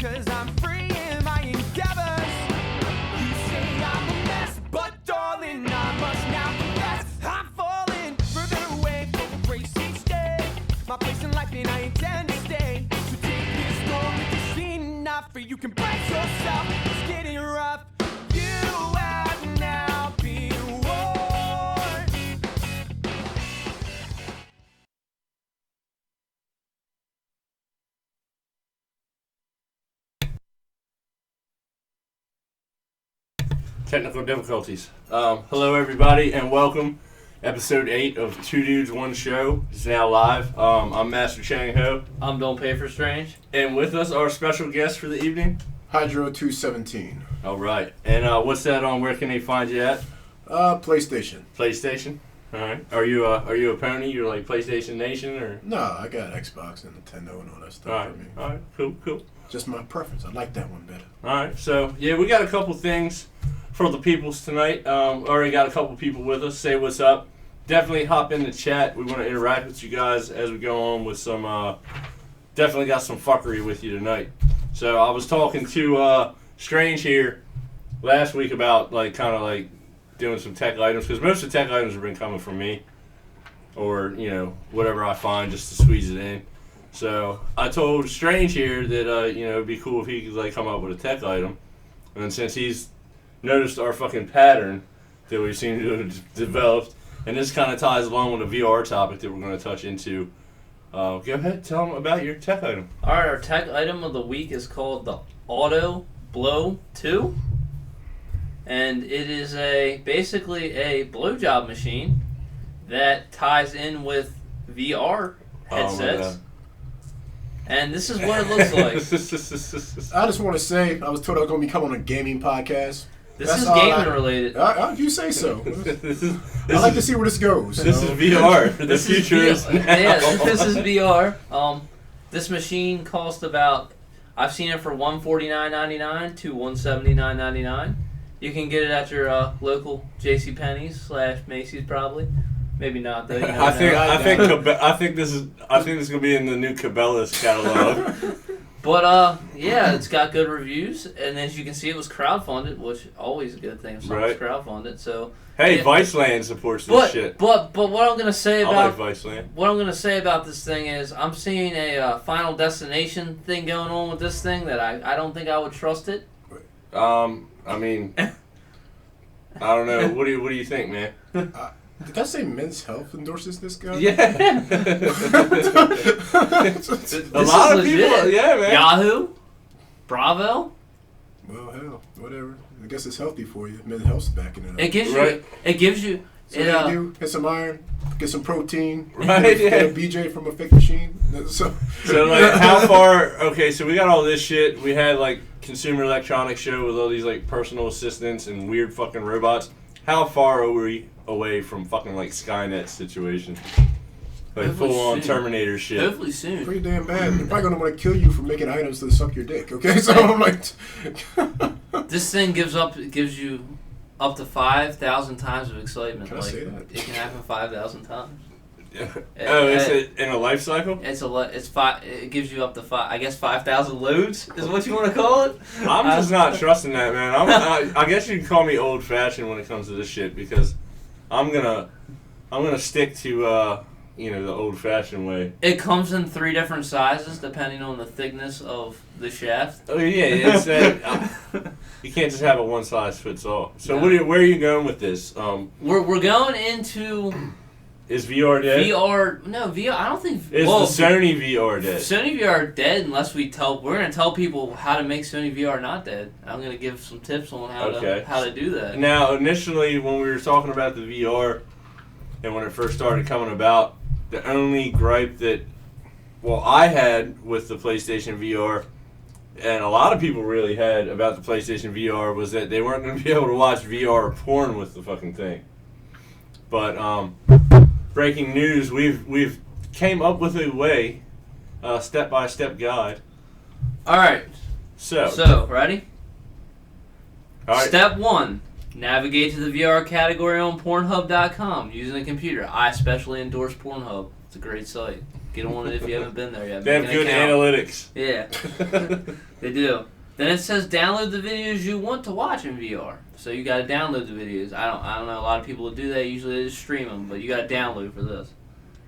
'cause I'm free in my endeavors. You say I'm a mess, but darling, I must now confess I'm falling further away from the race each day. My place in life and I intend to stay. So take this story to see enough, for you can brace yourself. It's getting rough. You have now been warned. Technical difficulties. Hello everybody and welcome. Episode 8 of 2dudes1show is now live. I'm Master Chang Ho. I'm Don't Pay for Strange. And with us, our special guest for the evening, hydro217. Alright. And what's that on? Where can they find you at? PlayStation. PlayStation? Alright. Are you a pony? You're like PlayStation Nation or? No, I got Xbox and Nintendo and all that stuff for me. Alright. Cool. Just my preference. I like that one better. Alright. So, yeah, we got a couple things for the peoples tonight. Already got a couple people with us. Say what's up. Definitely hop in the chat. We want to interact with you guys as we go on with some, definitely got some fuckery with you tonight. So I was talking to Strange here last week about kind of doing some tech items, because most of the tech items have been coming from me or, whatever I find just to squeeze it in. So I told Strange here that, it'd be cool if he could come up with a tech item. And since he's noticed our fucking pattern that we seem to have developed, and this kind of ties along with the VR topic that we're going to touch into. Go ahead, tell them about your tech item. Alright, our tech item of the week is called the Auto Blow 2. And it is basically a blowjob machine that ties in with VR headsets. And this is what it looks like. I just want to say, I was told I was going to be coming on a gaming podcast. This is gaming related. You say so. I like to see where this goes. This is VR. The future is now. Yeah, this is VR. This machine cost about, I've seen it for $149.99 to $179.99. You can get it at your local JCPenney's / Macy's probably. Maybe not though. I think this is gonna be in the new Cabela's catalog. But, yeah, it's got good reviews, and as you can see, it was crowdfunded, which always a good thing if something's crowdfunded, so... Hey, yeah. Viceland supports this shit. But what I'm gonna say about... I like Viceland. What I'm gonna say about this thing is, I'm seeing a Final Destination thing going on with this thing that I don't think I would trust it. I mean... I don't know. What do you think, man? Did I say Men's Health endorses this guy? Yeah. A lot of people, yeah, man. Yahoo? Bravo? Well, hell, whatever. I guess it's healthy for you. Men's Health's backing it up. It gives you... So what you do, get some iron, get some protein, right? Get a BJ from a fake machine. So how far... Okay, so we got all this shit. We had, Consumer Electronics Show with all these, personal assistants and weird fucking robots. How far are we away from fucking Skynet situation? Full on Terminator shit. Hopefully soon. Pretty damn bad. They're probably gonna want to kill you for making items to suck your dick. Okay, so I'm like, this thing gives you up to 5,000 times of excitement. Can I say that? It can happen 5,000 times. Is it in a life cycle? It gives you up to 5,000 loads is what you want to call it. I'm just not trusting that, man. I guess you can call me old fashioned when it comes to this shit, because I'm gonna stick to the old fashioned way. It comes in 3 different sizes depending on the thickness of the shaft. Oh yeah, it's you can't just have a one size fits all. So where are you going with this? We're going into. Is VR dead? VR. I don't think. Is the Sony VR dead? Sony VR dead unless we're going to tell people how to make Sony VR not dead. I'm going to give some tips on how to do that. Now, initially, when we were talking about the VR, and when it first started coming about, the only gripe that, I had with the PlayStation VR, and a lot of people really had about the PlayStation VR, was that they weren't going to be able to watch VR porn with the fucking thing. But breaking news, we've came up with a way, step-by-step guide. All right. So ready? All right. Step 1. Navigate to the VR category on Pornhub.com using a computer. I especially endorse Pornhub. It's a great site. Get on it if you haven't been there yet. They have Make an good account. analytics. Yeah, they do. Then it says download the videos you want to watch in VR. So you got to download the videos. I don't know. A lot of people do that. Usually they just stream them, but you got to download for this.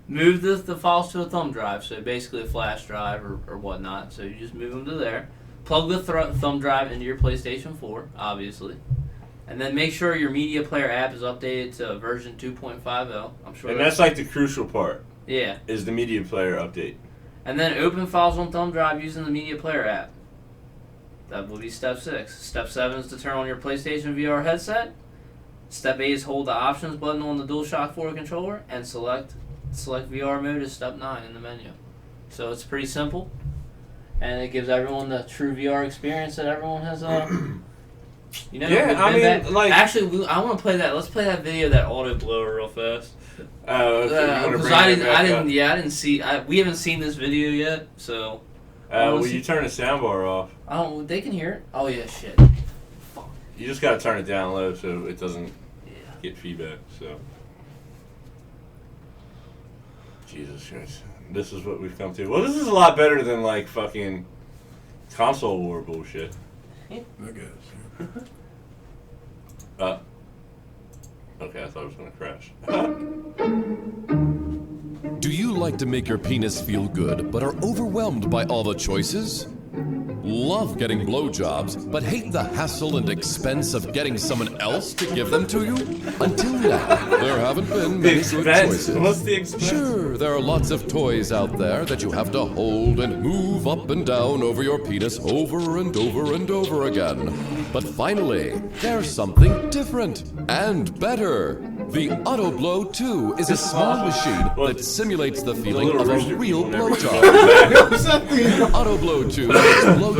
Move the files to a thumb drive, so basically a flash drive or whatnot. So you just move them to there. Plug the thumb drive into your PlayStation 4, obviously. And then make sure your media player app is updated to version 2.50. I'm sure. And that's like the crucial part. Yeah. Is the media player update. And then open files on thumb drive using the media player app. That will be step 6. Step 7 is to turn on your PlayStation VR headset. Step 8 is hold the options button on the DualShock 4 controller and select VR mode as step 9 in the menu. So it's pretty simple, and it gives everyone the true VR experience that everyone has. You know, Yeah, I mean, like actually, I want to play that. Let's play that video of that auto blower real fast. Because I didn't see. We haven't seen this video yet, so. Well, you turn the soundbar off. Oh, they can hear it. Oh yeah, shit. Fuck. You just gotta turn it down low so it doesn't get feedback. So. Jesus Christ. This is what we've come to. Well, this is a lot better than, like, fucking console war bullshit. I guess. Okay, I thought it was gonna crash. Do you like to make your penis feel good, but are overwhelmed by all the choices? Love getting blowjobs, but hate the hassle and expense of getting someone else to give them to you? Until now, there haven't been many good choices. What's the expense? Sure, there are lots of toys out there that you have to hold and move up and down over your penis over and over and over again. But finally, there's something different and better. The Auto Blow 2 is a small machine that simulates the feeling of a real blowjob. What's that thing? Auto Blow 2 makes blowjobs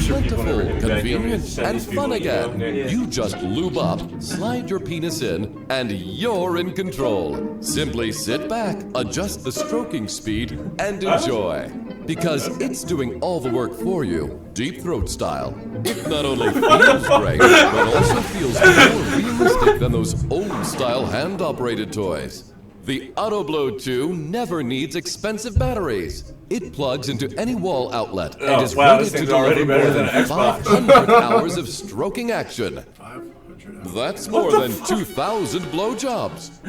plentiful, convenient, and fun again. You just lube up, slide your penis in, and you're in control. Simply sit back, adjust the stroking speed, and enjoy. Because it's doing all the work for you, deep throat style. It not only feels great, but also feels more realistic than those old-style hand-operated toys. The Auto Blow 2 never needs expensive batteries. It plugs into any wall outlet and is ready this to thing's already deliver better more than than an Xbox. 500 hours of stroking action. 500 hours. That's more than 2,000 blowjobs.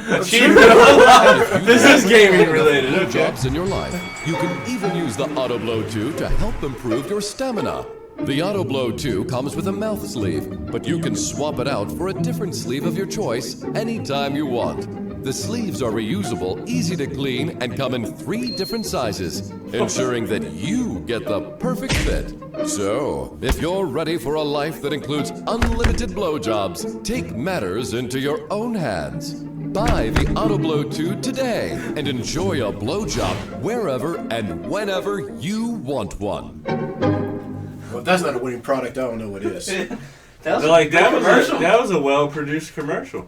This is gaming related. Okay. Jobs in your life. You can even use the Auto Blow 2 to help improve your stamina. The Auto Blow 2 comes with a mouth sleeve, but you can swap it out for a different sleeve of your choice anytime you want. The sleeves are reusable, easy to clean, and come in 3 different sizes, ensuring that you get the perfect fit. So, if you're ready for a life that includes unlimited blowjobs, take matters into your own hands. Buy the Auto Blow 2 today and enjoy a blowjob wherever and whenever you want one. Well, if that's not a winning product, I don't know what is. That was a well-produced commercial.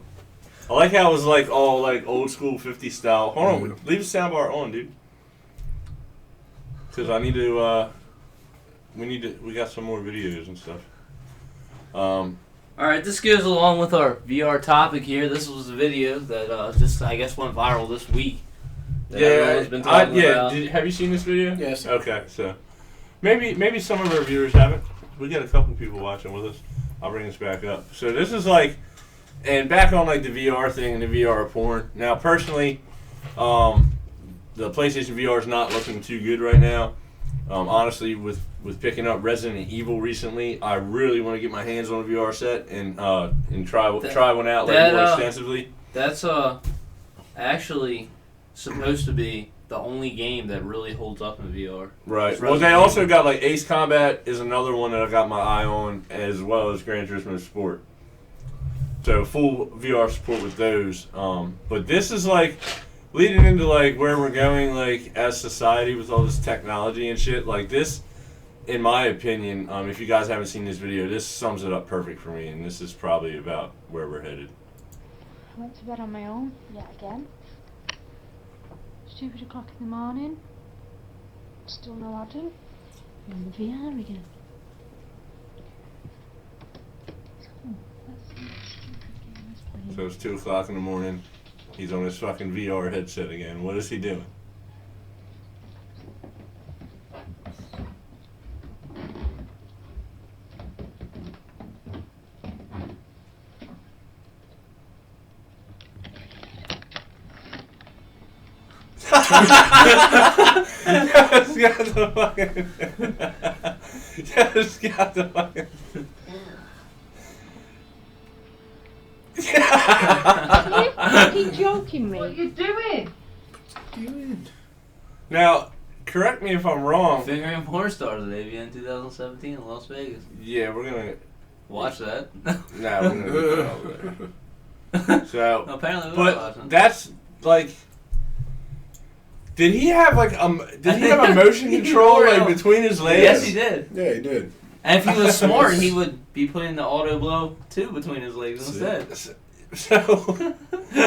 I like how it was like all like old school 50 style. Hold on, leave the soundbar on, dude. Because I need to. We got some more videos and stuff. All right, this goes along with our VR topic here. This was a video that just I guess went viral this week. That everyone's been talking about. Have you seen this video? Yes. Okay, so maybe some of our viewers haven't. We got a couple people watching with us. I'll bring this back up. So this is like. And back on like the VR thing and the VR porn. Now, personally, the PlayStation VR is not looking too good right now. Honestly, with picking up Resident Evil recently, I really want to get my hands on a VR set and try one out like more extensively. That's actually supposed to be the only game that really holds up in VR. Right. Well, they also got like Ace Combat is another one that I got my eye on, as well as Gran Turismo Sport. So full VR support with those. But this is like leading into like where we're going like as society with all this technology and shit. Like this, in my opinion, if you guys haven't seen this video, this sums it up perfect for me, and this is probably about where we're headed. I went to bed on my own, yet again. Stupid o'clock in the morning. Still no Adam. In the VR again. So it's 2 o'clock in the morning. He's on his fucking VR headset again. What is he doing? Just got the fucking. Just got the fucking. Are you fucking joking me? What are you doing? Now, correct me if I'm wrong. Fingering porn stars at AVN 2017 in Las Vegas. Yeah, we're gonna. Watch that. Nah, we're gonna do that over there. So, Apparently, we're but watching. that's like. Did he have like Did he have a motion control like between his legs? Yes, he did. Yeah, he did. And if he was smart, he would be putting the auto blow 2 between his legs instead. So,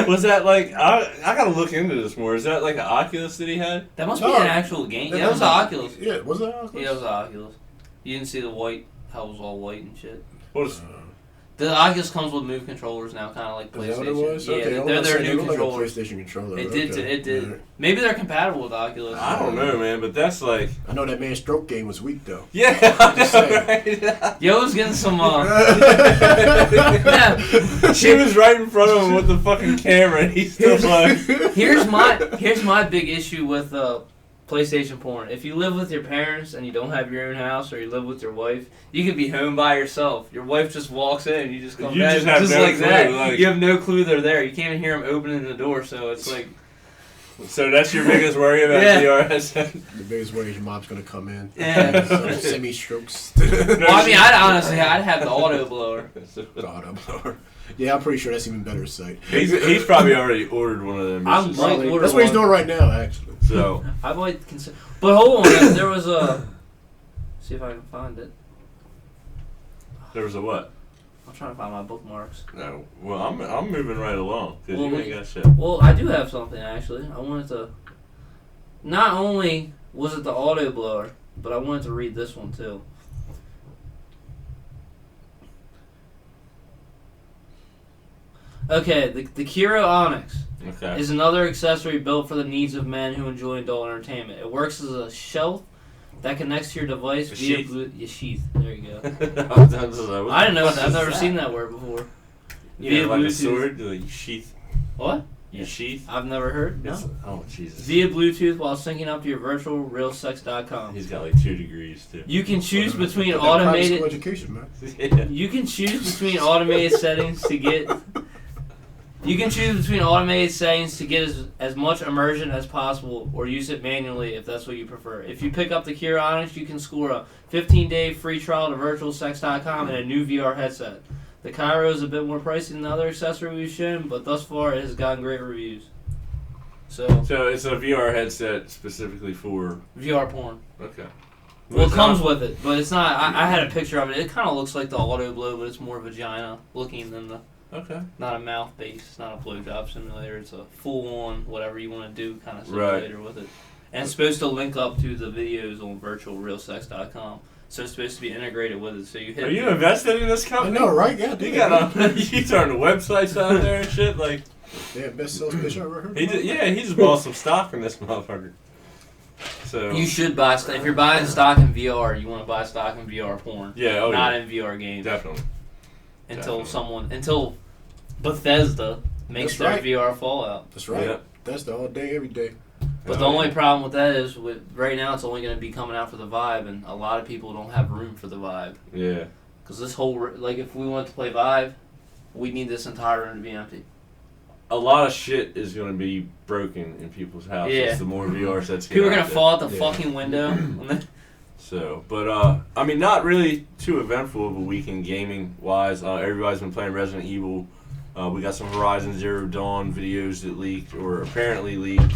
was that like I gotta look into this more? Is that like an Oculus that he had? That must be No. an actual game. Yeah, it was an Oculus. Yeah, was that Oculus? Yeah, it was an Oculus. You didn't see the white, how it was all white and shit. What is? The Oculus comes with Move controllers now, kind of like Is that what it PlayStation. was? Yeah, Okay, they're their new like a controllers. PlayStation controller. It did. Okay. It did. Alright. Maybe they're compatible with Oculus. I don't know, man, but that's like. I know that man's stroke game was weak though. Yeah, I Just know, saying. right? Yo's getting some. She was right in front of him with the fucking camera, and he's still like. Here's my big issue with PlayStation porn. If you live with your parents and you don't have your own house, or you live with your wife, you could be home by yourself. Your wife just walks in, and you just come You back just have no like clue, that. like- You have no clue they're there. You can't even hear them opening the door, so it's like. So that's your biggest worry about Yeah. VR headset? The biggest worry is your mom's gonna come in. Yeah. Semi strokes. Well, I mean, I'd have the auto blower. Yeah, I'm pretty sure that's even better sight. He's probably already ordered one of them. I'm It's like- just- order That's what he's one. doing right now, actually. so I might consider. But hold on, there was a. See if I can find it. there was a what? I'm trying to find my bookmarks. No. Well, I'm moving right along because Well, you we- ain't got shit. Well, I do have something actually. I wanted to. Not only was it the auto blower, but I wanted to read this one too. Okay, the Kiro Onyx Okay. is another accessory built for the needs of men who enjoy adult entertainment. It works as a shelf that connects to your device A via sheath. Bluetooth. Sheath. There you go. I I didn't know that. I've never seen that word before. Yeah, Via like a Bluetooth. sword, like sheath. What? You sheath. I've never heard. No. It's- oh Jesus. Via Bluetooth while syncing up to your virtual realsex.com. He's got like 2 degrees too. You can choose between That private automated. school education, man. Yeah. You can choose between automated settings to get. You can choose between automated settings to get as much immersion as possible, or use it manually if that's what you prefer. If you pick up the Kira Onyx, you can score a 15-day free trial to virtualsex.com and a new VR headset. The Cairo is a bit more pricey than the other accessory we've shown, but thus far it has gotten great reviews. So it's a VR headset specifically for. VR porn. Okay. Well, it comes with it, but it's not. I had a picture of it. It kind of looks like the auto blow, but it's more vagina looking than the. Okay. Not a mouth base. It's not a blowjob simulator. It's a full-on whatever you want to do kind of Right. simulator with it. And it's supposed to link up to the videos on virtualrealsex.com. So it's supposed to be integrated with it. So you hit. Are you invested in this I company? know, right? Yeah, You dude. got you turn the websites out there and shit like. Yeah, best sales pitch I ever heard. He just bought some stock in this motherfucker. So You should buy. If you're buying stock in VR, you want to buy stock in VR porn. yeah, oh not yeah, in VR games. definitely. Until Bethesda makes That's their right. VR Fallout. That's right. Yeah. That's the all day, every day. But the only problem with that is, right now it's only going to be coming out for the Vive, and a lot of people don't have room for the Vive. Yeah. Because this whole, like, if we want to play Vive, we need this entire room to be empty. A lot of shit is going to be broken in people's houses. Yeah. The more VR sets get People are out going to there. fall out the Yeah. fucking window. So, but I mean, not really too eventful of a weekend gaming wise. Everybody's been playing Resident Evil. We got some Horizon Zero Dawn videos that leaked or apparently leaked,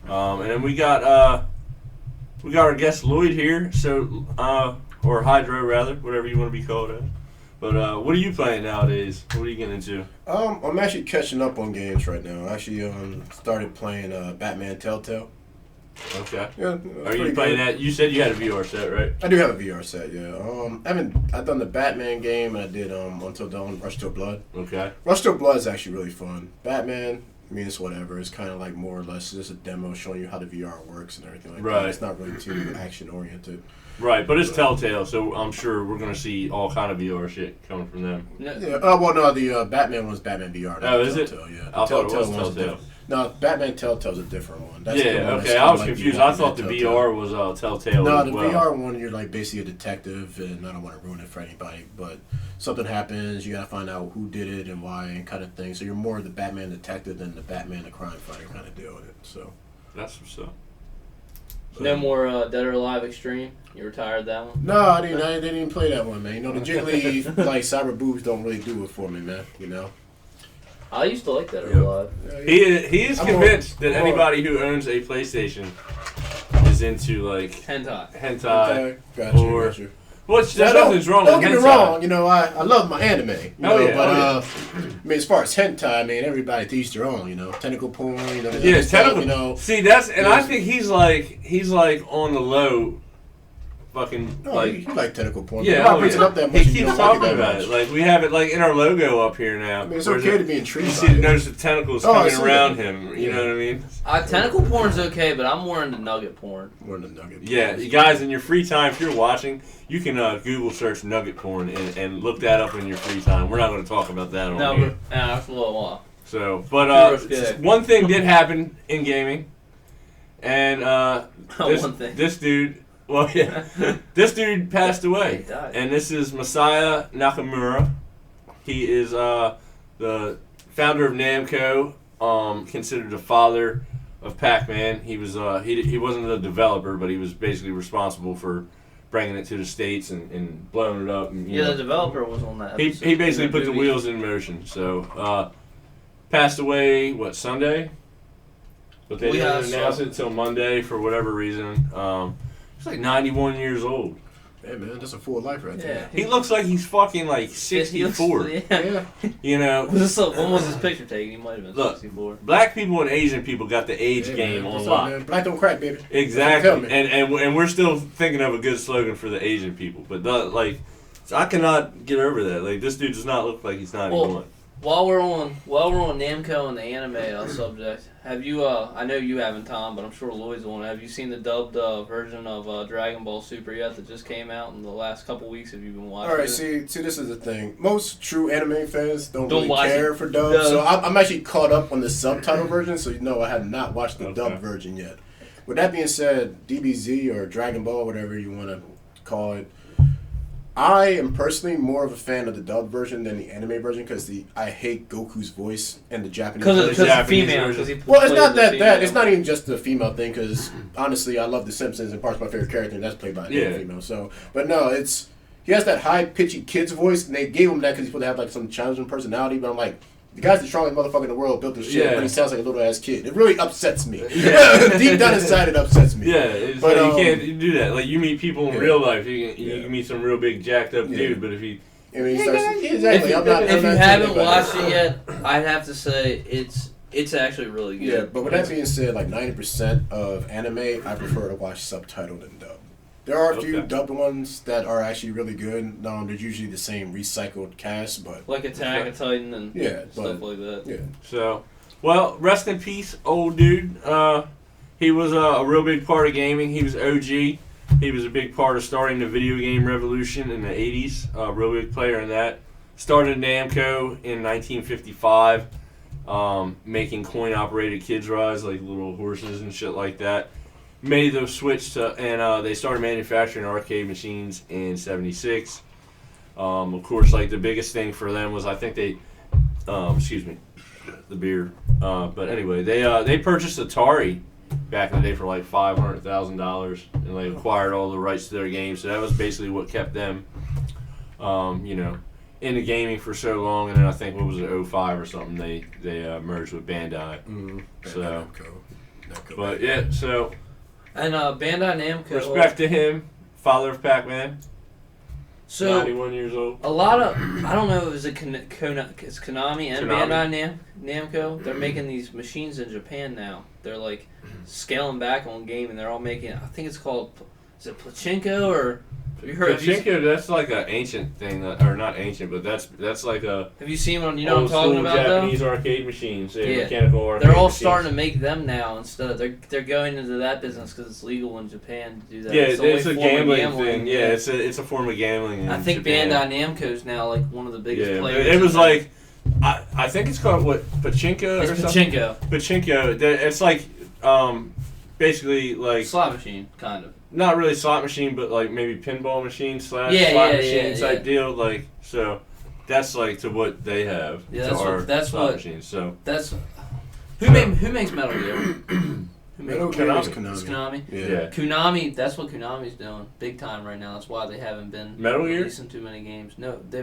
and then we got our guest Lloyd here. So, or Hydro rather, whatever you want to be called as. But what are you playing nowadays? What are you getting into? I'm actually catching up on games right now. I actually started playing Batman Telltale. Okay. Yeah, Are you playing that? You said you had a VR set, right? I do have a VR set, yeah. I've done the Batman game, and I did Until Dawn, Rush to Blood. Okay. Rush to Blood is actually really fun. Batman, I mean, it's whatever. It's kind of like more or less just a demo showing you how the VR works and everything like Right. that. It's not really too action oriented. Right, but it's Telltale, so I'm sure we're gonna see all kind of VR shit coming from them. Yeah. Well, no, the Batman one's Batman VR. Oh, is it? Telltale, yeah. I thought it was one's Telltale. different. No, Batman Telltale's a different one. That's the Yeah, one that's okay, kinda I was like confused. the I thought the Telltale. VR was Telltale No, as the well. VR one, you're like basically a detective, and I don't want to ruin it for anybody, but something happens, you gotta find out who did it and why and kind of thing. So you're more the Batman detective than the Batman the crime fighter kind of deal with it. So That's what's up. No more Dead or Alive Extreme. You retired that one. no, I didn't even play that one, man. You know, the jiggly like cyber boobs don't really do it for me, man. You know. I used to like Dead or Yep. Alive. He is I'm convinced more- that I'm more- anybody who owns a PlayStation is into like Hentai. hentai. Okay, got you, or- got you. Which Now, there's nothing's wrong don't with get me hentai. wrong, you know, I love my anime. You know, yeah, but oh, I mean, as far as hentai, I mean, everybody to each their own. You know, tentacle porn. You know, there's Yeah, other stuff, tentacle. You know, See, that's and I Yes. think he's like on the low, fucking no, like. you like tentacle porn. Yeah, Nobody oh, brings yeah. it up that much. He if you keeps don't like talking that about much. it. Like we have it like in our logo up here now. I mean, it's Where's okay it- to be intrigued. You by see, it. notice the tentacles Oh, I coming see around that. him. You Yeah. know what I mean? Tentacle porn's okay, but I'm more into nugget porn. More than nugget. Yeah, you guys, in your free time, if you're watching, you can Google search nugget porn and look that up in your free time. We're not going to talk about that on No, here. that's a little while. So, but Yours good. one thing did happen in gaming, and One thing. this dude, well, yeah, this dude passed away, He died. and this is Masaya Nakamura. He is the founder of Namco, considered the father of Pac-Man. He was he wasn't the developer, but he was basically responsible for bringing it to the States and blowing it up. And, you Yeah, know, the developer was on that. he episode. basically In put the movie. wheels in motion. So passed away Sunday, but they Yeah, didn't announce it until Monday for whatever reason. He's like 91 years old. Hey man, that's a full life right Yeah. there. He looks like he's fucking like 64. Yeah. Yeah. You know, When was his picture taken? He might have been Look, 64. black people and Asian people got the age Yeah, game man. on What's lock. up, man? Black don't crack, baby. Exactly, Tell me. and we're still thinking of a good slogan for the Asian people, but so I cannot get over that. Like this dude does not look like he's 91. Well, While we're on Namco and the anime subject, have you? I know you haven't, Tom, but I'm sure Lloyd's on. Have you seen the dubbed version of Dragon Ball Super yet? That just came out in the last couple weeks. Have you been watching? All right, it? see, this is the thing. Most true anime fans don't Don't really watch care it. for dub. No. So I'm actually caught up on the subtitle version. So I have not watched the Okay. dubbed version yet. With that being said, DBZ or Dragon Ball, whatever you want to call it, I am personally more of a fan of the dubbed version than the anime version because I hate Goku's voice and the Japanese Because version. it's Japanese female. version. 'Cause he Well, it's plays not the that female. it's not even just the female thing. Because honestly, I love The Simpsons and parts of my favorite character, and that's played by a Yeah. female. So, but no, he has that high pitchy kid's voice, and they gave him that because he's supposed to have like some challenging personality. But I'm like, the guy's the strongest motherfucker in the world, built this shit, Yeah. but he sounds like a little ass kid. It really upsets me. Yeah. Deep down inside, it upsets me. Yeah, it's But, like you can't do that. Like you meet people in yeah. real life, you Yeah. can meet some real big jacked up Yeah. dude, but if he I mean, he starts, If exactly. you, I'm not. if I'm you not haven't telling watched anybody. it yet, I'd have to say it's actually really good. Yeah, but with that being said, like 90% of anime, I prefer to watch subtitled and dubbed. There are a few Okay. dubbed ones that are actually really good. They're usually the same recycled cast, but Like Attack on Titan and yeah, stuff but like that. yeah. so, well, rest in peace, old dude. He was a real big part of gaming. He was OG. He was a big part of starting the video game revolution in the 80s. Real big player in that. Started Namco in 1955, making coin-operated kids' rides like little horses and shit like that. Made the switch to, and they started manufacturing arcade machines in '76. Of course, like the biggest thing for them was I think they, excuse me, the beer. But anyway, they purchased Atari back in the day for like $500,000, and they acquired all the rights to their games. So that was basically what kept them, into gaming for so long. And then I think what was it, 05 or something, they merged with Bandai. So, but yeah, so And Bandai Namco. respect to him, father of Pac-Man, So 91 years old. a lot of I don't know if it was it's Konami and Bandai Namco. They're making these machines in Japan now. They're like scaling back on gaming. They're all making. I think it's called. Is it Pachinko or? Have you heard? Pachinko, that's like an ancient thing, or not ancient, but that's like a Have you seen one? You know old what I'm talking school about Japanese arcade machines, Yeah. mechanical arcade though? They're all machines. starting to make them now instead. They're going into that business because it's legal in Japan to do that. Yeah, it's, the only it's a form of gambling thing. Yeah, it's a form of gambling. In I think Japan. Bandai Namco's now like one of the biggest Yeah, players. it in was that. like I think it's called what, Pachinko It's or something? pachinko. Pachinko. It's like basically like Slot machine, kind of. not really slot machine, but like maybe pinball machine / slot machine type deal. Like so, that's like to what they have. Yeah, to our that's slot what. machines. So That's who makes Metal Gear? Who makes Metal Gear is Konami. It's Konami. yeah. Konami, that's what Konami's doing big time right now. That's why they haven't been Metal Gear? releasing too many games. No, they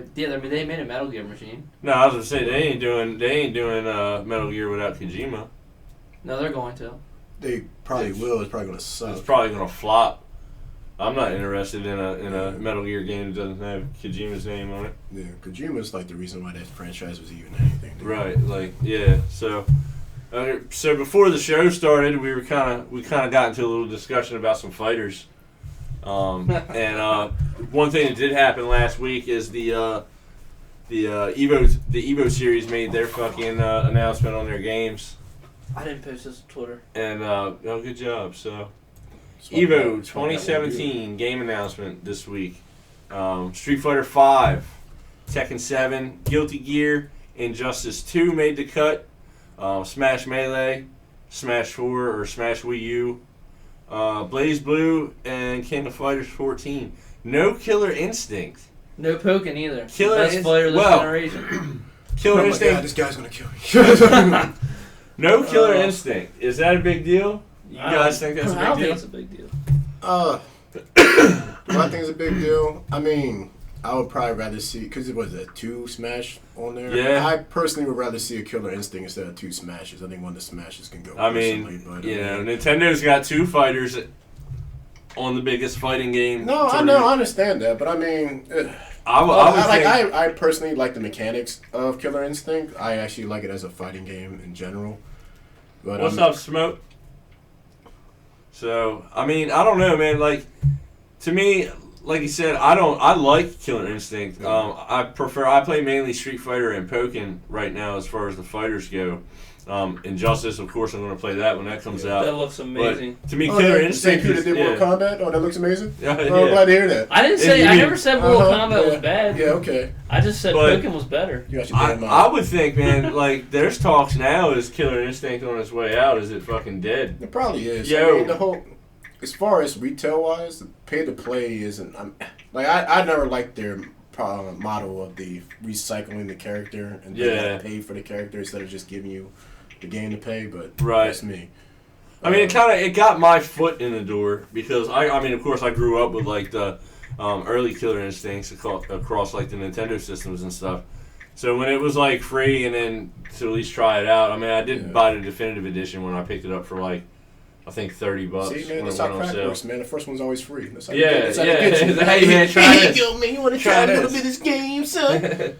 made a Metal Gear machine. No, I was gonna say they ain't doing Metal Gear without Kojima. No, they're going to. They probably will. It's probably gonna suck. It's probably gonna flop. I'm not interested in a Metal Gear game that doesn't have Kojima's name on it. Yeah, Kojima's like the reason why that franchise was even anything. Dude. Right, like yeah. So before the show started, we kind of got into a little discussion about some fighters. And one thing that did happen last week is the Evo series made their fucking announcement on their games. I didn't post this on Twitter. And good job. So Swap that- Evo swap that 2017 game announcement this week. Street Fighter 5, Tekken 7, Guilty Gear, Injustice 2 made the cut. Smash Melee, Smash 4 or Smash Wii U, Blaze Blue, and King of Fighters 14. No Killer Instinct. No poking either. Killer Best player of this generation. Killer Oh my Instinct. God, this guy's gonna kill me. No Killer Instinct. Is that a big deal? You guys think that's a I don't big think deal? it's a big deal. Do I think it's a big deal? I mean, I would probably rather see, because it was a 2 Smash on there. Yeah. I personally would rather see a Killer Instinct instead of 2 Smashes. I think one of the Smashes can go. I personally, mean, but, Nintendo's got 2 fighters on the biggest fighting game. No, I know, I understand that, but I mean, I personally like the mechanics of Killer Instinct. I actually like it as a fighting game in general. But What's up, Smoke? So, I mean, I don't know, man. Like, to me, like you said, I like Killer Instinct. I play mainly Street Fighter and Pokken right now as far as the fighters go. Injustice, of course, I'm going to play that when that comes out. That looks amazing. But to me, Killer Instinct Same is... did Mortal Kombat? Oh, that looks amazing? Yeah, Well, I'm glad to hear that. I didn't say. I never said Mortal Kombat was bad. Yeah, okay. I just said But- Pokken was better. You got your damn mind. I would think, man, like, there's talks now is Killer Instinct on its way out. Is it fucking dead? It probably is. Yo. I mean, the whole, as far as retail wise, the pay to play isn't. I never liked their model of the recycling the character and then you have to pay for the character instead of just giving you the game to pay. But that's me. I mean, it got my foot in the door because I mean, of course, I grew up with like the early Killer Instincts across like the Nintendo systems and stuff. So when it was like free and then to at least try it out, I mean, I did buy the definitive edition when I picked it up for like I think $30. See, man, when that's it how went on crack sale. works, man. The first one's always free. That's how Yeah, that's how they get you. Hey, man, try this. Yo, man, you want to try a little bit of this game, son?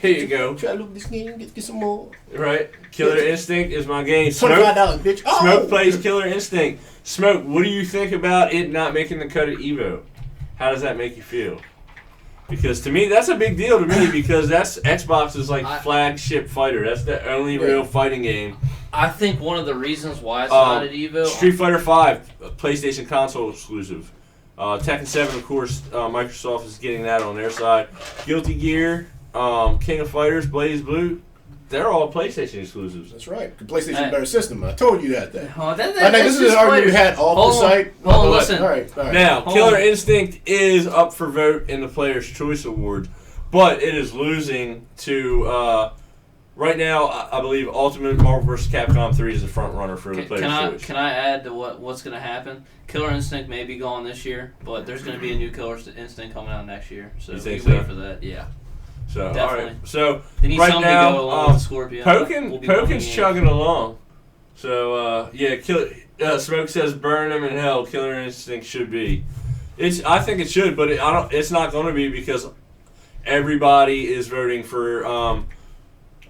Here you go. Try a little bit of this game, get some more. Right, Killer Instinct is my game. $25, bitch. Oh! Smoke plays Killer Instinct. Smoke, what do you think about it not making the cut at Evo? How does that make you feel? Because to me, that's a big deal to me because that's Xbox's like flagship fighter. That's the only real fighting game. I think one of the reasons why it's not at Evo. Street Fighter 5, PlayStation console exclusive. Tekken 7, of course, Microsoft is getting that on their side. Guilty Gear, King of Fighters, Blaze Blue, they're all PlayStation exclusives. That's right. The PlayStation's a better system. I told you that. This is an argument you had off the site. Hold on, listen. All right. Now, Killer Instinct is up for vote in the Player's Choice Award, but it is losing to, right now, I believe Ultimate Marvel vs. Capcom 3 is the front runner for the Player's Choice. Can I add to what's going to happen? Killer Instinct may be gone this year, but there's going to be a new Killer Instinct coming out next year. So You think wait so? for that. Yeah. So, Definitely. all right. So, They need right something now, to go along with Scorpion. We'll be coming Pokken's in. chugging along. So, Smoke says burn him in hell. Killer Instinct should be. I think it should, but it's not going to be because everybody is voting for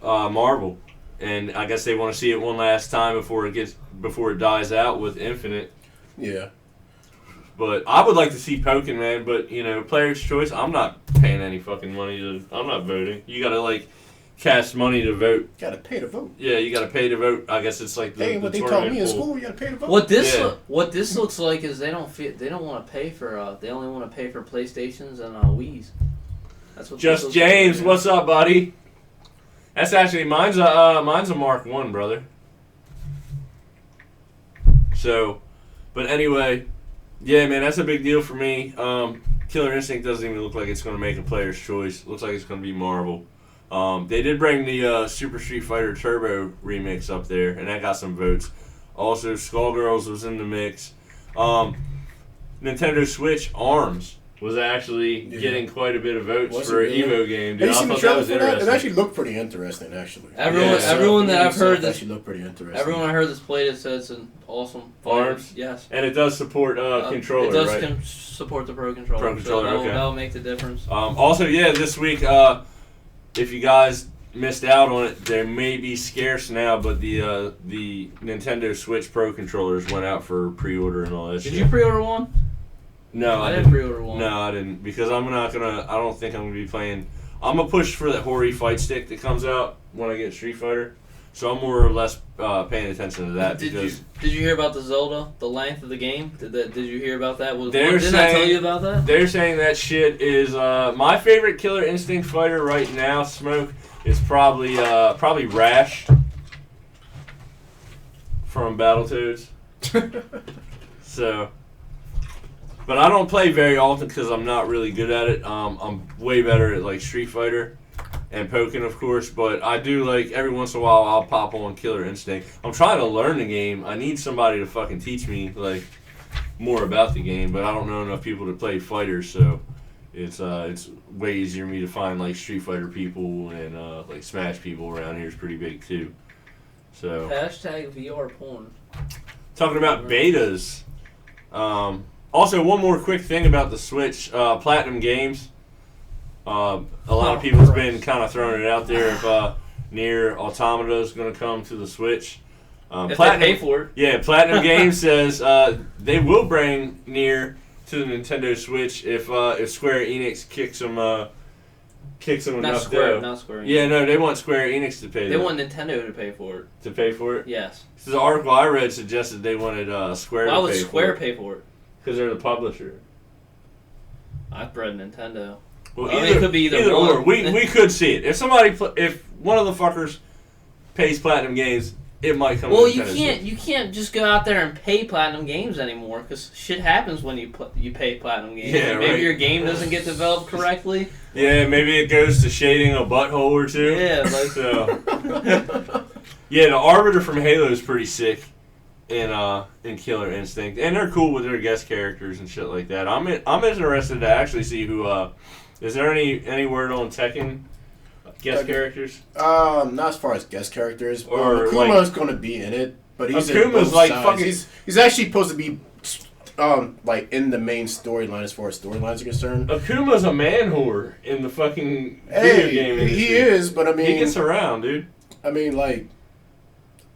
Marvel, and I guess they want to see it one last time before it dies out with Infinite. Yeah. But I would like to see Pokken, man. But Player's Choice, I'm not paying any fucking money I'm not voting. You gotta like cast money to vote. Gotta pay to vote. Yeah, you gotta pay to vote. I guess it's like Hey, what they taught tournament me in pool. school, you gotta pay to vote. What this looks like is they don't want to pay for they only want to pay for PlayStations and Wii's. That's what Just James, what's up, buddy? That's actually mine's a Mark 1, brother. So, but anyway, yeah, man, that's a big deal for me. Killer Instinct doesn't even look like it's going to make a player's choice. Looks like it's going to be Marvel. They did bring the Super Street Fighter Turbo remix up there, and that got some votes. Also, Skullgirls was in the mix. Nintendo Switch ARMS was actually getting quite a bit of votes for an Evo game. Dude, Have you I seen the thought that trailer was for that? interesting. It actually looked pretty interesting, actually. Everyone that I've heard actually looked pretty interesting. Everyone I heard that's played it says it's an awesome fighter. ARMS? Yes. And it does support controller, It does right? support the Pro Controller. Pro Controller, so okay. that'll make the difference. Also, yeah, this week, if you guys missed out on it, they may be scarce now, but the Nintendo Switch Pro Controllers went out for pre-order and all that shit. Did you pre-order one? No, I didn't pre-order one. No, I didn't, because I don't think I'm gonna be playing. I'm gonna push for that Hori fight stick that comes out when I get Street Fighter, so I'm more or less paying attention to that. Did you hear about the Zelda, the length of the game? Did you hear about that? Didn't I tell you about that? They're saying that shit is my favorite Killer Instinct fighter right now. Smoke is probably Rash from Battletoads. So. But I don't play very often because I'm not really good at it. I'm way better at like Street Fighter and Pokken, of course. But I do like every once in a while I'll pop on Killer Instinct. I'm trying to learn the game. I need somebody to fucking teach me like more about the game. But I don't know enough people to play fighters, so it's way easier for me to find like Street Fighter people and like Smash people around here is pretty big too. So Hashtag VR porn. talking about betas. Also, one more quick thing about the Switch. Platinum Games. A lot of people have been kind of throwing it out there if Nier Automata is going to come to the Switch. If Platinum, they pay for it. Yeah, Platinum Games says they will bring Nier to the Nintendo Switch if Square Enix kicks them enough dough. Not Square. Yeah, no, they want Square Enix to pay. They want Nintendo to pay for it. to pay for it. Yes. The article I read suggested they wanted Square. Why to would pay Square for it. pay for it? Because they're the publisher. I've bred Nintendo. Well, I mean, it could be either one. or. We could see it. If if one of the fuckers pays Platinum Games, it might come. Well, to Nintendo you can't just go out there and pay Platinum Games anymore because shit happens when you pay Platinum Games. Yeah, Maybe right. your game doesn't get developed correctly. Yeah, maybe it goes to shading a butthole or two. Yeah, like So. Yeah, the Arbiter from Halo is pretty sick in Killer Instinct, and they're cool with their guest characters and shit like that. I'm interested to actually see who. Is there any word on Tekken guest characters? Not as far as guest characters. Or, Akuma's going to be in it, but he's in Akuma's both like sides. fucking. He's actually supposed to be like in the main storyline as far as storylines are concerned. Akuma's a man whore in the fucking video Hey, game industry. he is, but I mean, He gets around, dude. I mean, like,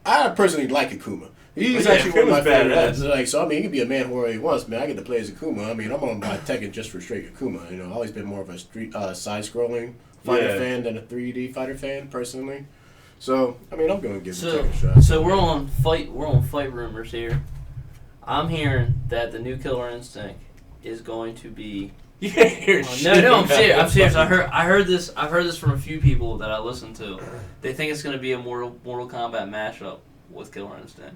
I personally like Akuma. He's Yeah, actually one of my Akuma's favorites. badass. Like, so I mean, he can be a man whoever he wants, man. I get to play as Akuma. I mean, I'm on my Tekken just for straight Akuma. You know, I've always been more of a side-scrolling fighter fan than a 3D fighter fan, personally. So, I mean, I'm going to give Tekken a shot. So we're on fight rumors here. I'm hearing that the new Killer Instinct is going to be. You can't hear shit. No, I'm serious. I'm serious. I've heard this from a few people that I listen to. They think it's going to be a Mortal Kombat mashup with Killer Instinct.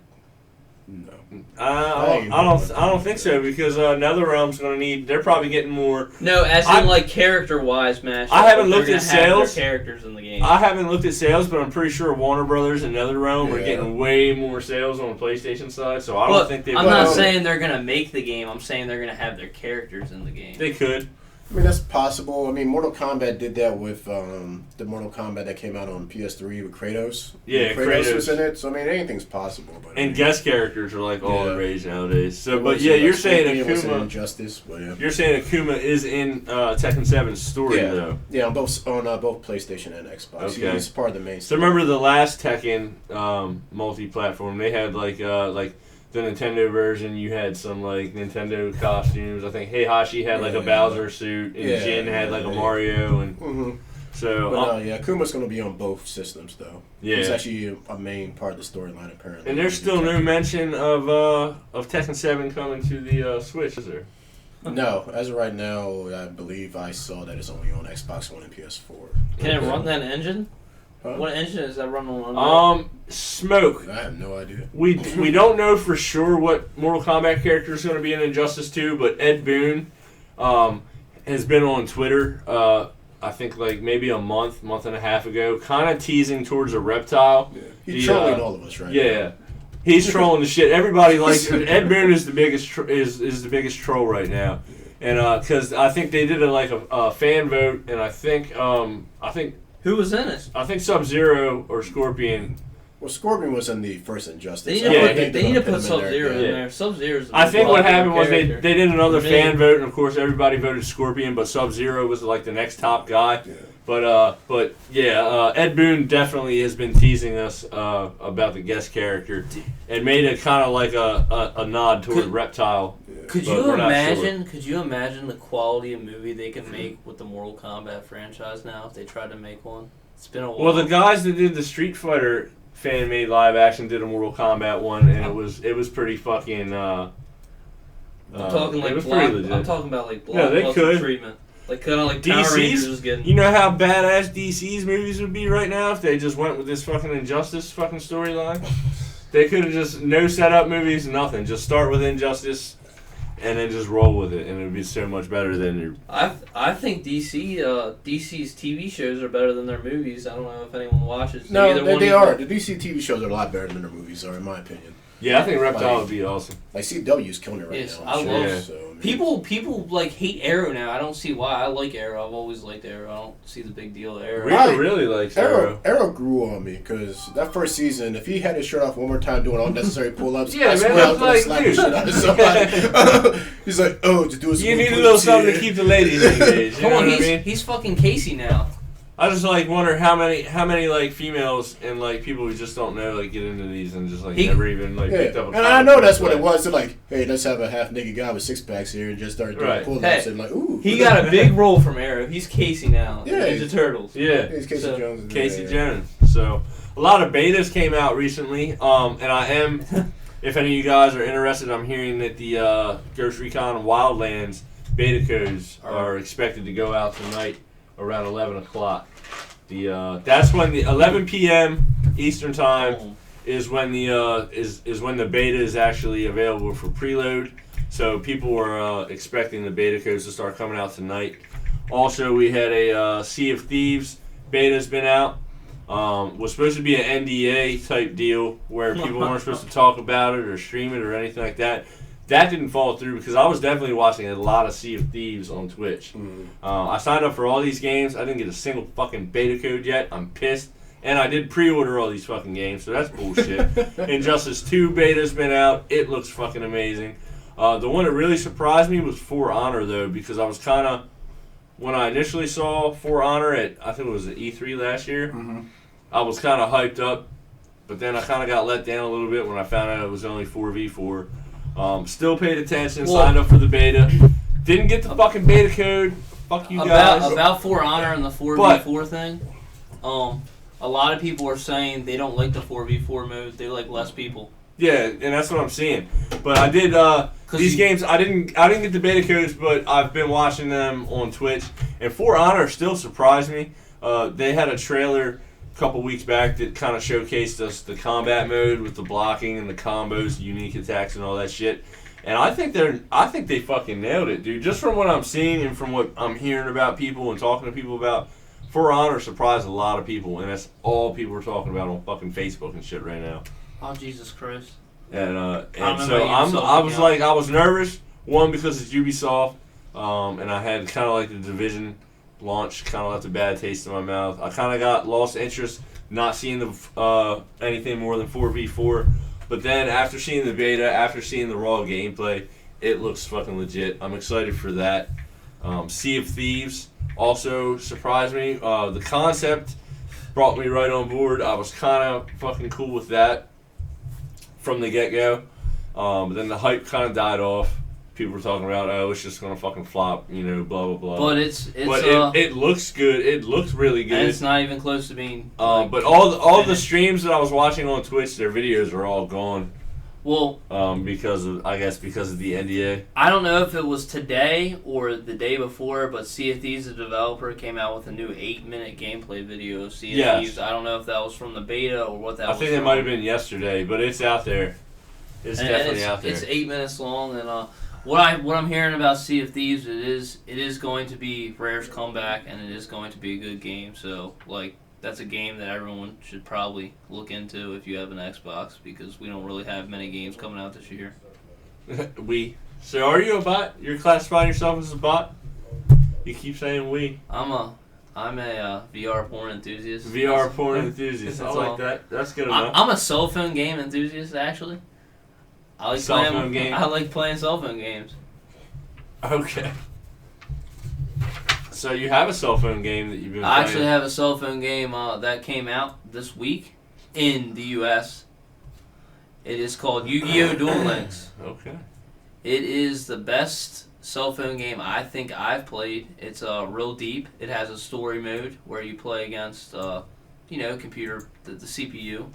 No. I don't think so because NetherRealm's going to need. They're probably getting more. No, as in like character-wise mashup. I haven't They're looked gonna at have their sales. characters in the game. I haven't looked at sales, but I'm pretty sure Warner Brothers and NetherRealm are Yeah. getting way more sales on the PlayStation side. So I don't think they. I'm not saying they're going to make the game. I'm saying they're going to have their characters in the game. They could. I mean, that's possible. I mean, Mortal Kombat did that with the Mortal Kombat that came out on PS3 with Kratos. Yeah, Kratos was Kratos. in it. So, I mean, anything's possible. But, I And mean, guest characters are like all the Yeah. rage nowadays. So, it but was yeah, like you're saying Scorpion was in Akuma. Injustice, but yeah. You're saying Akuma is in Tekken 7's story Yeah. though. Yeah, on both PlayStation and Xbox. Okay. He's part of the main. So remember the last Tekken multi-platform? They had like the Nintendo version. You had some like Nintendo costumes. I think Heihachi had like a Yeah. Bowser suit, and Yeah, Jin had like a yeah. Mario, and Mm-hmm. so But no, yeah, Akuma's going to be on both systems though. Yeah. He's actually a main part of the storyline apparently. and there's still no mention of Tekken 7 coming to the Switch, is there? No, as of right now, I believe I saw that it's only on Xbox One and PS4. Can it run that engine? Huh? What engine is that running on? Smoke. I have no idea. We don't know for sure what Mortal Kombat character is going to be in Injustice 2, but Ed Boon has been on Twitter, I think like maybe a month and a half ago, kind of teasing towards a reptile. Yeah. He's trolling all of us right now. Yeah. He's trolling the shit. Everybody likes Ed Boon is the biggest is the biggest troll right now, and because I think they did a fan vote, and I think Who was in it? I think Sub-Zero or Scorpion. Well, Scorpion was in the first Injustice. They need to put him Sub-Zero in Yeah. there. Sub-Zero's I think what happened was they character. did another For me. fan vote, and of course everybody voted Scorpion, but Sub-Zero was like the next top guy. Yeah. But yeah, Ed Boon definitely has been teasing us about the guest character, and made it kind of like a nod toward Reptile. Could but you we're not imagine? Could you imagine the quality of movie they could make with the Mortal Kombat franchise now if they tried to make one? It's been a while. Well, the guys that did the Street Fighter fan made live action did a Mortal Kombat one, and it was pretty fucking. I'm talking it like was pretty legit. I'm talking about like No, they blockbuster could. treatment, like kind of like Power DC's Rangers was getting. You know how badass DC's movies would be right now if they just went with this fucking Injustice fucking storyline? They could have just no setup movies, nothing. Just start with Injustice, and then just roll with it, and it would be so much better than your. I think DC's TV shows are better than their movies. I don't know if anyone watches. No, Either one they of are. you- The DC TV shows are a lot better than their movies are, in my opinion. Yeah, I think Reptile would be awesome. Like CW's killing it right Yes, now. I I'm love sure, it. so, I mean, People like hate Arrow now. I don't see why. I like Arrow. I've always liked Arrow. I don't see the big deal of Arrow. Rita really likes Arrow. Arrow grew on me because that first season, if he had his shirt off one more time doing unnecessary pull-ups, Yeah, I man, swear I that's was gonna like, slap the dude. shit out of somebody. He's like, oh, just do some You more need a pull-ups little something to here. keep the ladies engaged. You Come know on, what I mean? he's fucking Casey now. I just like wonder how many like females and like people who just don't know like get into these and just like never even like Yeah, picked up a and I know comic that's book, what it like- was. They're like, hey, let's have a half-naked guy with six-packs here and just start doing Right. pull-ups Hey, and like, ooh. He got a big role from Arrow. He's Casey now. Yeah, Ninja Turtles. Yeah, He's Casey So, Jones. in Casey there. Jones. So a lot of betas came out recently, and I am, if any of you guys are interested, I'm hearing that the Ghost Recon Wildlands beta codes are expected to go out tonight around 11 o'clock. That's when the 11 p.m. Eastern time is when the is when the beta is actually available for preload. So people are expecting the beta codes to start coming out tonight. Also, we had a Sea of Thieves beta's been out. Was supposed to be an NDA type deal where people weren't supposed to talk about it or stream it or anything like that. That didn't fall through because I was definitely watching a lot of Sea of Thieves on Twitch. I signed up for all these games. I didn't get a single fucking beta code yet. I'm pissed. And I did pre-order all these fucking games, so that's bullshit. Injustice 2 beta's been out. It looks fucking amazing. The one that really surprised me was For Honor, though, because I was kind of... When I initially saw For Honor at, I think it was at E3 last year, I was kind of hyped up, but then I kind of got let down a little bit when I found out it was only 4v4. Still paid attention, signed up for the beta. Didn't get the fucking beta code. Fuck you guys. About For Honor and the 4v4 thing, a lot of people are saying they don't like the 4v4 mode. They like less people. Yeah, and that's what I'm seeing. But I did these games. I didn't get the beta codes, but I've been watching them on Twitch. And For Honor still surprised me. They had a trailer a couple weeks back that kind of showcased us the combat mode with the blocking and the combos, unique attacks, and all that shit. And I think they fucking nailed it, dude. Just from what I'm seeing and from what I'm hearing about people and talking to people about, For Honor surprised a lot of people, and that's all people are talking about on fucking Facebook and shit right now. Oh, Jesus Christ. And remember so Ubisoft I was nervous. One, because it's Ubisoft, and I had kind of like the Division launch kind of left a bad taste in my mouth. I kind of got lost interest not seeing the anything more than 4v4. But then after seeing the beta, after seeing the raw gameplay, it looks fucking legit. I'm excited for that. Sea of Thieves also surprised me. The concept brought me right on board. I was kind of fucking cool with that from the get-go. But then the hype kind of died off. People were talking about, oh, it's just going to fucking flop, you know, blah, blah, blah. But it looks good. It looks really good. And it's not even close to being... But all the streams that I was watching on Twitch, their videos are all gone. Well, because of the NDA. I don't know if it was today or the day before, but Sea of Thieves, the developer, came out with a new 8-minute gameplay video of Sea of Thieves. I don't know if that was from the beta or what that was. I think it might have been yesterday, but it's out there. It's definitely out there. It's 8 minutes long, and what I'm hearing about Sea of Thieves, it is going to be Rare's comeback, and it is going to be a good game. So like, that's a game that everyone should probably look into if you have an Xbox, because we don't really have many games coming out this year. So are you a bot? You're classifying yourself as a bot? You keep saying we. I'm a VR porn enthusiast. VR porn enthusiast. I like that. That's good enough. I'm a cell phone game enthusiast, actually. I like playing cell phone games. Okay. So you have a cell phone game that you've been playing? I actually have a cell phone game that came out this week in the U.S. It is called Yu-Gi-Oh! Duel Links. Okay. It is the best cell phone game I think I've played. It's real deep. It has a story mode where you play against, computer, the CPU.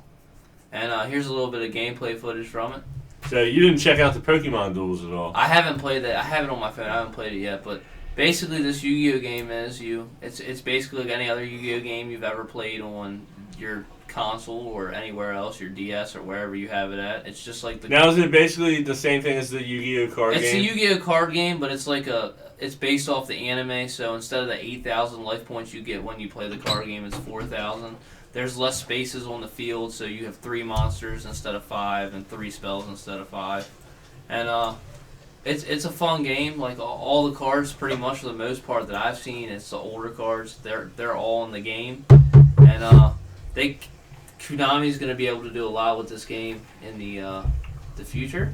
And here's a little bit of gameplay footage from it. So you didn't check out the Pokemon duels at all? I haven't played that. I have it on my phone. I haven't played it yet, but basically this Yu-Gi-Oh! Game it's basically like any other Yu-Gi-Oh! Game you've ever played on your console or anywhere else, your DS or wherever you have it at. It's just like Now is it basically the same thing as the Yu-Gi-Oh! Card game? It's a Yu-Gi-Oh! Card game, but it's based off the anime, so instead of the 8,000 life points you get when you play the card game, it's 4,000. There's less spaces on the field, so you have 3 monsters instead of 5 and 3 spells instead of 5. And it's a fun game. Like all the cards, pretty much for the most part that I've seen, it's the older cards. They're all in the game, and Konami's going to be able to do a lot with this game in the future,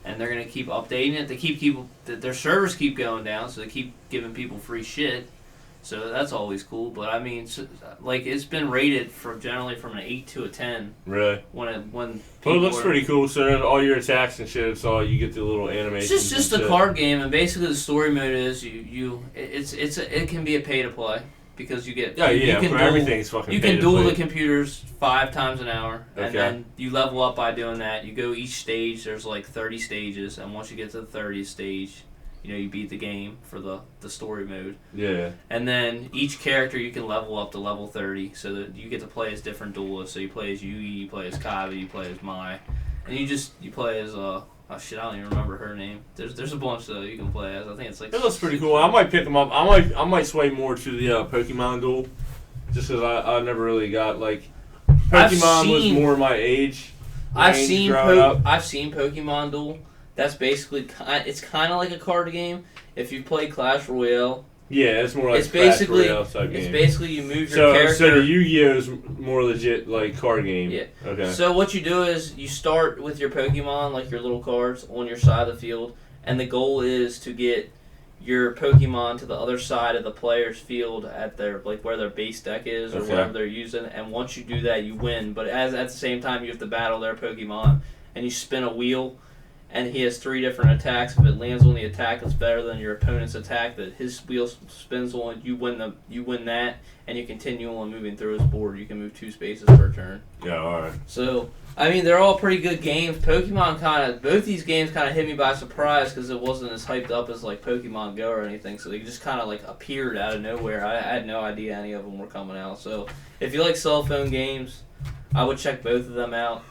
and they're going to keep updating it. They keep their servers keep going down, so they keep giving people free shit. So that's always cool. But I mean, it's been rated generally from an 8 to a 10. Really? When it looks pretty cool. So then all your attacks and shit, it's all you get the little animations. It's just a card game, and basically the story mode is it can be a pay to play. Because you get everything's fucking. You can duel the computers 5 times an hour, and then you level up by doing that. You go each stage. There's like 30 stages, and once you get to the 30th stage, you beat the game for the story mode. Yeah. And then each character you can level up to level 30, so that you get to play as different duelists. So you play as Yugi, you play as Kaiba, you play as Mai, and you play as oh shit, I don't even remember her name. There's a bunch that you can play as. I think it's like. It looks pretty cool. I might pick them up. I might sway more to the Pokemon duel, just because I never really got like. Pokemon was more my age. I've seen Pokemon duel. That's basically it's kind of like a card game. If you play Clash Royale. Yeah, it's more like Clash Royale type game. It's basically you move your character. So the Yu-Gi-Oh! Is more legit like card game. Yeah. Okay. So what you do is you start with your Pokemon, like your little cards, on your side of the field, and the goal is to get your Pokemon to the other side of the player's field at their where their base deck is or whatever they're using. And once you do that, you win. But at the same time, you have to battle their Pokemon, and you spin a wheel. And he has 3 different attacks. If it lands on the attack that's better than your opponent's attack that his wheel spins on, you win that, and you continue on moving through his board. You can move 2 spaces per turn. Yeah, alright. So, I mean, they're all pretty good games. Both these games kind of hit me by surprise because it wasn't as hyped up as like Pokemon Go or anything. So they just kind of like appeared out of nowhere. I had no idea any of them were coming out. So if you like cell phone games, I would check both of them out.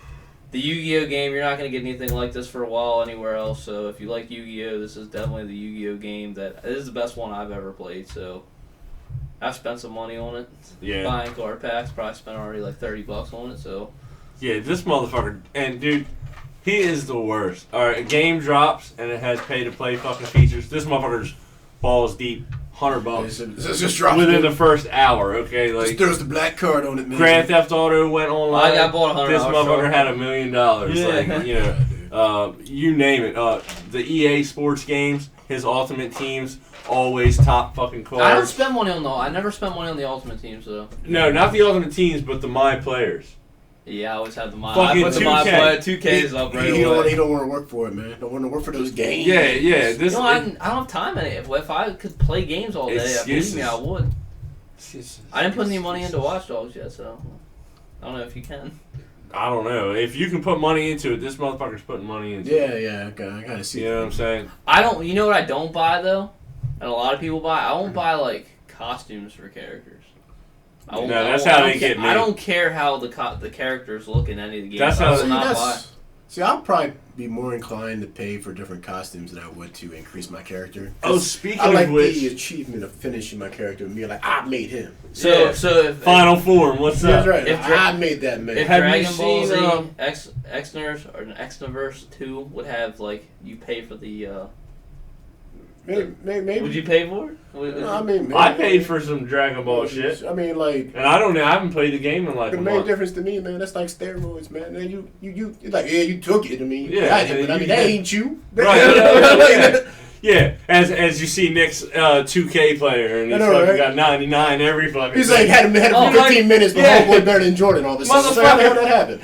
The Yu-Gi-Oh! Game, you're not going to get anything like this for a while anywhere else, so if you like Yu-Gi-Oh!, this is definitely the Yu-Gi-Oh! Game that is the best one I've ever played, so I've spent some money on it. Yeah. Buying card packs, probably spent already like $30 on it, so. Yeah, this motherfucker, and dude, he is the worst. Alright, a game drops and it has pay-to-play fucking features. This motherfucker's balls deep. $100 just within the first hour, okay? Like, just throws the black card on it, man. Grand Theft Auto went online. I got bought $100. This motherfucker had $1 million. Yeah. Like, you name it. The EA Sports games, his Ultimate Teams, always top fucking cards. I never spent money on the Ultimate Teams though. No, not the Ultimate Teams, but the My Players. Yeah, I always had the My. Fucking I put the 2K. My Play 2Ks up right away. He don't want to work for it, man. Don't want to work for those games. Yeah. I don't have time in it. If I could play games all day, I would. I didn't put any money into Watch Dogs yet, so I don't know if you can. I don't know. If you can put money into it, this motherfucker's putting money into it. Yeah, I gotta see. You know what I'm saying? I don't. You know what I don't buy though, and a lot of people buy. I won't buy like costumes for characters. No, that's how they get me. I don't care how the characters look in any of the games. That's how I will they- not buy. See, I'll probably be more inclined to pay for different costumes than I would to increase my character. Oh, 'Cause speaking I like of which, the achievement of finishing my character and being like, I made him. So if Final Form, what's That's up? right. If I made that man. If Have you Dragon Ball seen, Z Xverse or Xverse 2 would have like you pay for the maybe. would you pay for it? Would I mean, maybe. I paid for some Dragon Ball shit, I mean, like, and I haven't played the game in like the a main month. difference to me, man, that's like steroids, man. And you you're like, yeah, you took it. I mean, Yeah, got it, but I you mean, that did. ain't you. Right. Yeah, as you see Nick's 2K player, and he's I know, fucking right? got 99 every fucking He's thing. like, had him Oh, 15 minutes, but yeah. homeboy better than Jordan all of a sudden. So how the hell that happened?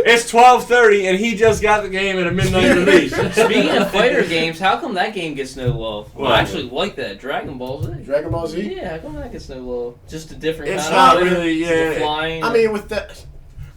It's 12:30, and he just got the game at a midnight release. Speaking of fighter games, how come that game gets no love? What? I actually like that Dragon Ball Z. Dragon Ball Z? Yeah, how come that gets no love? Just a different It's kind not of really, fighter, yeah. flying. I mean, with that,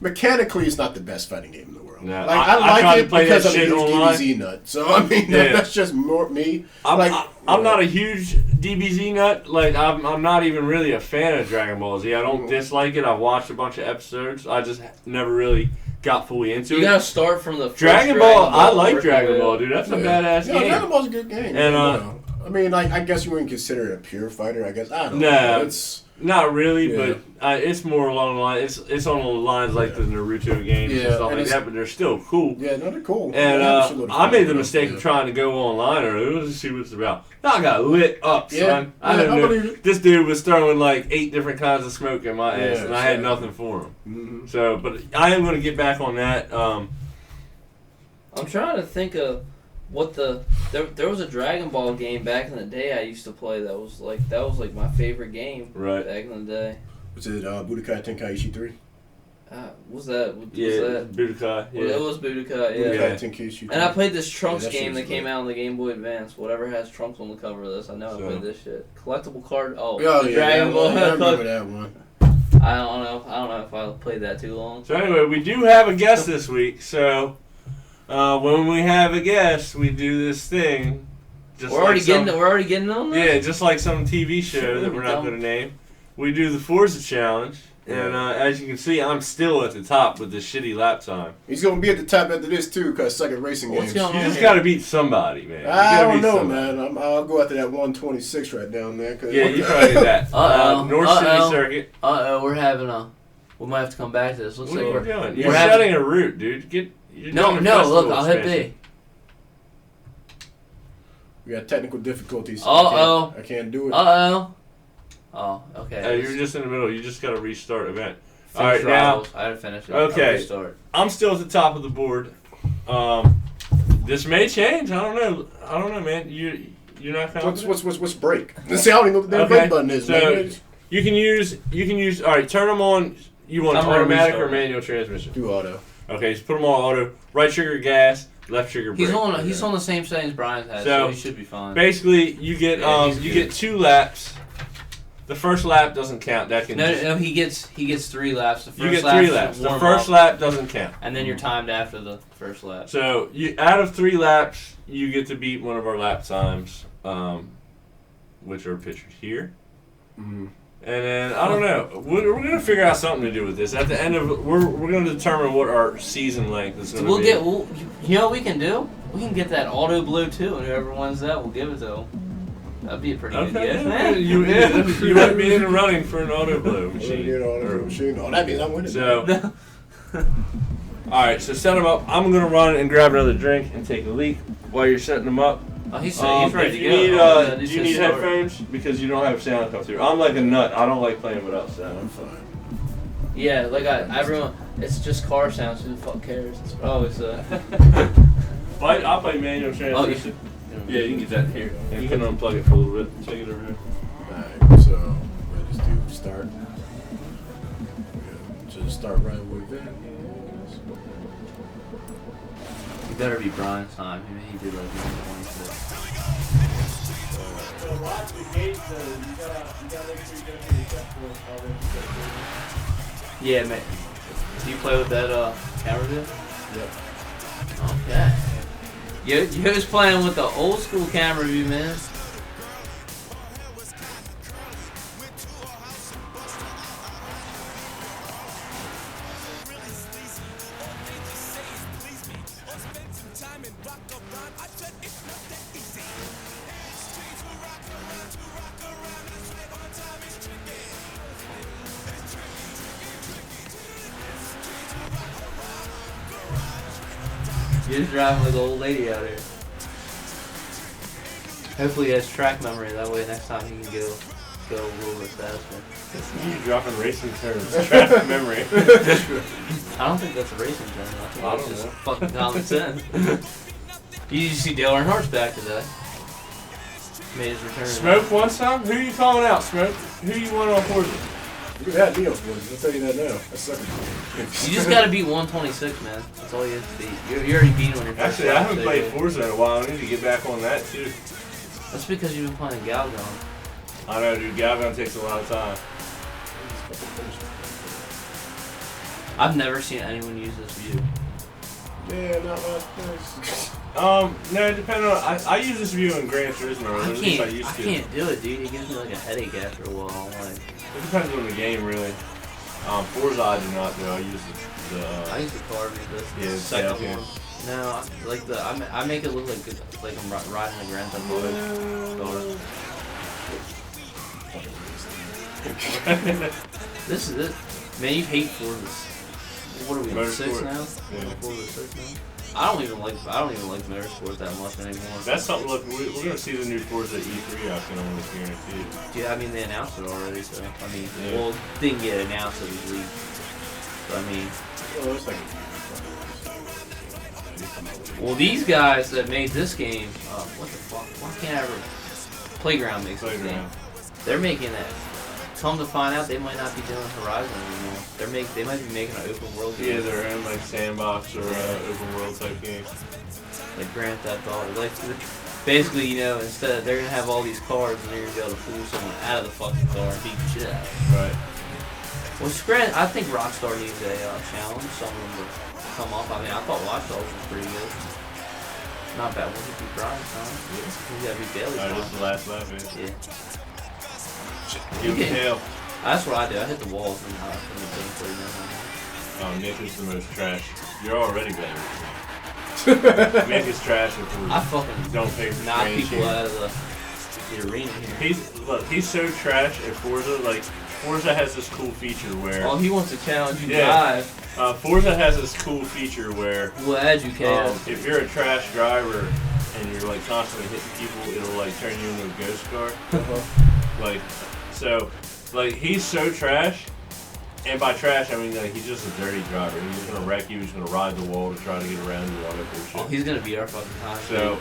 mechanically, it's not the best fighting game in the world. No, like, I I tried like to it play because that I'm a shit huge online. DBZ nut. So, I mean, Yeah. that's just more me. I'm not a huge DBZ nut. Like I'm not even really a fan of Dragon Ball Z. I don't dislike it. I've watched a bunch of episodes. I just never really got fully into you it. gotta start from the first Dragon Ball, I like work Dragon your way Ball, up. dude. That's a Yeah. badass Yeah, game. Dragon Ball's a good game. And, I mean, like, I guess you wouldn't consider it a pure fighter. I guess I don't Nah. know. It's Not really, Yeah. but it's more along the lines. It's on the lines like the Naruto games and Yeah, stuff and like it's- that. But they're still cool. yeah, no, they're cool. And Yeah, absolutely I made the cool. mistake Yeah. of trying to go online earlier to see what it's about. I got lit up, Yeah. son. I Yeah, didn't I know. believe it. This dude was throwing like 8 different kinds of smoke in my ass, Yeah, and I had so- nothing for him. Mhm. So, but I am going to get back on that. I'm trying to think of what there was a Dragon Ball game back in the day I used to play that was like my favorite game Right. back in the day. Was it Budokai Tenkaichi 3? Was that? Was Yeah, that? Budokai. Well, it Yeah. was Budokai, yeah. Yeah. Budokai Tenkaichi 3. And I played this Trunks Yeah, that shit game was that came lit. out on the Game Boy Advance. Whatever has Trunks on the cover of this, I know So- I played this shit. Collectible card. Oh, Oh, the yeah, Dragon that Ball. one. I remember that one. I don't know if I played that too long. So anyway, we do have a guest this week. So when we have a guest, we do this thing. Just We're already some- getting on this. Yeah, just like some TV show that we're not going to name. We do the Forza Challenge, and as you can see, I'm still at the top with this shitty lap time. He's going to be at the top after this, too, because second racing What's games. going You on? just here? got to beat somebody, man. You I gotta don't beat know, somebody. man. I'll go after that 126 right down there. Cause Yeah, you probably did that. Uh-oh. North City Circuit. We're having a. We might have to come back to this. Looks What like are you doing? we're You're having- setting a route, dude. You're No, doing a no. Look, festival I'll hit expansion. B. We got technical difficulties. So Uh-oh. I can't do it. Oh, okay. Hey, you're just in the middle. You just got to restart event. Finish All right, now rivals. I had to finish it. Okay. I'll restart. I'm still at the top of the board. This may change. I don't know, man. You're not confident. What's break? See, I don't even know what the damn Okay, break button is, so- man. You can use. All right, turn them on. You want I'm gonna automatic or restart. manual transmission? Do auto. Okay, so put them on auto. Right trigger gas, left trigger brake. He's on the same settings Brian's has, So, so he should be fine. Basically, you get Yeah, he's you good. get 2 laps. The first lap doesn't count. That can No, he gets 3 laps. The first you get lap's 3 just laps. The warm first up, lap doesn't count. and then you're timed after the first lap. So you out of 3 laps, you get to beat one of our lap times, which are pictured here. Mm-hmm. And then I don't know. We're gonna figure out something to do with this. At the end of we're gonna determine what our season length is gonna be. You know what we can do? We can get that auto blow too, and whoever wins that, we'll give it to them. That'd be a pretty good Okay, gift. yeah, you might be in the running for an auto blow machine. Machine. Oh, that means I'm winning. So, all right. So set them up. I'm gonna run and grab another drink and take a leak while you're setting them up. Oh, he's ready if to you go. need, Oh, yeah, do this you is need smart. headphones? Because you don't have sound come through. I'm like a nut. I don't like playing without sound. I'm fine. Yeah, like everyone, it's just car sounds. Who the fuck cares? I'll I'll play manual transmission. Yeah, you can get that here. And you can unplug it for a little bit. Take it over here. Alright, so let's do start. Yeah, just start right with that. You better be Brian's time. He did like 126. So watch the gate, so you gotta make sure you go to the checkpoint already. Yeah, man. Do you play with that camera view? Yep. Okay. You was playing with the old school camera view, man. You're just driving with the old lady out here. Hopefully he has track memory, that way next time he can go a little bit faster. You dropping racing terms. Track memory. I don't think that's a racing term. I think I that's don't just know. fucking common sense. You see Dale Earnhardt's back today. Made his return. Smoke won some? Who you calling out, Smoke? Who you want on Forza? You had deals for it. I'll tell you that now. That's sucking. You just gotta beat 126, man. That's all you have to beat. You already beat him on your first Actually, I shot, haven't so played you- Forza in a while. I need to get back on that too. That's because you've been playing Galgon. I know, dude. Galvan takes a lot of time. I've never seen anyone use this view. Yeah, not last place. No, depending on. I use this view in Gran Turismo, or I at least I can't. used I to. can't do it, dude. It gives me like a headache after a while. Like It depends on the game, really. Forza I do not do. I use I the use the car view. Yeah, The second yeah. one. No, like I make it look like I'm riding a Grand Theft Auto car. This is it. Man, you hate Forzas. What are we on, 6 Motorsport. now? Yeah. Forza 6 now? I don't even like motorsport that much anymore. That's something. Look, we're gonna see the new Forza E3 option on this guarantee. Yeah, I mean they announced it already, so I mean, Yeah. well, it didn't get announced, it was leaked. But I mean, Oh, it's like well, these guys that made this game, what the fuck? Why can't I ever? Playground makes this game. Playground. They're making it. Come to find out, they might not be doing Horizon anymore. They might be making an open world game. Yeah, their own like sandbox or open world type game. Like Grand Theft Auto. Like basically, you know, instead they're gonna have all these cars and they're gonna be able to pull someone out of the fucking car and beat the shit out of them. Right. Well, I think Rockstar needs a challenge, someone to come up. I mean, I thought Watch Dogs was pretty good. Not bad. What if you try it, huh? You gotta be daily. Alright, this is the last lap, man. Yeah. Give him Okay. hell. That's what I do. I hit the walls and I didn't play down. Oh, Nick is the most trash. You're already better. Nick is trash and Forza. I fucking Don't pay for knock strange people here. out of the arena here. He's so trash at Forza. Like Forza has this cool feature where Oh, he wants to challenge you Yeah. live. Forza has this cool feature where We'll educate if you're a trash driver and you're like constantly hitting people, it'll like turn you into a ghost car. Like so, like he's so trash. And by trash, I mean like he's just a dirty driver. He's just gonna wreck you. He's gonna ride the wall to try to get around you, all that Oh, bullshit. he's gonna be our fucking time. So,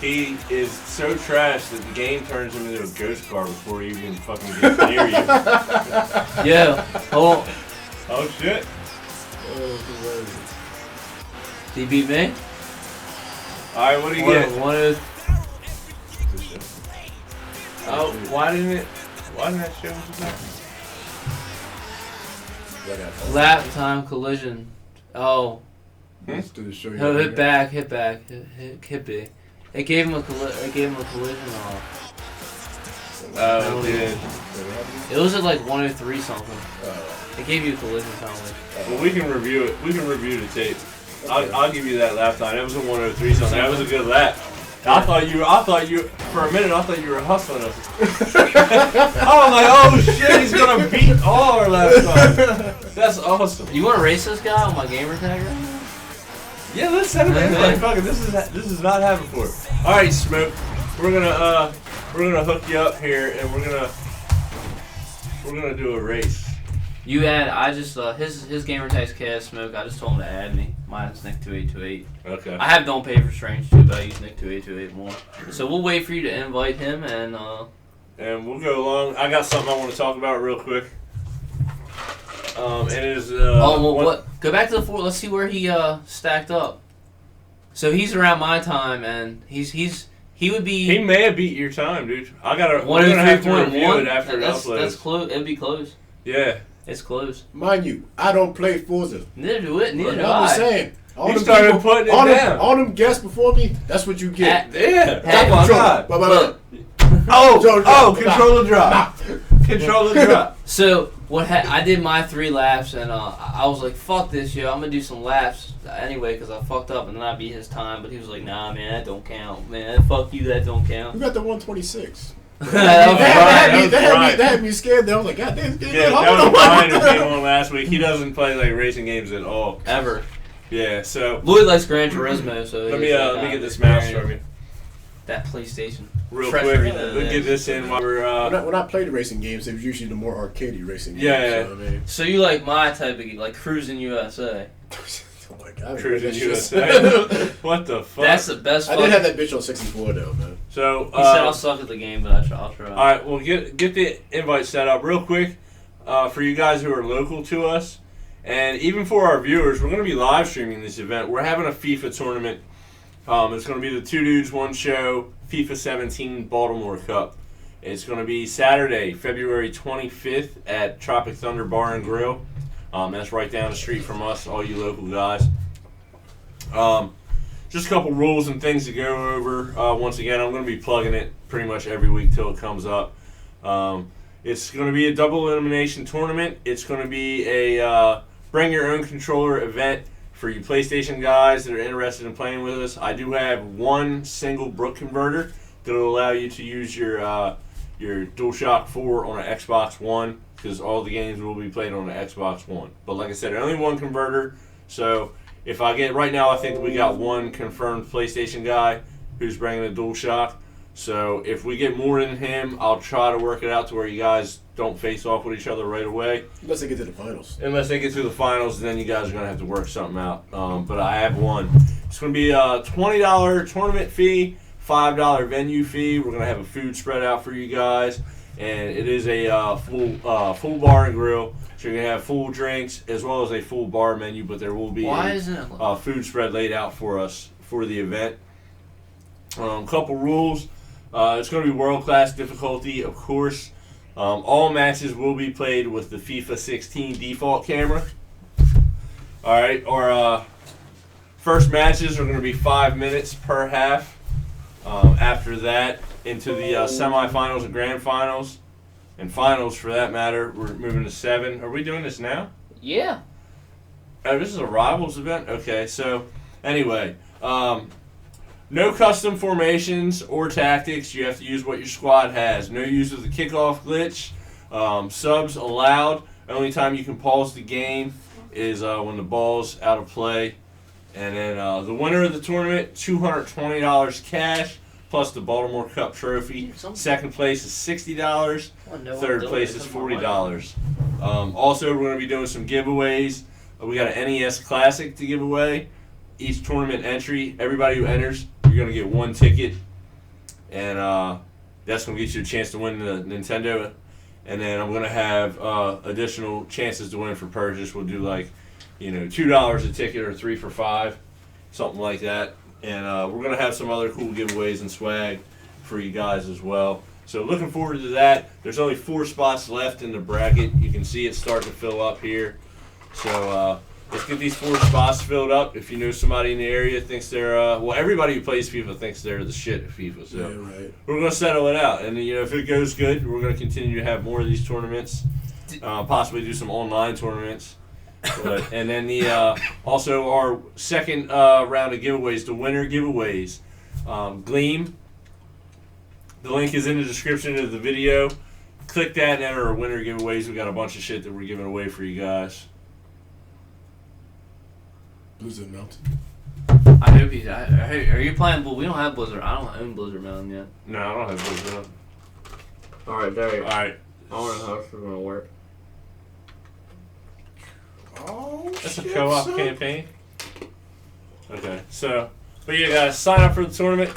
he is so trash that the game turns him into a ghost car before he even fucking gets near you. Yeah. Hold on. Oh shit! Did he beat me? All right, what do you get? One is. Oh, why didn't that show us that? Lap time collision. Oh. Let's do the show. No, hit back. Hit B. It gave him a collision off. Oh, dude. It was at like 103 something. It gave you a collision penalty. Well, we can review it. We can review the tape. I'll give you that lap time. That was a 103 something. That was a good lap. I thought you, for a minute, I thought you were hustling us. I was like, oh shit, he's gonna beat all our lap time. That's awesome. You want to race this guy on my gamer tag right now? Yeah, let's set him in. Like, fuck it, this is not happened before. All right, Smoke, we're gonna hook you up here, and we're gonna do a race. You add. I just his gamer tag's Chaos Smoke. I just told him to add me. Mine's Nick2828. Okay. I have Don't Pay for Strange too, but I use Nick2828 more. So we'll wait for you to invite him and. And we'll go along. I got something I want to talk about real quick. It is. What? Go back to the 4. Let's see where he stacked up. So he's around my time, and he's He would be. He may have beat your time, dude. We're gonna have to review it after it uploads. That's close. It'd be close. Yeah. It's close. Mind you, I don't play Forza. Neither do it. Neither do I'm just I. saying. All You them started people, putting it all them, down. all them guests before me, that's what you get. Yeah. Hey, Oh my God. Look, Controller drop. Controller drop. so I did my 3 laps, and I was like, "Fuck this, yo! I'm gonna do some laps anyway because I fucked up, and then I beat his time." But he was like, "Nah, man, that don't count, man. Fuck you, that don't count." You got the 126. That was Brian. Brian. That had me scared. There. I was like, God damn, Yeah, that was Brian who came on last week. He doesn't play like racing games at all. Ever. Yeah, so Lloyd likes Gran Turismo, so let me get this mouse from you that PlayStation. real Treasury quick. that We'll is. get this in while we're When I played racing games, it was usually the more arcadey racing games. Yeah. So, I mean, So you like my type of like Cruising USA? oh my God, Cruising that's just- USA. What the fuck? That's the best. I did have that bitch on 64 though, man. So He said I'll suck at the game, but I'll try. all right, well get the invite set up real quick for you guys who are local to us, and even for our viewers. We're going to be live streaming this event. We're having a FIFA tournament. It's going to be the 2dudes1show FIFA 17 Baltimore Cup. It's going to be Saturday, February 25th at Tropic Thunder Bar and Grill. That's right down the street from us, all you local guys. Just a couple rules and things to go over. Once again, I'm going to be plugging it pretty much every week till it comes up. It's going to be a double elimination tournament. It's going to be a bring your own controller event for you PlayStation guys that are interested in playing with us. I do have one single Brook converter that will allow you to use your DualShock 4 on an Xbox One, because all the games will be played on the Xbox One. But like I said, only one converter. So if I get right now, I think we got one confirmed PlayStation guy who's bringing a DualShock. So if we get more than him, I'll try to work it out to where you guys don't face off with each other right away. Unless they get to the finals. Unless they get to the finals, then you guys are going to have to work something out. But I have one. It's going to be a $20 tournament fee, $5 venue fee. We're going to have a food spread out for you guys. And it is a full bar and grill. So you're going to have full drinks as well as a full bar menu. But there will be a food spread laid out for us for the event. Couple rules. It's going to be world-class difficulty, of course. All matches will be played with the FIFA 16 default camera. All right, our first matches are going to be 5 minutes per half. After that, into the semifinals and grand finals, and finals for that matter, we're moving to 7. Are we doing this now? Yeah. Oh, this is a rivals event? Okay, so anyway, no custom formations or tactics. You have to use what your squad has. No use of the kickoff glitch. Subs allowed. Only time you can pause the game is when the ball's out of play. And then the winner of the tournament, $220 cash, plus the Baltimore Cup trophy. Second place is $60. Third place is $40. Also, we're going to be doing some giveaways. We got an NES Classic to give away. Each tournament entry, everybody who enters, you're going to get one ticket. And that's going to get you a chance to win the Nintendo. And then I'm going to have additional chances to win for purchase. We'll do like, $2 a ticket or 3 for $5, something like that. And we're going to have some other cool giveaways and swag for you guys as well. So looking forward to that. There's only 4 spots left in the bracket. You can see it starting to fill up here. So let's get these 4 spots filled up. If you know somebody in the area thinks they're, everybody who plays FIFA thinks they're the shit at FIFA. So Yeah, right. we're going to settle it out. And, if it goes good, we're going to continue to have more of these tournaments, possibly do some online tournaments. And then also our second round of giveaways, the winner giveaways. Gleam. The link is in the description of the video. Click that and enter our winner giveaways. We got a bunch of shit that we're giving away for you guys. Blizzard Mountain. I hope he's. Are you playing? Well, we don't have Blizzard. I don't own Blizzard Mountain yet. No, I don't have Blizzard. All right, there. All right. I don't know how it's gonna work. Oh, That's a shit, co-op son. campaign. Okay, so, but you guys sign up for the tournament.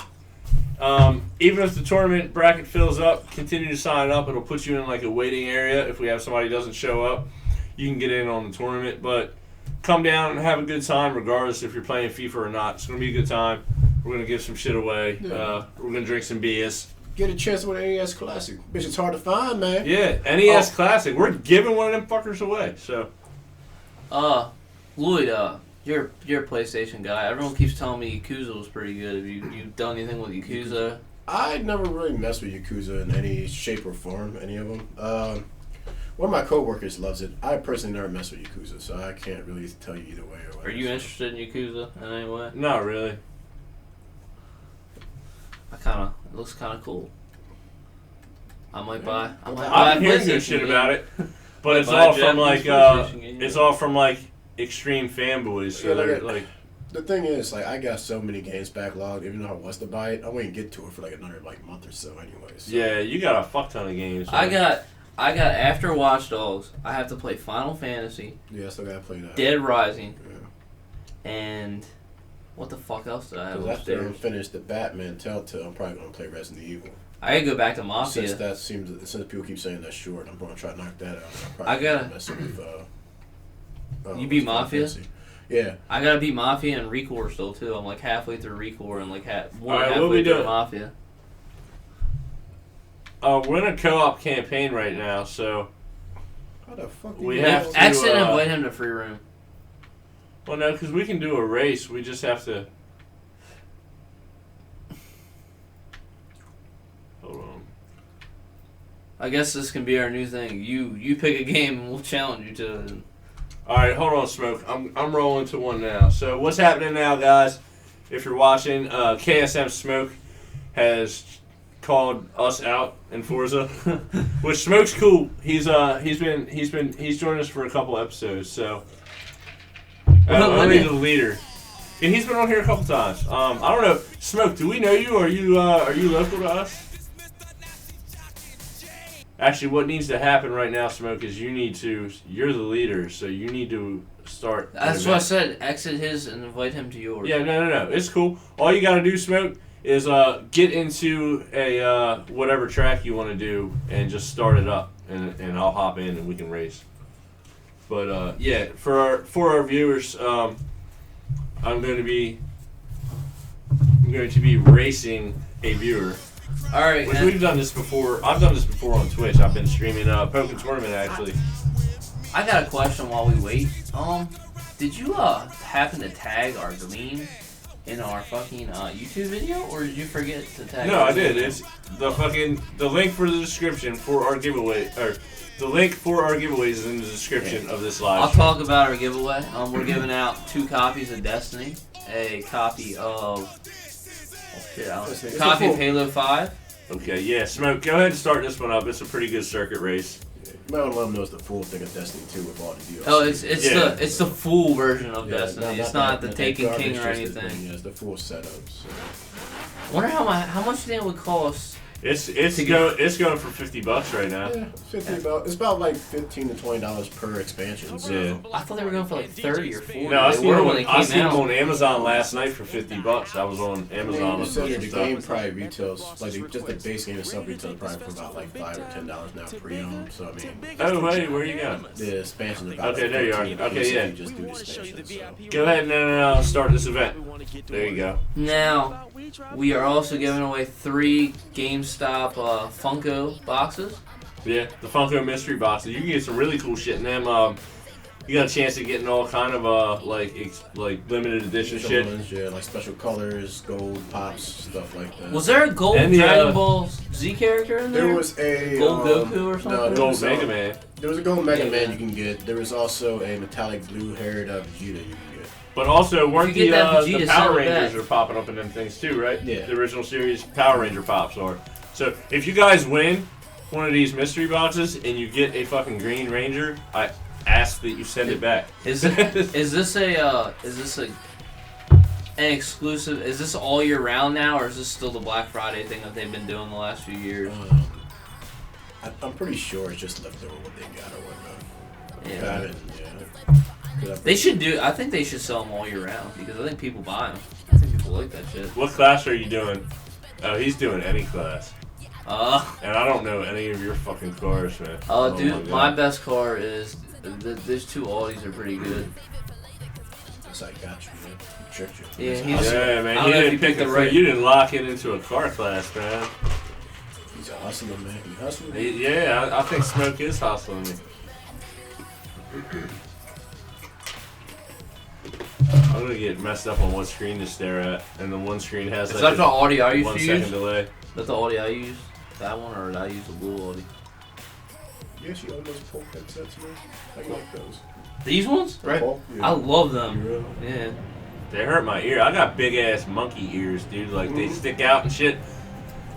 Even if the tournament bracket fills up, continue to sign up. It'll put you in like a waiting area. If we have somebody who doesn't show up, you can get in on the tournament. But come down and have a good time regardless if you're playing FIFA or not. It's going to be a good time. We're gonna give some shit away. Yeah. We're gonna drink some beers. Get a chance with an NES Classic. Bitch, it's hard to find, man. Yeah, NES Classic. We're giving one of them fuckers away. So. Lloyd, you're a PlayStation guy. Everyone keeps telling me Yakuza was pretty good. Have you done anything with Yakuza? I never really messed with Yakuza in any shape or form, any of them. One of my coworkers loves it. I personally never messed with Yakuza, so I can't really tell you either way. Or whatever. Are you interested in Yakuza in any way? Not really. It looks kind of cool. I might buy. I'm hearing good shit about it, but it's all from it's all from extreme fanboys. So they're like. The thing is, I got so many games backlogged. Even though I was to buy it, I wouldn't get to it for another month or so, anyways. So. Yeah, you got a fuck ton of games. So. I got after Watch Dogs. I have to play Final Fantasy. Yeah, I still gotta play that. Dead Rising. Yeah. And what the fuck else did I have Because after I upstairs? finish the Batman Telltale, I'm probably gonna play Resident Evil. I gotta go back to Mafia. Since people keep saying that's short, I'm gonna try to knock that out. I gotta- mess with. You beat Mafia? Fantasy. Yeah. I gotta beat Mafia and Recore still too. I'm halfway through Recore and Alright, halfway what we through doing? Mafia. We're in a co-op campaign right now, so. How the fuck? We you have know? to- Exit and invite him to free room. Well, no, because we can do a race. We just have to. Hold on. I guess this can be our new thing. You pick a game and we'll challenge you to it. All right, hold on, Smoke. I'm rolling to one now. So what's happening now, guys? If you're watching, KSM Smoke has called us out in Forza, which Smoke's cool. He's joined us for a couple episodes. So only the leader, and he's been on here a couple times. I don't know, Smoke. Do we know you? Are you local to us? Actually, what needs to happen right now, Smoke, is you're the leader, so you need to start. That's what I said. Exit his and invite him to yours. Yeah, no. It's cool. All you gotta do, Smoke, is get into a whatever track you want to do and just start it up, and I'll hop in and we can race. But yeah, for our viewers, I'm going to be racing a viewer. All right. Which we've done this before. I've done this before on Twitch. I've been streaming Poker Tournament actually. I got a question while we wait. Did you happen to tag our Gleam in our fucking YouTube video, or did you forget to tag? No, I did. It's the link for the description for our giveaway, or the link for our giveaways is in the description of this live. I'll talk about our giveaway. We're giving out 2 copies of Destiny, a copy of of Halo 5. Okay, yeah, Smoke. Go ahead and start this one up. It's a pretty good circuit race. You might want to let them know it's the full thing of Destiny 2 with all the DLC. Oh, it's the full version of Destiny. It's not the Taken garbage, King or just the- anything. Yeah, it's the full setup. So. I wonder how much do you think it would cost? It's going for $50 right now. Yeah, it's about $15 to $20 per expansion. So. Yeah. I thought they were going for 30 or 40. No, I They seen were them when they I came seen them out. on Amazon last night for $50. I was on Amazon. So and the stuff. game probably retails just the base game itself retails probably for about $5 or $10 now pre-owned. So I mean. Oh wait, where are you going? The expansion's about Okay, there you are. $15 Okay, yeah. if you just do the expansion. So. Go ahead and start this event. There you go. Now, we are also giving away 3 GameStop Funko boxes. Yeah, the Funko mystery boxes. You can get some really cool shit in them. You got a chance of getting all kind of like limited edition shit. Ones, yeah, like special colors, gold pops, stuff like that. Was there a gold And the, Dragon Ball Z character in there? There was a Gold Goku or something? No, there Gold was, Mega Man. There was a gold Mega Yeah, Man man. you can get. There was also a metallic blue-haired Vegeta you can get. But also, weren't you get that the Vegeta, Power send it Rangers back. are popping up in them things too, right? Yeah. The original series Power Ranger pops are. So if you guys win one of these mystery boxes and you get a fucking Green Ranger, I ask that you send it back. Is this an exclusive? Is this all year round now, or is this still the Black Friday thing that they've been doing the last few years? I'm pretty sure it's just left over what they got or whatnot. Yeah. Yeah. I think they should sell them all year round because I think people buy them. I think people like that shit. What class are you doing? Oh, he's doing any class. And I don't know any of your fucking cars, man. Dude, my best car is these 2 Audis are pretty good. So I got you, man. Tricked you. Yeah, He's a he's- hustler. Yeah, man. I don't You know if didn't you pick picked the the right. right- You didn't lock it into a car class, man. He's a hustler, man. He hustling. Yeah, I think Smoke is hustling me. I'm gonna get messed up on what screen to stare at, and the one screen has Is like that the audio I used 1 to second use? delay. That's the audio I use? That one, or did I use the blue audio? You actually own those Polk headsets, man? I like those. These ones? Right. Polk? I love them. You really? Yeah. They hurt my ear. I got big ass monkey ears, dude. Like they stick out and shit.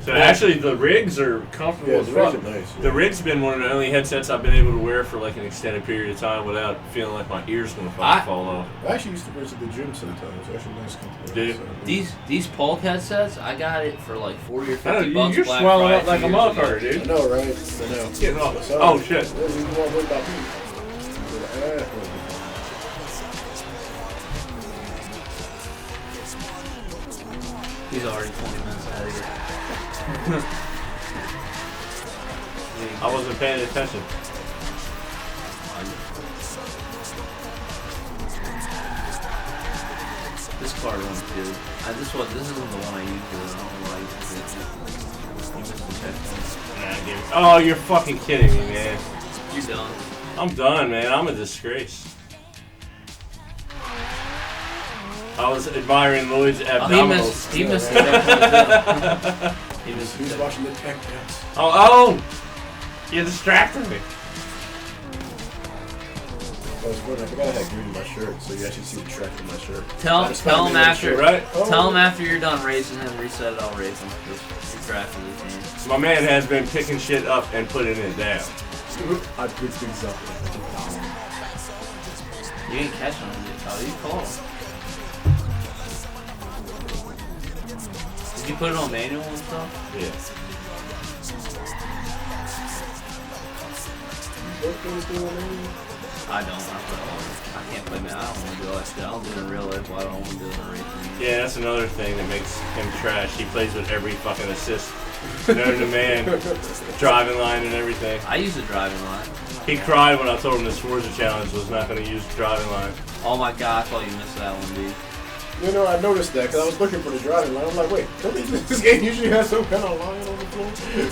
So actually, the rigs are comfortable Yeah, as the fuck. rigs are nice. The rig's been one of the only headsets I've been able to wear for like an extended period of time without feeling like my ears gonna fucking fall off. I actually used to wear to the gym sometimes. It's actually nice comfortable. Dude. So. These Polk headsets, I got it for like 40 or 50 I know, bucks. you're Black swelling up Friday like a 2 years ago. motherfucker, I dude. know, right? I know. Getting off. Sorry. Oh shit. Yeah, you want to worry about me. He's already 20 minutes ahead of you. I wasn't paying attention. This car runs good. This isn't the one I used. I don't know why I used it. You missed the checkpoint. Nah, give me- oh, you're fucking kidding me, man. You're done. I'm done, man. I'm a disgrace. I was admiring Lloyd's Oh, abdominals. he missed the checkpoint too. He missed the Who's checkpoint. watching the tech dance? Oh! You distracted me. I was wondering, I forgot I had green in my shirt, so you actually see the track in my shirt. Tell him after. Right? Tell him after you're done racing him. Reset it. I'll race him. Just draft this game. My man has been picking shit up and putting it down. I pick things up. You ain't catching him. How do you call him? Did you put it on manual and stuff? Yeah. I don't. I can't play man. I don't want to do all that shit. I don't do it in real life. Why don't I want to do it in racing? Yeah, that's another thing that makes him trash. He plays with every fucking assist known to man, driving line and everything. I use the driving line. He cried when I told him this Forza challenge was not going to use the driving line. Oh my god, I thought you missed that one, dude. You know, I noticed that because I was looking for the driving line. I'm like, wait, don't this game usually has some kind of line on the floor?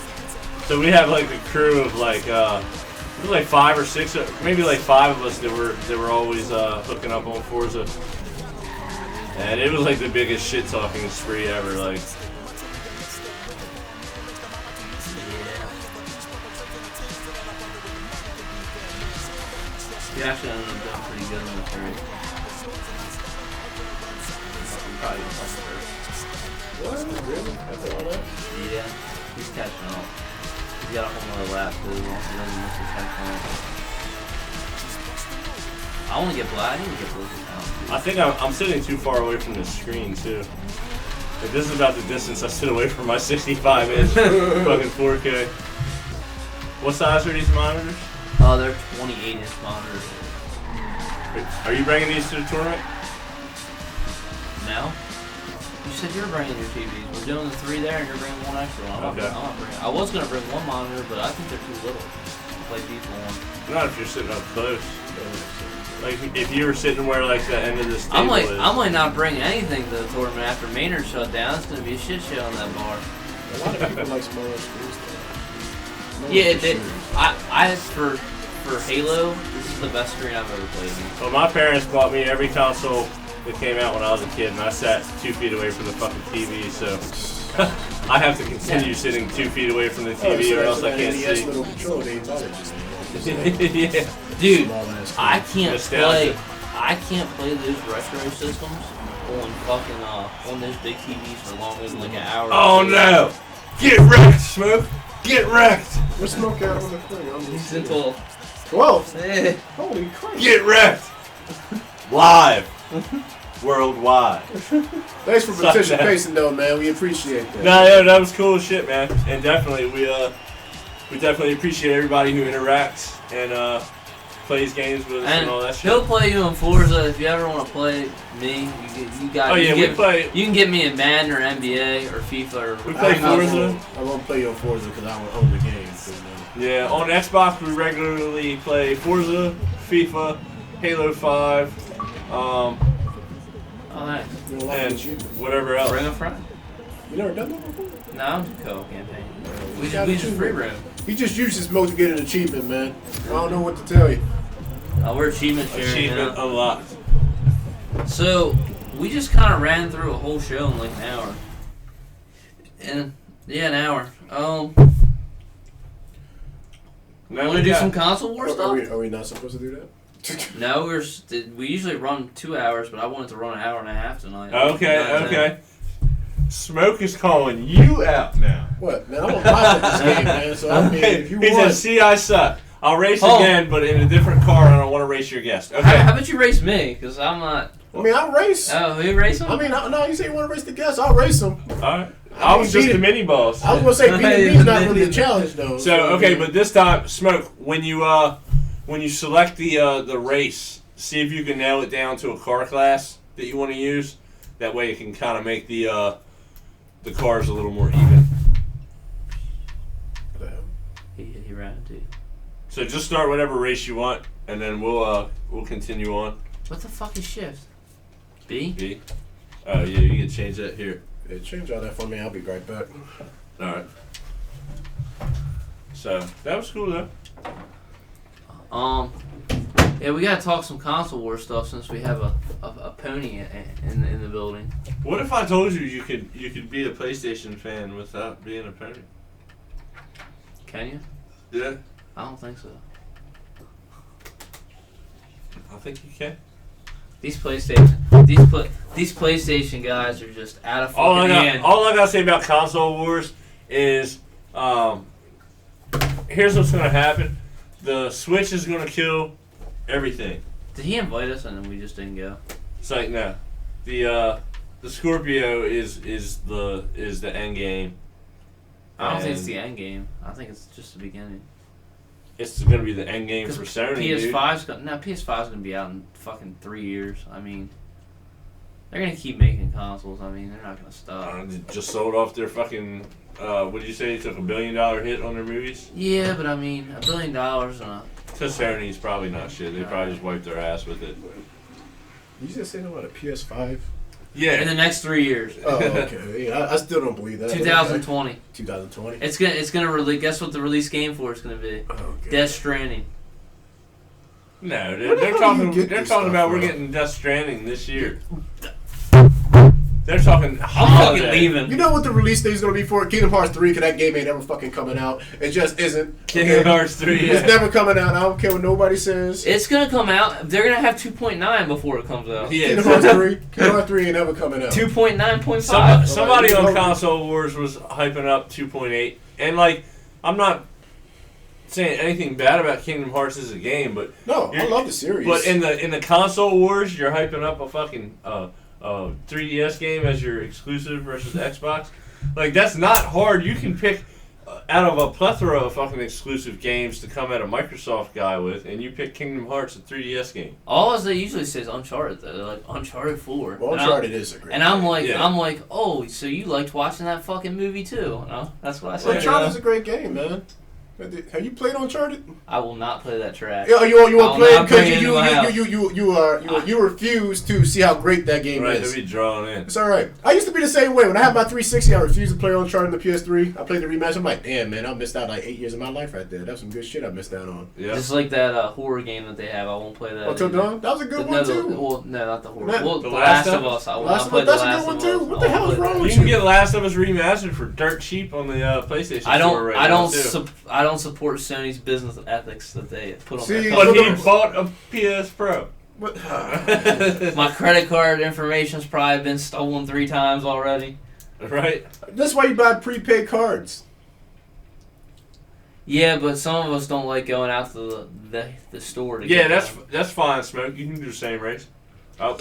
So we have like a crew of like, it was like 5 or 6, maybe like 5 of us that were always hooking up on Forza. And it was like the biggest shit talking spree ever. Like, You actually ended up doing pretty good in the third. You probably gonna come first. What? Really? After all that? Yeah, he's catching up. He's got a whole nother lap, dude. He doesn't miss his checkpoint. I want to get black. I need to get blue now. I think I'm sitting too far away from the screen too. If this is about the distance I sit away from my 65-inch fucking 4K. What size are these monitors? Oh, they're 28-inch monitors. Are you bringing these to the tournament? Now? You said you're bringing your TVs. We're doing the 3 there, and you're bringing 1 extra one. I'm Okay. not bringing. I was gonna bring 1 monitor, but I think they're too little to play FIFA on. Not if you're sitting up close. Like if you were sitting where like the end of this table I is. might not bring anything to the tournament after Maynard shut down. It's gonna be a shit show on that bar. A lot of people like smaller screens, though. Yeah, for Halo, this is the best screen I've ever played in. Well, my parents bought me every console that came out when I was a kid, and I sat 2 feet away from the fucking TV, so I have to continue sitting 2 feet away from the TV, or else I can't see. Little control, they Yeah. Dude, I can't Nostalgia. play those retro systems on fucking on those big TVs for longer than like an hour. Oh no! Get wrecked, Smoke! Get wrecked! What's Smoke out on the thing? He's until 12. eh. Holy crap. Get wrecked! Live! Worldwide. Thanks for participating, though, man. We appreciate that. No, yeah, that was cool as shit, man. And definitely, we definitely appreciate everybody who interacts and plays games with us and all that And shit. he'll play you in Forza if you ever want to play me. You got. Oh yeah, we play. You can get me in Madden or NBA or FIFA or. We play Forza. I won't play your Forza because I won't own the game. So, Yeah, on Xbox we regularly play Forza, FIFA, Halo 5, Oh, nice. You know, like and achievement. whatever else. Ring of Friend. You never done that before? No, I'm just co-op campaign. We got just achievement. free room. He just used his mode to get an achievement, man. I don't know what to tell you. We're achievement sharing Achievement now. unlocked. So, we just kind of ran through a whole show in like an hour. And, yeah, an hour. Now Want to we do got- some console war stuff? Are we not supposed to do that? No, we usually run 2 hours, but I wanted to run an hour and a half tonight. Okay, Not okay. Smoke is calling you out now. What? Man, I'm on top of this game, man. So, I mean, if you He want... says, see, I suck. I'll race Oh. again, but in a different car, and I don't want to race your guest. Okay. How about you race me? Because I'm not... I mean, I'll race. Oh, who racing? I mean, no, you say you want to race the guests, I'll race them. All right. I I mean, was just beat the it. mini boss. I was going to say beating is not really a challenge, though. So okay, but this time, Smoke, when you select the race, see if you can nail it down to a car class that you want to use. That way, it can kind of make the cars a little more even. What the hell? He ran into you. So just start whatever race you want, and then we'll continue on. What the fuck is shift? B? B. Oh yeah, you can change that here. Hey, change all that for me. I'll be right back. All right. So that was cool though. Yeah, we gotta talk some console war stuff since we have a pony in the building. What if I told you you could be a PlayStation fan without being a pony? Can you? Yeah, I don't think so. I think you can. These PlayStation guys are just out of All fucking hand. all I gotta say about console wars is, here's what's gonna happen: the Switch is gonna kill everything. Did he invite us and then we just didn't go? It's like no, the Scorpio is the end game. I don't think it's And the end game. I think it's just the beginning. It's gonna be the end game for Sony. PS5's gonna be out in fucking 3 years. I mean, they're gonna keep making consoles. I mean, they're not gonna stop. They just sold off their fucking. What did you say? They took $1 billion hit on their movies. Yeah, but I mean, $1 billion on a To Sony's probably not shit. They probably just wiped their ass with it. You just saying about a PS5? Yeah. in the next 3 years. Oh, okay. Yeah, I still don't believe that. 2020. 2020? It's gonna release. Guess what the release game for is gonna be? Oh, okay. Death Stranding. No, Where they're the hell talking. do you get They're this talking stuff about we're from? getting Death Stranding this year. They're talking I'm holiday. fucking leaving. You know what the release date is going to be for Kingdom Hearts 3? Because that game ain't ever fucking coming out. It just isn't. Kingdom Hearts 3. It's Yeah. never coming out. I don't care what nobody says. It's gonna come out. They're gonna have 2.9 before it comes out. Yeah. Kingdom Hearts 3. Kingdom Hearts 3 ain't ever coming out. 2.9.5. Somebody on Alright. Console Wars was hyping up 2.8, and like, I'm not saying anything bad about Kingdom Hearts as a game, but No, I love the series. But in the Console Wars, you're hyping up a fucking 3DS game as your exclusive versus Xbox. Like, that's not hard. You can pick out of a plethora of fucking exclusive games to come at a Microsoft guy with, and you pick Kingdom Hearts, a 3DS game. All they usually say is Uncharted. Though. They're like Uncharted 4. Well, And Uncharted is a great And I'm game. like, Yeah. oh, so you liked watching that fucking movie too? No, that's what I said. Uncharted's a great game, man. Have you played Uncharted? I will not play that track. Yeah, you I'll want to play not bring it because into my house. you refuse to see how great that game Right, is. to be drawn in. It's all right. I used to be the same way. When I had my 360, I refused to play Uncharted on the PS3. I played the rematch. I'm like, damn, man, I missed out like 8 years of my life right there. That's some good shit I missed out on. Yeah. Just like that horror game that they have. I won't play that. Until either. Dawn? That was a good No, one, too. Well, no, not the horror. That- Well, The The Last Last of of Us. I will Last not of play Us, The that's a Last good one, of too. Us. What I the won't hell is play wrong that. with You can get Last of Us remastered for dirt cheap on the PlayStation I Store right now, too. I don't support Sony's business ethics that they put on See, their But he customers. bought a PS Pro. What? My credit card information's probably been stolen 3 times already. Right? That's why you buy prepaid cards. Yeah, but some of us don't like going out to the store to Yeah, get that's fine, Smoke. You can do the same race. Oh,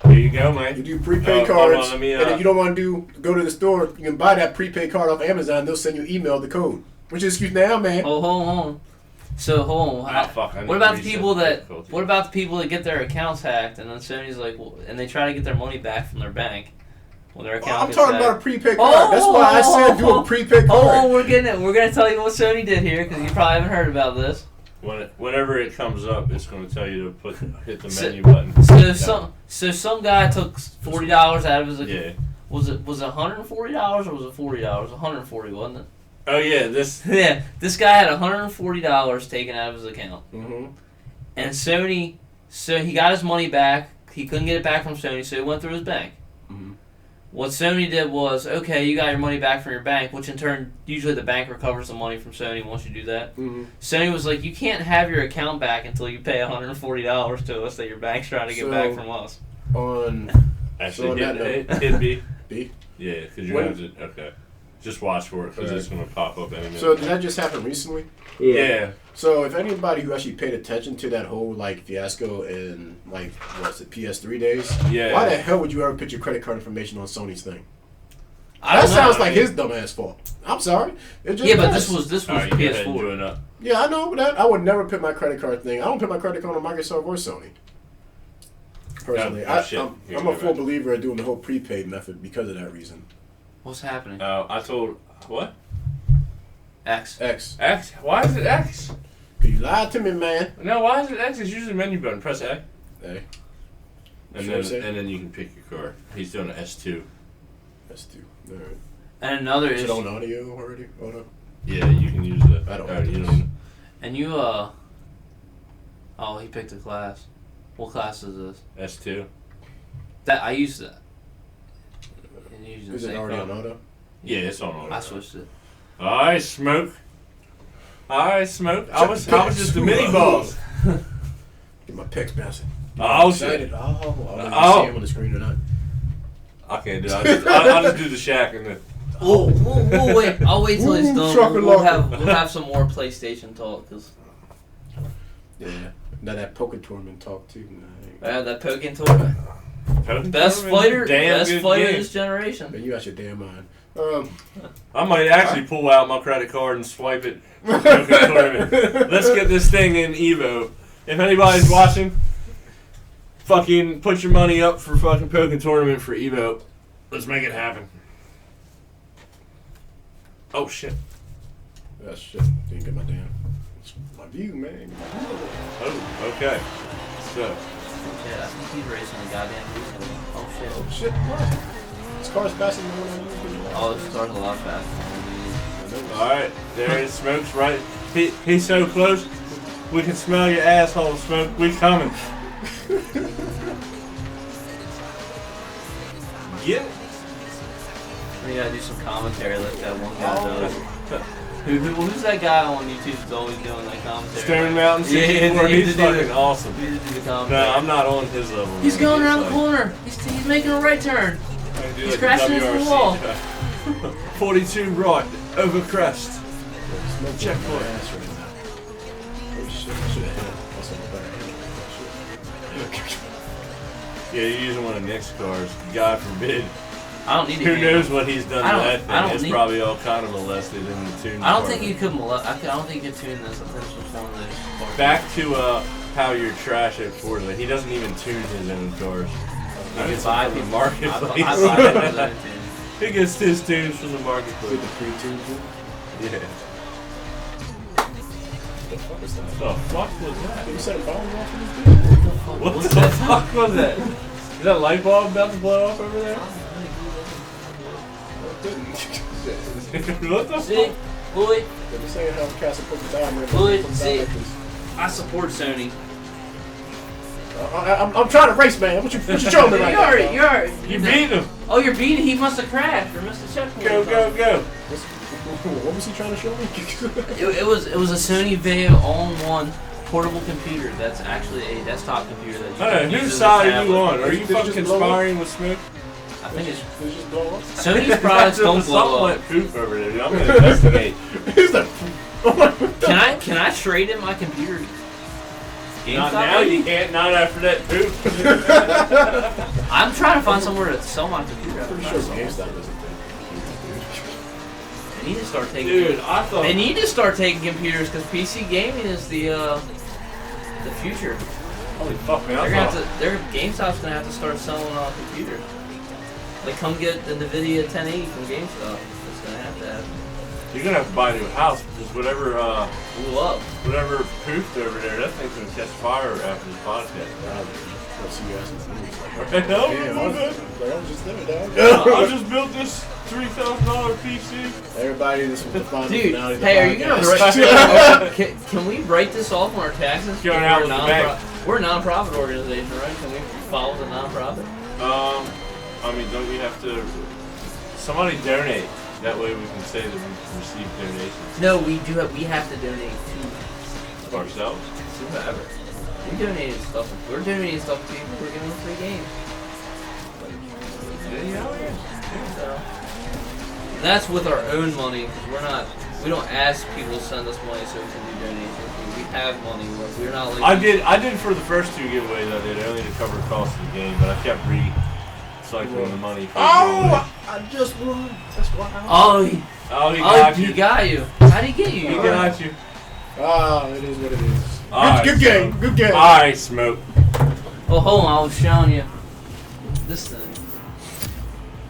here you go, man. You do prepaid Hold on, cards, let me, and if you don't want to go to the store, you can buy that prepaid card off Amazon. They'll send you email the code. Which is excuse now, man. Oh, hold on. So hold on. Ah, fuck, I need What to about the reset people the that? difficulty. What about the people that get their accounts hacked and then Sony's like, well, and they try to get their money back from their bank when their account I'm gets talking hacked? about a prepaid card. That's why I said do a prepaid card. Oh, we're gonna tell you what Sony did here because you probably haven't heard about this. Whenever it comes up, it's going to tell you to hit the So- menu button. So some guy took $40 out of his account. Yeah. Was it $140 or was it $40? $140, wasn't it? Oh yeah, this. Yeah, this guy had $140 taken out of his account, Mm-hmm. and Sony. So he got his money back. He couldn't get it back from Sony, so he went through his bank. Mhm. What Sony did was, okay, you got your money back from your bank, which in turn, usually the bank recovers the money from Sony once you do that. Mm-hmm. Sony was like, you can't have your account back until you pay $140 to us that your bank's trying to get back from us. On Actually, So on that hit B. B. Yeah, because you When- have to. Okay. Just watch for it because it's going to pop up any minute. So did that just happen recently? yeah. So if anybody who actually paid attention to that whole like fiasco in like what's it PS3 days, Yeah. why the hell would you ever put your credit card information on Sony's thing? I That don't know. sounds like his dumbass fault. I'm sorry. It just Yeah, but does. this was All right, you go ahead and do PS4. it up. Yeah, I know, but I would never put my credit card thing. I don't put my credit card on Microsoft or Sony. Personally, Oh, shit. Here I'm we a go full back. believer in doing the whole prepaid method because of that reason. What's happening? I told what? X. X. X. Why is it X? You lied to me, man. No, why is it X? It's usually menu button. Press A. Hey, And Sure, then sir. and then you can pick your card. He's doing an S2. that's two. All right. And another Is is, it on audio already? Hold up. Yeah, you can use the. I don't oh, like you this. don't. and you oh, he picked a class. What class is this? S2. That I used that. And you used the Is it same already code. on auto? Yeah, it's on auto. I switched it. I smoke. I smoke. I was just the mini balls. Get my pecs bouncing. Oh Excited. shit. Oh, I don't know if you Oh. see him on the screen or not. I can't do it. I'll just do the shack and then. Oh, we'll wait. I'll wait till he's Ooh, done. chocolate We'll locker. have some more PlayStation talk because Yeah. Now that poker tournament talk too. Nah, I had that Pokken tournament. Best fighter, Damn best good fighter game. this generation. man, you out your damn mind. I might actually pull out my credit card and swipe it. Let's get this thing in Evo. If anybody's watching, fucking put your money up for fucking Pokken Tournament for Evo. Let's make it happen. Oh shit. That shit. Didn't get my damn. It's my view, man. Oh, okay. So, Yeah, I think he's racing the goddamn recently. Oh shit. Oh shit. What? This car's faster than the one I used. Oh, this car's a lot faster. alright, there it smokes right. He's so close. We can smell your asshole smoke. We coming. Get it. We gotta do some commentary like that one guy does. Who's that guy on YouTube that's always doing that commentary? Stone Mountain Yeah, 64, you need he's to do fucking the- awesome. We need to do the No, commentary. I'm not on his level. He's man. going around the like- corner. He's making a right turn. I can do He's like crashing into the WRC wall. drive. 42 right, over crest. Checkpoint. Oh shit. I should have hit it. That's a better. Yeah, you're using one of Nick's cars. God forbid. I don't need to Who hear knows him. what he's done I to don't- that I thing? don't It's need- probably all kind of molested in the tune. I don't think you could. I don't think you could tune this. I think it's just one of those. cars. Back to how you're trash at Forza. He doesn't even tune his own cars. He gets buy them from the people- marketplace. I buy people's own tunes. He gets his tunes from the With marketplace. the pre-tune too? Yeah. What the fuck is that? The fuck was that? You set a bomb off of this dude? What What's the that? fuck was that? Is that light bulb about to blow off over there? What the See, fuck? boy, They're saying how Castle put the diamond Boy, put the see. diamond. I support Sony. I'm trying to race, man. What you showing me right now? You already. You beat him. Oh, you're beating. He must have crashed or missed a checkpoint. Go, go, go. What was he trying to show me? It was a Sony Vaio all-in-one portable computer. That's actually a desktop computer that you I can don't know. use Whose as a side are tablet. you on? Are you Did it fucking just blow up? conspiring with Smoke? I think it's Did it just blow up? Sony's products don't blow Something up. went poop over there. Dude. I'm gonna investigate. Who's that? Can I trade in my computer? Not GameStop, now. maybe? You can't. Not after that poop. I'm trying to find somewhere to sell my computer. I'm pretty sure GameStop doesn't think. They need to start taking. Dude, I thought. They need to start taking computers because PC gaming is the future. Holy fuck, man! They're I gonna thought. have to. GameStop's gonna have to start selling computers. Like, come get the NVIDIA 1080 from GameStop. It's gonna have to happen. You're gonna have to buy a new house because whatever Blew up. whatever poofed over there, that thing's gonna catch fire after this podcast. I'll see you guys in 3 weeks. Right now, Damn, I was just there, dog. I just built this $3,000 PC. Everybody, this was the final Dude, finale of the hey, are you gonna podcast. can we write this off on our taxes? Going out with the bank. We're a non-profit organization, right? Can we follow the non-profit? I mean, don't we have to? Somebody donate. That way we can say that we received donations No, we have to donate to ourselves. whoever. We donated stuff. We're donating stuff to people. We're giving them free games. So that's with our own money because we don't ask people to send us money so we can do donations. We have money. We're not like I did for the first 2 giveaways. I did only to cover the cost of the game, but I kept recycling the money. For I just won. That's why. Oh, he he got you. got you. How'd he get you? He got you. It is what it is. Alright, Good game. Good game. Alright, Smoke. Well, hold on. I was showing you this thing.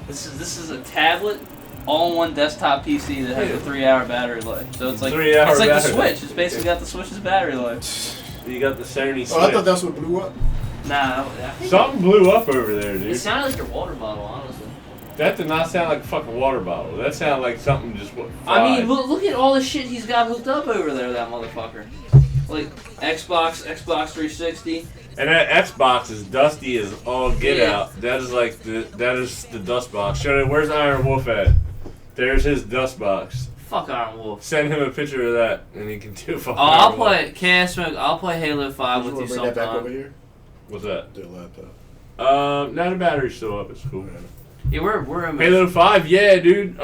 This is a tablet, all-in-one desktop PC that has a 3-hour battery life. So it's like 3-hour it's like the battery. Switch. It's basically got the Switch's battery life. You got the Sony Switch. Oh, I thought that's what blew up. Nah, I think Something blew up over there, it dude. sounded like your water bottle, honestly. That did not sound like a fucking water bottle. That sounded like something just fried. I mean, look at all the shit he's got hooked up over there, that motherfucker. Like Xbox 360. And that Xbox is dusty as all get Yeah. out. That is the dust box. Show it. Where's Iron Wolf at? There's his dust box. Fuck Iron Wolf. Send him a picture of that, and he can do fucking. Oh, I'll Iron Wolf. play Smoke. I'll play Halo 5 with you Bring that back over sometime. here. What's that? The laptop. Now the battery's still up. It's cool. Yeah, we're in Halo 5, yeah, dude.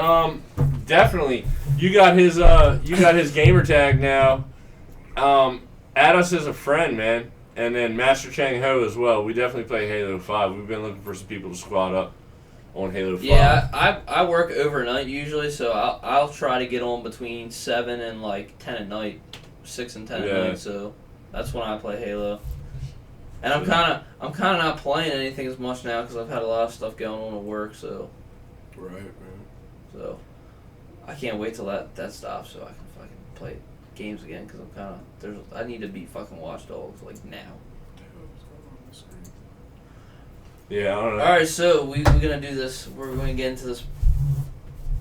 Definitely. You got his gamer tag now. Add us as a friend, man. And then Master Chang Ho as well. We definitely play Halo 5. We've been looking for some people to squad up on Halo 5. Yeah, I work overnight usually, so I'll try to get on between 7 and like 10 at night, 6 and 10 at night. So that's when I play Halo. And I'm kind of not playing anything as much now because I've had a lot of stuff going on at work. So Right, man. so I can't wait till that stops so I can fucking play games again because I'm kind of I need to beat fucking Watch Dogs like now. Yeah, I don't know. All right, so we're gonna do this. We're going to get into this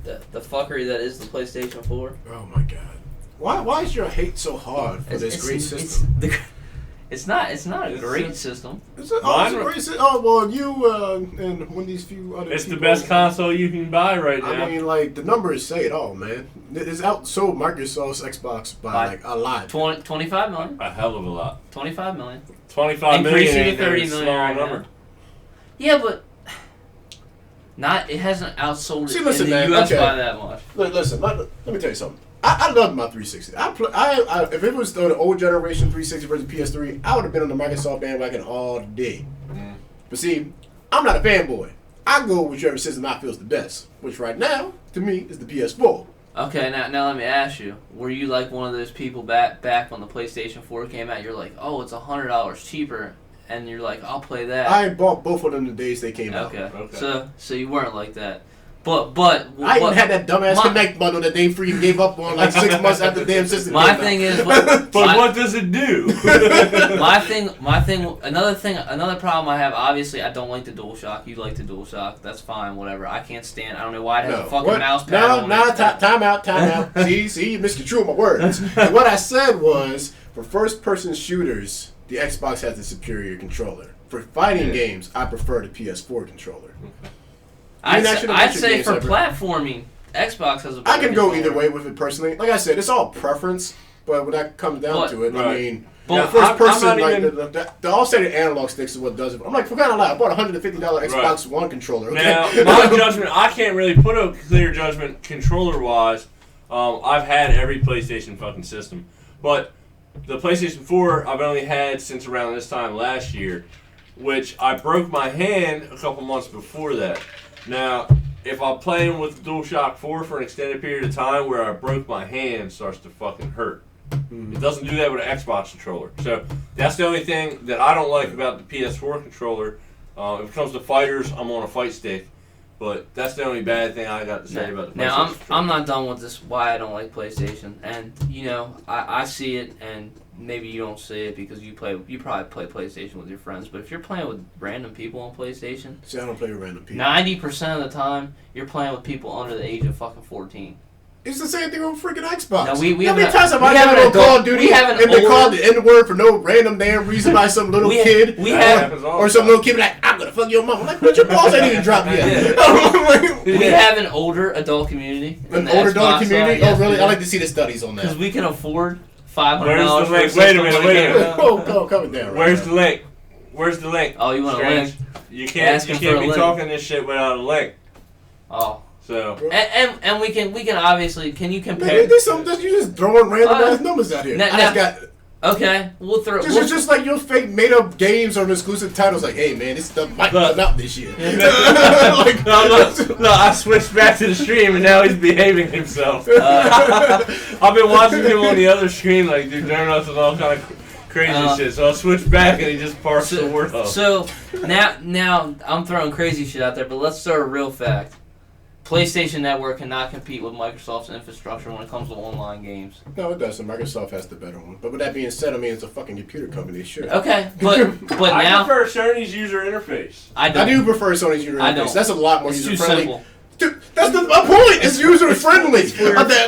the fuckery that is the PlayStation 4. Oh my god. Why is your hate so hard for this great system? It's not a great system. It's a great system. Oh well, you and one of these few other. It's the people, best console you can buy right now. I mean, like the numbers say it all, man. It's outsold Microsoft's Xbox by like a lot. 25 million. A hell of a lot. 25 million. 25 million Increasing to ain't 30 a million small right number. now. Yeah, but it hasn't outsold See, it listen, in the man, US okay. by that much. Listen, let me tell you something. I love my 360. If it was the old generation 360 versus PS3, I would have been on the Microsoft bandwagon all day. But see, I'm not a fanboy. I go with whichever system I feel is the best, which right now, to me, is the PS4. Okay, now let me ask you: were you like one of those people back when the PlayStation 4 came out? You're like, oh, it's $100 cheaper, and you're like, I'll play that. I bought both of them the days they came out. Okay. So you weren't like that, but I even had that dumbass Connect bundle that they freaking gave up on like 6 months after the damn system. My came thing out. is, But what does it do? another problem I have. Obviously, I don't like the DualShock. You like the DualShock. That's fine. Whatever. I can't stand. I don't know why it has a fucking mouse pad on it. Time out. See, you misconstrued my words. And what I said was, for first-person shooters, the Xbox has the superior controller. For fighting games, I prefer the PS4 controller. I'd say for platforming, Xbox has a better I can go controller. either way with it personally. Like I said, it's all preference, but when that comes down to it, I mean, Yeah, the first person, I'm not like even- the all-stated analog sticks is what does it. I'm like, for crying out loud, I bought a $150 Xbox One controller. Okay? Now, my judgment, I can't really put a clear judgment controller-wise. I've had every PlayStation fucking system. But the PlayStation 4 I've only had since around this time last year, which I broke my hand a couple months before that. Now, if I'm playing with DualShock 4 for an extended period of time where I broke my hand, it starts to fucking hurt. It doesn't do that with an Xbox controller. So that's the only thing that I don't like about the PS4 controller. If it comes to fighters, I'm on a fight stick. But that's the only bad thing I got to say about the PlayStation. Now I'm not done with this. Why I don't like PlayStation, and I see it, and maybe you don't see it because you probably play PlayStation with your friends. But if you're playing with random people on PlayStation, See, I don't play with random people. 90% of the time you're playing with people under the age of fucking 14. It's the same thing on freaking Xbox. No, we How have many an- times have we I have got an on Call adult- of Duty we have an and they older- called the N-word for no random damn reason by some little kid? we That have happens all Or the some time. little kid be like, I'm gonna fuck your mom. I'm like, but your balls ain't even dropped yet. we have an older adult community. in An the older adult Xbox community? side, Oh, really? yes, I like to see the studies on because that. we can afford $500. Where's the link? for Wait a system minute, when it wait a came minute. out. Oh, coming down. Where's the link? Where's the link? Oh, you want a Strange. link? You can't Asking for a be link. talking this shit without a link. Oh, So and we can obviously you compare? Man, you just throwing random ass numbers out here. Now- I just got... Okay, we'll throw. It's just like your fake made up games or exclusive titles. Like, hey man, this stuff might come out this year. Like, no, I switched back to the stream and now he's behaving himself. I've been watching him on the other screen, like do donuts and all kind of crazy shit. So I switched back and he just parsed the word up. So now I'm throwing crazy shit out there, but let's throw a real fact. PlayStation Network cannot compete with Microsoft's infrastructure when it comes to online games. no, it doesn't. Microsoft has the better one. But with that being said, I mean, it's a fucking computer company. Sure. Okay, but I now prefer Sony's user interface. I I do prefer Sony's user I interface. don't. That's a lot more It's user too friendly. simple. Dude, that's my point. It's user friendly.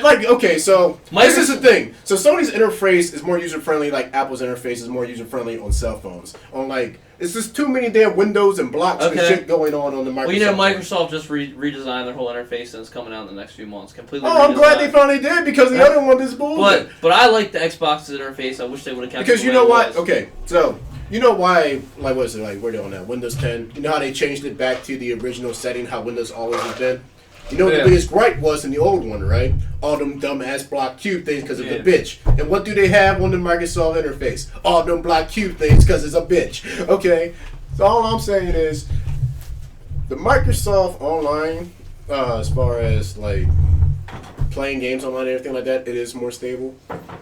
Like, okay, so this is the thing. So Sony's interface is more user friendly. Like Apple's interface is more user friendly on cell phones. On like, it's just too many damn windows and blocks and Okay. shit going on the Microsoft. Well, you know, one. Microsoft just redesigned their whole interface and it's coming out in the next few months. Completely. Oh, I'm glad redesigned. they finally did because the other one is bullshit. But I like the Xbox's interface. I wish they would have kept. Because it you the way know it what? was. Okay, so you know why? Like, what is it? Like, where they on now? Windows 10. You know how they changed it back to the original setting? How Windows always has been. You know what Yeah. the biggest gripe was in the old one, right? All them dumb ass block cube things because of Yeah. the bitch. And what do they have on the Microsoft interface? All them block cube things because it's a bitch. Okay, so all I'm saying is the Microsoft Online, as far as like playing games online and everything like that, it is more stable.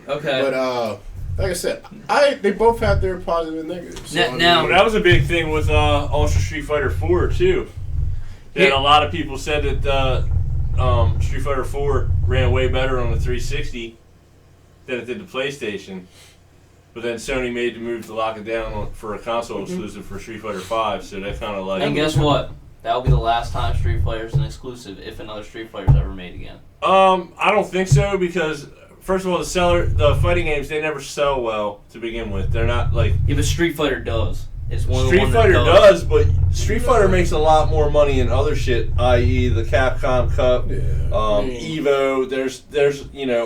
Okay. But like I said, they both have their positive and negatives. So, Now- Well, that was a big thing with Ultra Street Fighter 4 too. That a lot of people said that Street Fighter 4 ran way better on the 360 than it did the PlayStation. But then Sony made the move to lock it down for a console exclusive for Street Fighter 5, so that kind of like... And guess what? That will be the last time Street Fighter is an exclusive if another Street Fighter is ever made again. I don't think so because, first of all, the fighting games, they never sell well to begin with. They're not like... Yeah, but Street Fighter does. It's one of the Street ones Fighter that does, but Street Fighter makes a lot more money in other shit, i.e. the Capcom Cup, Evo. There's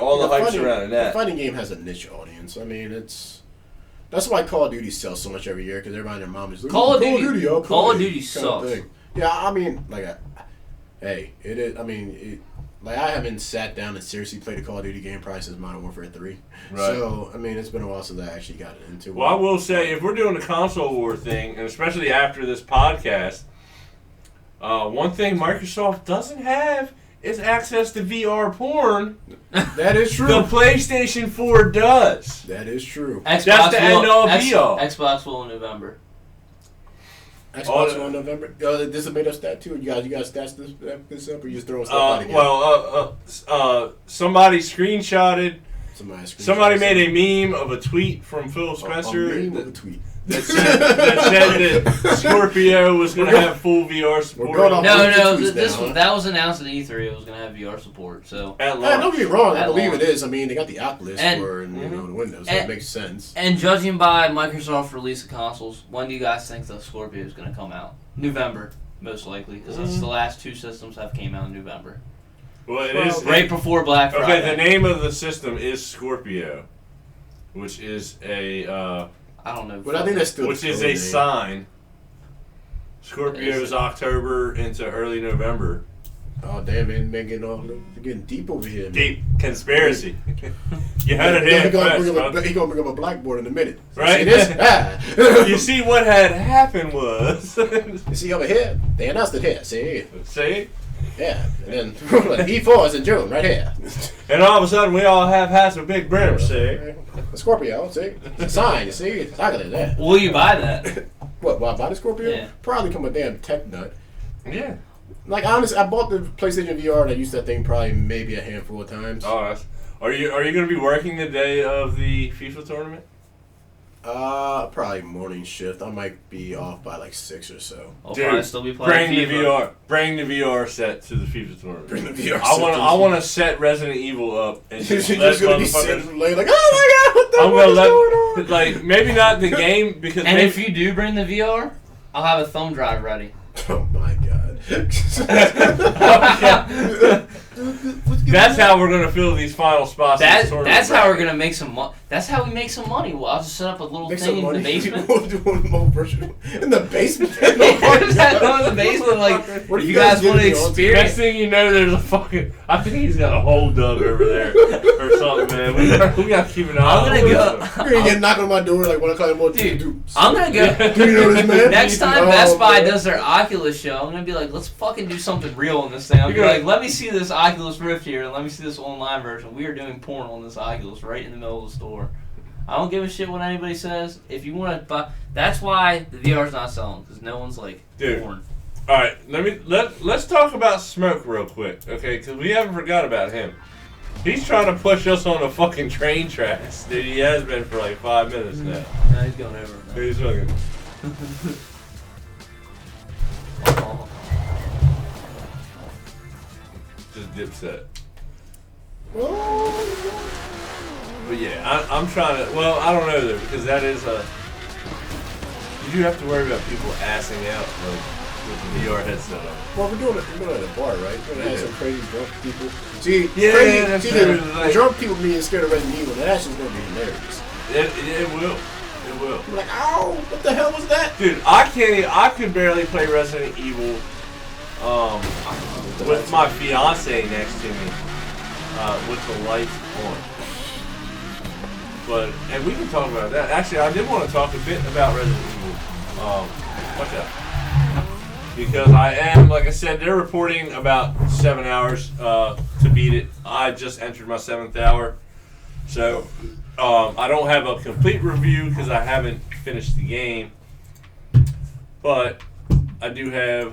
all the hype surrounding that. The fighting game has a niche audience. I mean, that's why Call of Duty sells so much every year because everybody and their mom is like, Call of Duty. I'll Call of play," Duty kind of sucks. thing. Yeah, I mean, like, hey, it is. I mean, like I haven't sat down and seriously played a Call of Duty game probably since Modern Warfare 3. Right. So I mean, it's been a while since I actually got into it. Well, I will say, if we're doing the console war thing, and especially after this podcast, one thing Microsoft doesn't have is access to VR porn. That is true. The PlayStation 4 does. That is true. Xbox That's the end all be all. Xbox will in November. Xbox One November. This is made up stat too. You guys stats this up, or you just throwing stuff out again? Somebody screenshotted. Somebody Made a meme of a tweet from Phil Spencer a meme of a tweet. that said that Scorpio was going to have full VR support. We're going off No, tweets this now, one that was announced at E3. It was going to have VR support. So At Hey, launch. don't get me wrong. I At believe launch. it is. I mean, they got the Oculus And- for the Windows. So and- it makes sense. and judging by Microsoft release of consoles, when do you guys think the Scorpio is going to come out? November, most likely, because that's the last two systems have came out in November, Well, it is right before Black Friday. Okay, the name of the system is Scorpio, which is a I don't know. But I think that's still which the is code a name. sign. Scorpio's October into early November. Oh damn, man, they're getting deep over here. Man. Deep conspiracy. You had it He here gonna first, bring up a blackboard in a minute. Right? See this? Ah. You see what had happened was You see over here? They announced it here. See? see? Yeah. And then E4 is in June, right here. And all of a sudden we all have hats with big brims, see? The Scorpio, see? It's a sign, you see? It's ugly, that. Will you buy that? What, will I buy the Scorpio? Yeah. Probably come a damn tech nut. Yeah. Like honestly, I bought the PlayStation VR and I used that thing probably maybe a handful of times. Oh, are you going to be working the day of the FIFA tournament? Probably morning shift. I might be off by like 6 or so. I'll Dude, probably still be playing FIFA. Bring the VR set to the FIFA tournament. Bring the VR. I want to set Resident Evil up and You're just just let gonna be motherfuckers. sitting like, oh my god, what the I'm fuck gonna is going on? like maybe not the game because And maybe, if you do bring the VR, I'll have a thumb drive ready. Oh my god. that's how we're gonna fill these final spots. in this tournament That's how we're bracket. gonna make some money. That's how we make some money. Well, I'll just set up a little Make thing some in the money. basement. We'll do one more virtual in the basement. Just have one in the basement, like, What if are you you guys guys want to getting me onto? Next experience. thing you know, there's a fucking. I think he's got a hole dug over there or something, man. We got to keep an eye I'm on gonna this go. stuff. You're gonna get knocked on my door like 1 o'clock in the morning. Dude, I'm gonna go. Do you know this man? Next time Oh, Best Buy man. does their Oculus show, I'm gonna be like, let's fucking do something real in this thing. I'm gonna be like, let me see this Oculus Rift here, and let me see this online version. We are doing porn on this Oculus right in the middle of the store. I don't give a shit what anybody says. If you want to buy, that's why the VR's not selling, because no one's like Dude. porn. All right, let's talk about Smoke real quick, okay? Because we haven't forgot about him. He's trying to push us on the fucking train tracks, dude. He has been for like 5 minutes now. No, he's going over. He's fucking. Oh. Just dipset. But yeah, I'm trying to. Well, I don't know though because that is a. You do have to worry about people assing out like with the VR headset on. Well, we're doing it at a bar, right? We're gonna have some crazy drunk people. See, Yeah, crazy, that's see true. the Like- drunk people being scared of Resident Evil. That's just gonna be hilarious. It will. It will. I'm like, ow, what the hell was that? Dude, I could barely play Resident Evil with my fiance next to me with the lights on. But and we can talk about that. Actually, I did want to talk a bit about Resident Evil. Watch out. Because I am, like I said, they're reporting about 7 hours to beat it. I just entered my 7th hour, so I don't have a complete review because I haven't finished the game. But I do have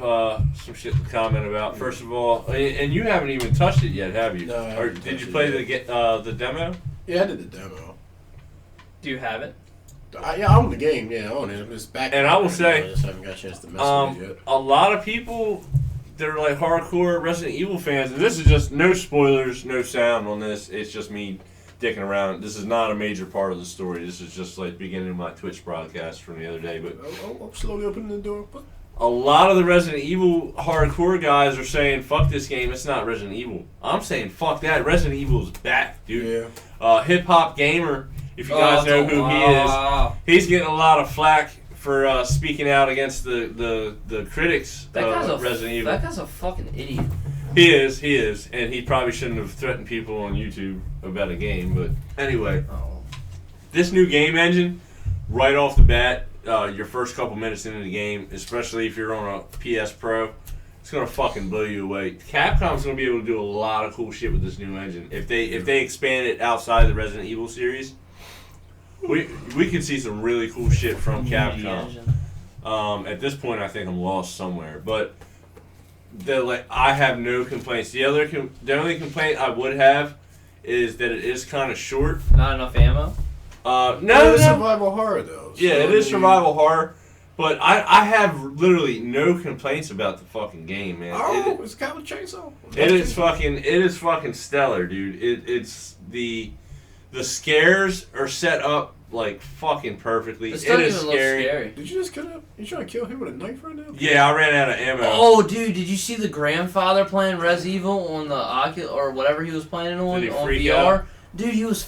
some shit to comment about. First of all, and you haven't even touched it yet, have you? No, I Or haven't did you touched play it the demo? Yeah, I did the demo. Do you have it? Yeah, I own the game. Yeah, I own it. I'm just back. And I will say, I just haven't got a chance to mess with it yet. a lot of people, they're like hardcore Resident Evil fans, and this is just no spoilers, no sound on this. It's just me dicking around. This is not a major part of the story. This is just like beginning of my Twitch broadcast from the other day. But I'm slowly opening the door. a lot of the Resident Evil hardcore guys are saying, "Fuck this game. It's not Resident Evil." I'm saying, "Fuck that. Resident Evil is back, dude." Yeah. Hip Hop Gamer, if you guys know who he is, he's getting a lot of flack for speaking out against the critics of Resident Evil. That guy's a fucking idiot. He is, and he probably shouldn't have threatened people on YouTube about a game. But anyway, Oh. this new game engine, right off the bat, your first couple minutes into the game, especially if you're on a PS Pro, it's gonna fucking blow you away. Capcom's gonna be able to do a lot of cool shit with this new engine. If they expand it outside the Resident Evil series, we could see some really cool shit from Capcom. At this point, I think I'm lost somewhere, but I have no complaints. The only complaint I would have is that it is kind of short. Not enough ammo? No, It's survival horror though. Yeah, it is survival horror, but I have literally no complaints about the fucking game, man. Oh, it's got a chainsaw. It is fucking stellar, dude. It's the scares are set up like fucking perfectly. This It doesn't is even look scary. Did you just cut up? You trying to kill him with a knife right now? Yeah, I ran out of ammo. Oh, dude, did you see the grandfather playing Res Evil on the Oculus or whatever he was playing on Did he freak VR? out? Dude, he was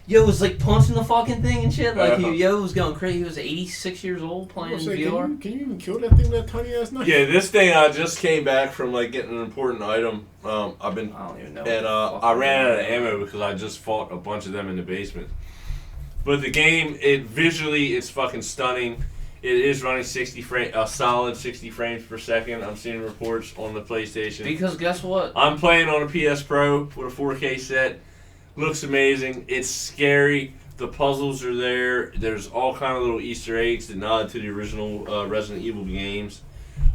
Yo was like punching the fucking thing and shit. Like Uh-huh. Yo was going crazy. He was 86 years old playing I'm saying, VR. can you even kill that thing with that tiny ass knife? Yeah, this thing I just came back from like getting an important item. I've been I don't even know. and I ran out of ammo because I just fought a bunch of them in the basement. But the game, it's fucking stunning. It is running a solid 60 frames per second. I'm seeing reports on the PlayStation. Because guess what? I'm playing on a PS Pro with a 4K set. Looks amazing. It's scary. The puzzles are there. There's all kind of little Easter eggs that nod to the original Resident Evil games.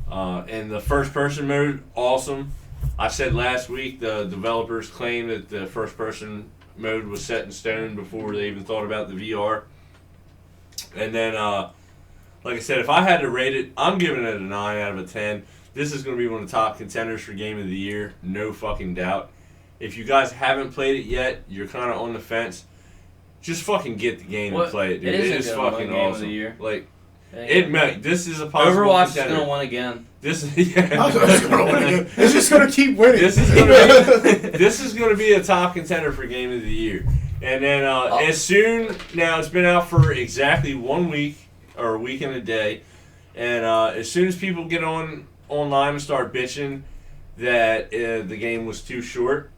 And the first-person mode, awesome. I said last week the developers claimed that the first-person mode was set in stone before they even thought about the VR. And then, like I said, if I had to rate it, I'm giving it a 9 out of a 10. This is going to be one of the top contenders for Game of the Year, no fucking doubt. If you guys haven't played it yet, you're kind of on the fence, just fucking get the game and play it, dude. It is fucking Game awesome. Of the year. Like, it may. This is a possible Overwatch contender. is going to win again. This is, yeah. It's just gonna keep winning. This is gonna be a top contender for Game of the Year. And then as soon now it's been out for exactly 1 week or a week and a day, and as soon as people get online and start bitching that the game was too short,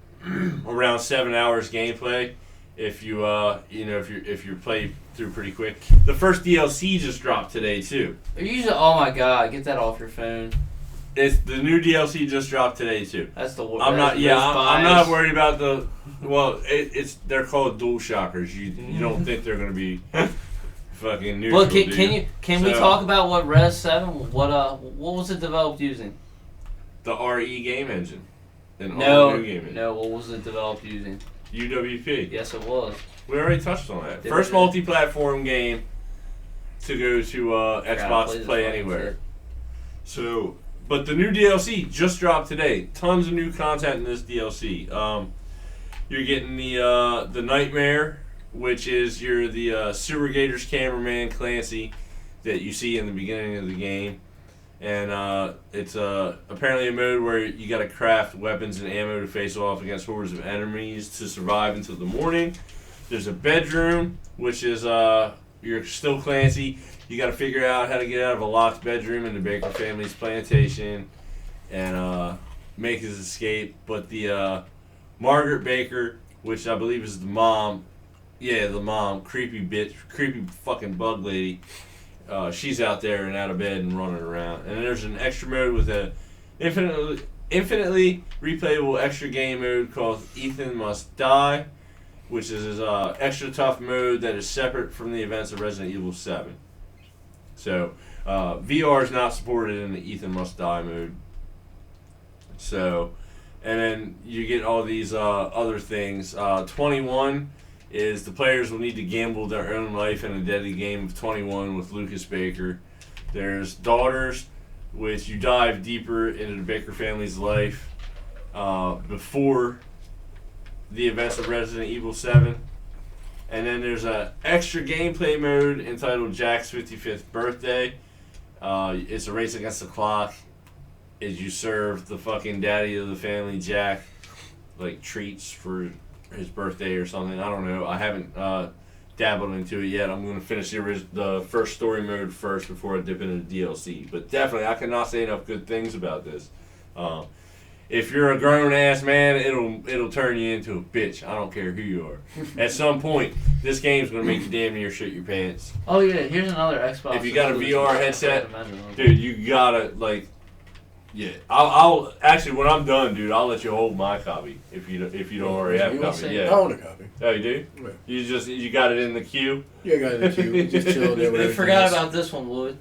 around 7 hours gameplay, if you if you play through pretty quick. The first DLC just dropped today too. Usually, oh my god, get that off your phone. It's the new DLC just dropped today too. That's the worst. I'm not worried about the. Well, they're called dual shockers. You don't think they're gonna be fucking neutral? Well, can we talk about what Res 7? What was it developed using? The RE game engine. No, new game engine. no. What was it developed using? UWP. Yes, it was. We already touched on that. First multi-platform game to go to Xbox Play Anywhere. So, but the new DLC just dropped today. Tons of new content in this DLC. You're getting the Nightmare, which is the Sewer Gators cameraman Clancy that you see in the beginning of the game, and it's apparently a mode where you got to craft weapons and ammo to face off against hordes of enemies to survive until the morning. There's a bedroom, which is you're still Clancy. You got to figure out how to get out of a locked bedroom in the Baker family's plantation and make his escape. But the Margaret Baker, which I believe is the mom, creepy bitch, creepy fucking bug lady, she's out there and out of bed and running around. And then there's an extra mode with a infinitely replayable extra game mode called Ethan Must Die, which is his extra tough mode that is separate from the events of Resident Evil 7. So, VR is not supported in the Ethan Must Die mode. So, and then you get all these other things. 21 is the players will need to gamble their own life in a deadly game of 21 with Lucas Baker. There's Daughters, which you dive deeper into the Baker family's life before the events of Resident Evil 7. And then there's a extra gameplay mode entitled Jack's 55th Birthday. It's a race against the clock as you serve the fucking daddy of the family, Jack, like treats for his birthday or something. I don't know. I haven't dabbled into it yet. I'm going to finish the first story mode first before I dip into the DLC. But definitely, I cannot say enough good things about this. If you're a grown ass man, it'll turn you into a bitch. I don't care who you are. At some point, this game's gonna make you damn near shit your pants. Oh yeah, here's another Xbox. If you got a VR headset, dude, you gotta yeah. I'll actually when I'm done, dude, I'll let you hold my copy if you don't already have a copy. Yeah. I own a copy. Oh, you do? Yeah. You got it in the queue. Yeah, I got it in the queue. Just chilling there. We forgot about this one, Lloyd.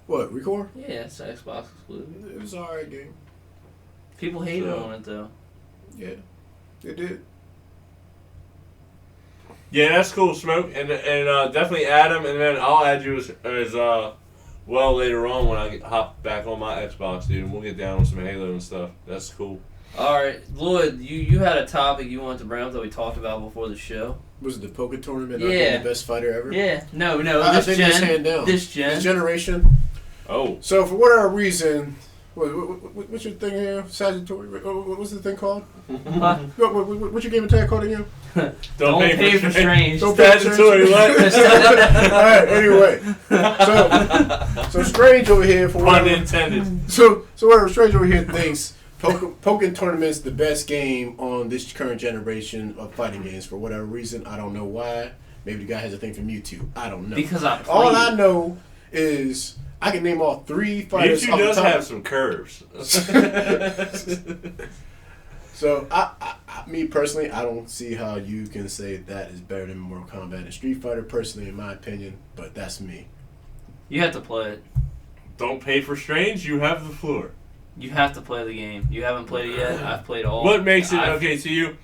What, Record? Yeah, it's an Xbox exclusive. It was an alright game. People hated on it though. Yeah, they did. Yeah, that's cool, Smoke, and definitely add him, and then I'll add you as well later on when I hop back on my Xbox, dude, and we'll get down with some Halo and stuff. That's cool. All right, Lloyd, you had a topic you wanted to bring up that we talked about before the show. Was it the poker tournament? Yeah. I being the best fighter ever. Yeah, no, I think it's hand down. This generation. Oh. So for whatever reason. What's your thing here? Sagittarius? What's the thing called? What's your game tag called again? Don't pay for strange. Don't pay for strange. Alright, anyway. So Strange over here for Pun intended. So whatever Strange over here thinks Poker Tournament's the best game on this current generation of fighting games for whatever reason. I don't know why. Maybe the guy has a thing from YouTube. I don't know. Because all I know is I can name all 3 fighters. YouTube does have some curves. So, me personally, I don't see how you can say that is better than Mortal Kombat and Street Fighter, personally, in my opinion, but that's me. You have to play it. Don't pay for Strange. You have the floor. You have to play the game. You haven't played it yet. I've played all. What makes it okay to you?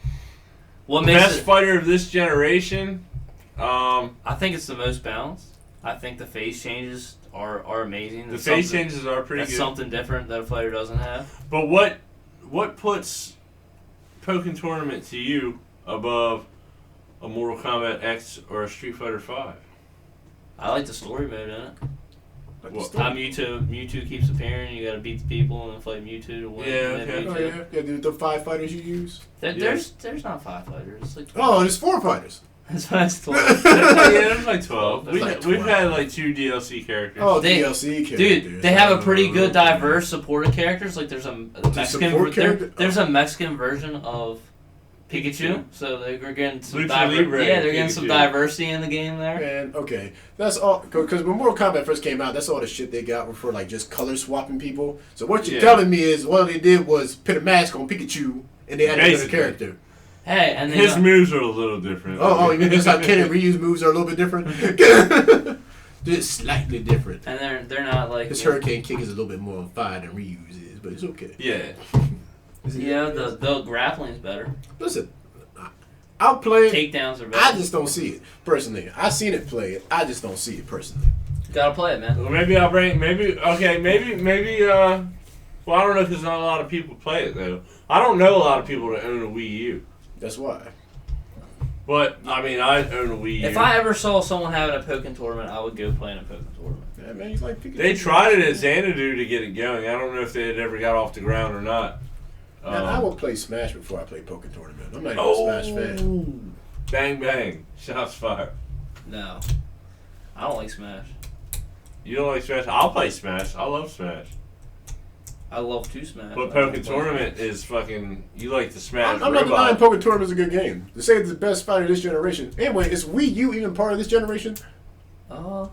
What makes Best it? fighter of this generation? I think it's the most balanced. I think the phase changes are amazing. The That's phase something- changes are pretty That's good. something different that a fighter doesn't have. But what puts Pokken Tournament to you above a Mortal Kombat X or a Street Fighter 5? I like the story mode in it. What? Mewtwo keeps appearing. You got to beat the people and then fight Mewtwo to win. Yeah, and okay. then Oh, Mewtwo. yeah, dude, the 5 fighters you use. There's not 5 fighters. It's like 12. Oh, there's 4 fighters. That's why it's 12. Yeah, there's like 12. There's like We've 12. had like 2 DLC characters. Oh, They- DLC characters. Dude, they have a pretty good diverse supported characters. Like there's a Mexican support character? there's a Mexican version of Pikachu, so they're getting some Lucha Libre yeah, they're getting some Pikachu. diversity in the game there. Man, okay, that's all. Because when Mortal Kombat first came out, that's all the shit they got were for like just color swapping people. So what you're Yeah. telling me is all they did was put a mask on Pikachu and they added another Basically. character. Hey, and His moves are a little different. Oh, you mean just like Ken and Ryu's moves are a little bit different? Just slightly different. and they're not like His Hurricane Kick is a little bit more on fire than Ryu's is, but it's okay. Yeah. Yeah, the grappling's better. Listen, I'll play it. Takedowns are I better. just don't see it personally. I seen it play it. I just don't see it personally. Gotta play it, man. Well, maybe I'll bring. Maybe well, I don't know because not a lot of people play it though. I don't know a lot of people that own a Wii U. That's why. But I mean, I own a Wii U. If I ever saw someone having a Pokken tournament, I would go play in a Pokken tournament. Yeah, man, he's like Pikachu. They tried it at Xanadu to get it going. I don't know if they had ever got off the ground or not. Man, I will play Smash before I play Pokken Tournament. I'm not even a Smash fan. Bang bang, shots fired. No, I don't like Smash. You don't like Smash? I'll play Smash. I love Smash. I love to Smash. But I don't Pokken play Tournament is fucking. You like the Smash I'm not denying robot. Pokken Tournament is a good game. To say it's the best fighter of this generation. Anyway, is Wii U even part of this generation? Oh,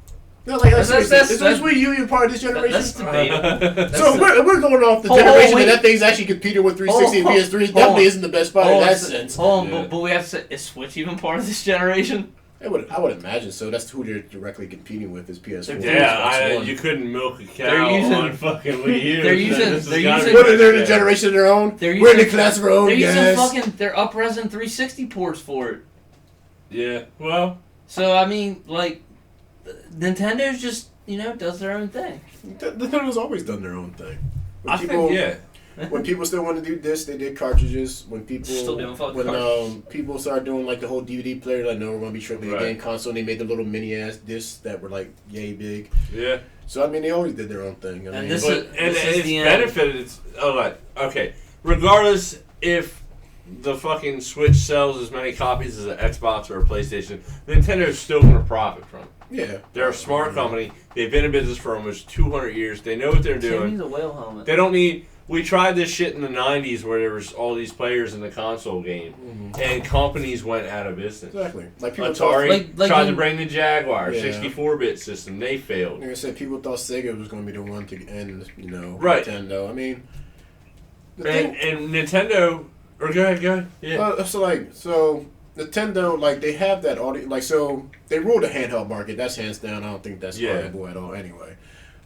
No, like, That's- seriously, is that's- Wii U even part of this generation? that's debatable. So we're going off the Hold on, generation wait. that thing's actually competing with 360 and Hold on, PS3. hold Definitely on. isn't the best fighter in that sense. Hold on, Yeah. but we have to say, is Switch even part of this generation? I would imagine so. That's who they're directly competing with is PS4. Yeah, Xbox One. you couldn't milk a cow They're using- on fucking Wii U. they're using- This has they're gotta using- be What are they in the better. generation of their own? They're We're in the using- class of our own, They're using guys. they're up-resing 360 ports for it. Yeah, well, So I mean, like, Nintendo's just does their own thing. Nintendo's always done their own thing. When I think, yeah. When people still want to do this, they did cartridges. When people Still doing fucking when cartridges. people started doing like the whole DVD player, like no, we're gonna be strictly a Right. game console. And they made the little mini ass discs that were like yay big. Yeah. So I mean, they always did their own thing. I And mean, this But, is- and this is it's the end. benefited. It's okay. Regardless if the fucking Switch sells as many copies as an Xbox or a PlayStation, Nintendo's still going to profit from it. yeah, They're a smart company. They've been in business for almost 200 years. They know what they're Tim doing. needs a whale helmet. They don't need. We tried this shit in the 90s where there was all these players in the console game, and companies went out of business. exactly. Like people Atari Like tried in- to bring the Jaguar Yeah. 64-bit system. They failed. Like I said, people thought Sega was going to be the one to end, Right. Nintendo. I mean, the And Nintendo. Or go ahead. Yeah. so Nintendo, like they have that audience, like so they rule the handheld market. That's hands down. I don't think that's Yeah. arguable at all. Anyway,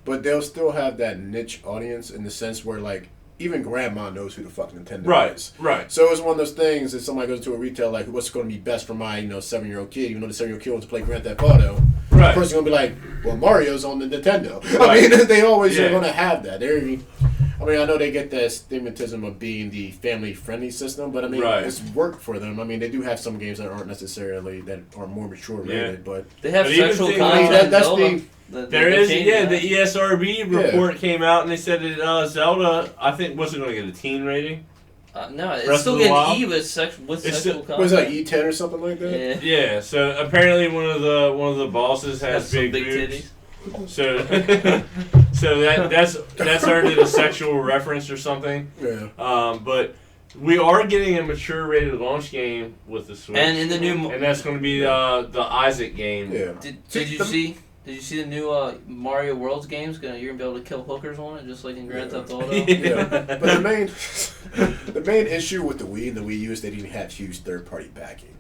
but they'll still have that niche audience in the sense where like even grandma knows who the fuck Nintendo Right. is. Right. So it's one of those things that somebody goes to a retail like, what's going to be best for my 7-year-old kid? Even though the 7-year-old kid wants to play Grand Theft Auto, Right. the person's gonna be like, well, Mario's on the Nintendo. Right. I mean, they always Yeah. are gonna have that. I mean, I know they get that stigmatism of being the family-friendly system, but I mean, Right. it's worked for them. I mean, they do have some games that aren't necessarily that are more mature rated, but They have But even sexual things- content. I mean, that's Zelda. being- There is, changed yeah, that. the ESRB report came out and they said that Zelda, I think, wasn't going to get a teen rating. No, it's Breath still of the getting Wild? E with It's sexual still- content. what is that, E10 or something like that? Yeah. Yeah, so apparently one of the bosses has Some big, big boobs. titties. So, so that's earned it a sexual reference or something. Yeah. But we are getting a mature rated launch game with the Switch, And in the new, and that's going to be the Isaac game. Yeah. did you see? Did you see the new Mario Worlds games? You're gonna be able to kill hookers on it, just like in Grand Theft Auto. Yeah. But the main issue with the Wii and the Wii U is they didn't have huge third-party backing.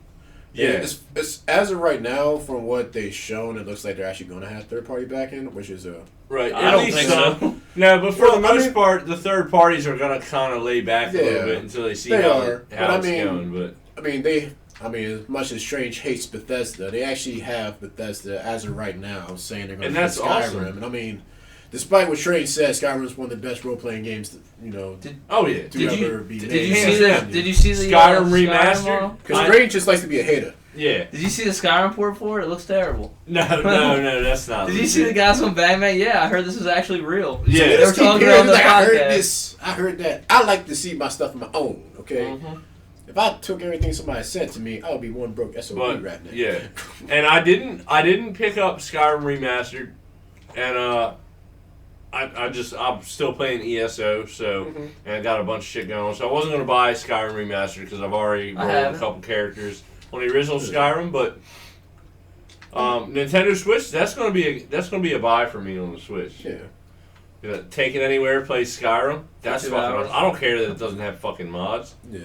Yeah. It's as of right now, from what they've shown, it looks like they're actually going to have third party back in, which is a Right. I At don't least think some. so. No, but for Well, the I most mean- part, the third parties are gonna kind of lay back a little Yeah, bit until they see they how are. But I it's mean, going. But as much as Strange hates Bethesda, they actually have Bethesda as of right now saying they're going And to that's Skyrim. awesome. And I mean, despite what Strange says, Skyrim is one of the best role playing games that, oh yeah, to ever be Did made. you Hands see down. the? Did you see the Skyrim Skyrim remastered? model? Because Strange just likes to be a hater. yeah. Did you see the Skyrim port for it? It looks terrible. No, that's not. Did you see the guys on Batman? Yeah, I heard this was actually real. Yeah. They were Just keep talking hearing, on the like, I heard podcast. this, I heard that. I like to see my stuff on my own, okay? Mhm. If I took everything somebody said to me, I would be one broke SOB But right now. yeah, and I didn't pick up Skyrim remastered, and I'm still playing ESO, so and I got a bunch of shit going on. So I wasn't gonna buy Skyrim remastered because I've already I rolled have a it. couple characters on the original Skyrim, but Nintendo Switch that's gonna be a buy for me on the Switch. Yeah. Take it anywhere, play Skyrim. That's 2 fucking hours. awesome. I don't care that it doesn't have fucking mods. Yeah.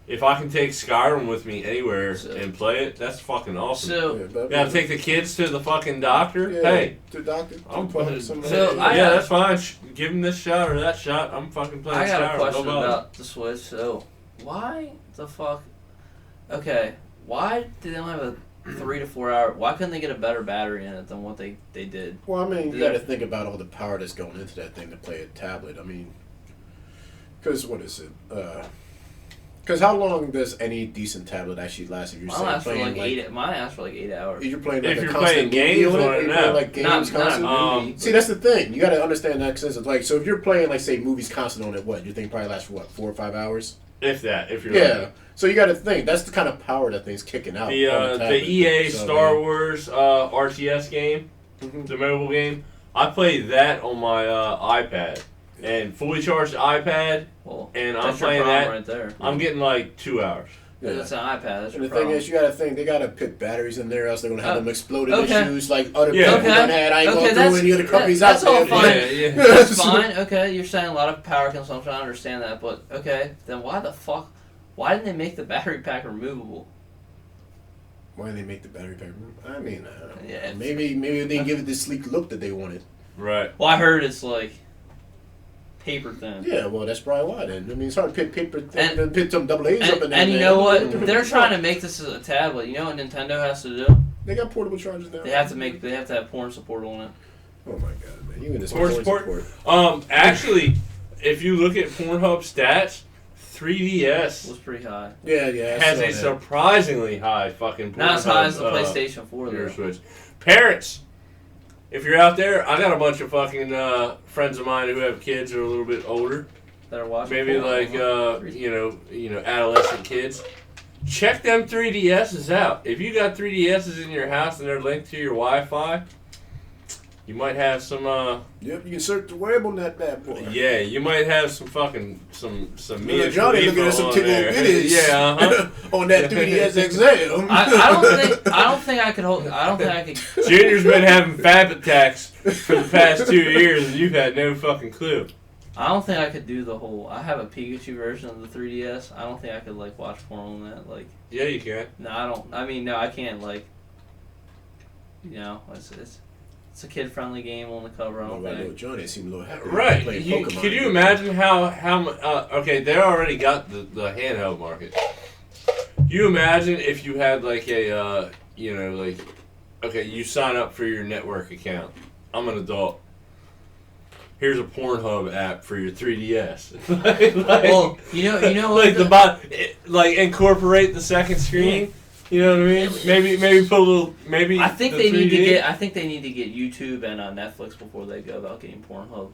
If I can take Skyrim with me anywhere So- and play it, that's fucking awesome. So, but, Gotta take the kids to the fucking doctor. yeah, Hey, to the doctor. I'm putting fucking. So, I- yeah, that's fine. Give him this shot or that shot. I'm fucking playing I got Skyrim. a question No bother. about the Switch. So, why the fuck? Okay, why did they only have a 3 to 4 hour? Why couldn't they get a better battery in it than what they did? Well, I mean, you Yeah. got to think about all the power that's going into that thing to play a tablet. I mean, because what is it? Because how long does any decent tablet actually last? If you're Mine saying lasts for playing like 8. Mine lasts for like 8 hours. You're playing If like you're a constant playing movie games on it, on it, you're no. playing like games Not constantly. movie. See, that's the thing. You got to understand that sense of like, so if you're playing like say movies constant on it, what your thing probably lasts for what 4 or 5 hours? If that, if you're Yeah. So you got to think that's the kind of power that thing's kicking out. the on the tablet. EA So, Star man. Wars RTS game, Mhm. the mobile game. I played that on my iPad and fully charged iPad, Well, and I'm that's your playing problem that. right there. I'm getting like 2 hours. Yeah. It's an iPad. That's And your the thing problem. is, you got to think they got to put batteries in there, else they're gonna have Oh, them exploding okay. issues like other Yeah. people done had. I ain't Okay, going that's- through any other companies that's out all there. fine. Yeah. That's fine. Okay, you're saying a lot of power consumption. I understand that, but okay, then why the fuck? Why didn't they make the battery pack removable? Why did they make the battery pack? I mean, Yeah. maybe they didn't give it the sleek look that they wanted. Right. Well, I heard it's like paper thin. Yeah, well, that's probably why then. I mean, it's hard to pick paper thin And- and pick some double A's up in there. And you man. know what? They're trying to make this as a tablet. You know what Nintendo has to do? They got portable chargers now. They have to have porn support on it. Oh my god, man! You in this Porn porn support? Actually, if you look at Pornhub stats, 3DS Was pretty high. Yeah, yeah. I has saw a that. surprisingly high fucking Pornhub. Not as high as the PlayStation 4 your though. Switch. Parents, if you're out there, I got a bunch of fucking friends of mine who have kids who are a little bit older. That are watching. Maybe porn. like you know adolescent kids. Check them 3DSs out. If you got 3DSs in your house and they're linked to your Wi-Fi, you might have some Yep, you can search the web on that bad boy. yeah, you might have some fucking some Mia Johnny looking Khalifa at some on tickle there. bitties. Yeah, uh-huh. on that 3DS XL. I don't think I could hold. I don't think I could. Junior's been having fab attacks for the past 2 years, and you've had no fucking clue. I don't think I could do the whole. I have a Pikachu version of the 3DS. I don't think I could like watch porn on that. Like, Yeah, you can. no, I don't. I mean, no, I can't. Like, it's a kid friendly game on the cover. I don't Little think. Johnny seemed a little happy. Right. playing You, Pokemon. could you imagine how okay, they already got the handheld market. You imagine if you had like a like okay, you sign up for your network account. I'm an adult. Here's a Pornhub app for your 3DS. Well, you know, like like incorporate the second screen. You know what I mean? Maybe put a little. Maybe I think the they need to 3D. get. I think they need to get YouTube and Netflix before they go about getting Pornhub.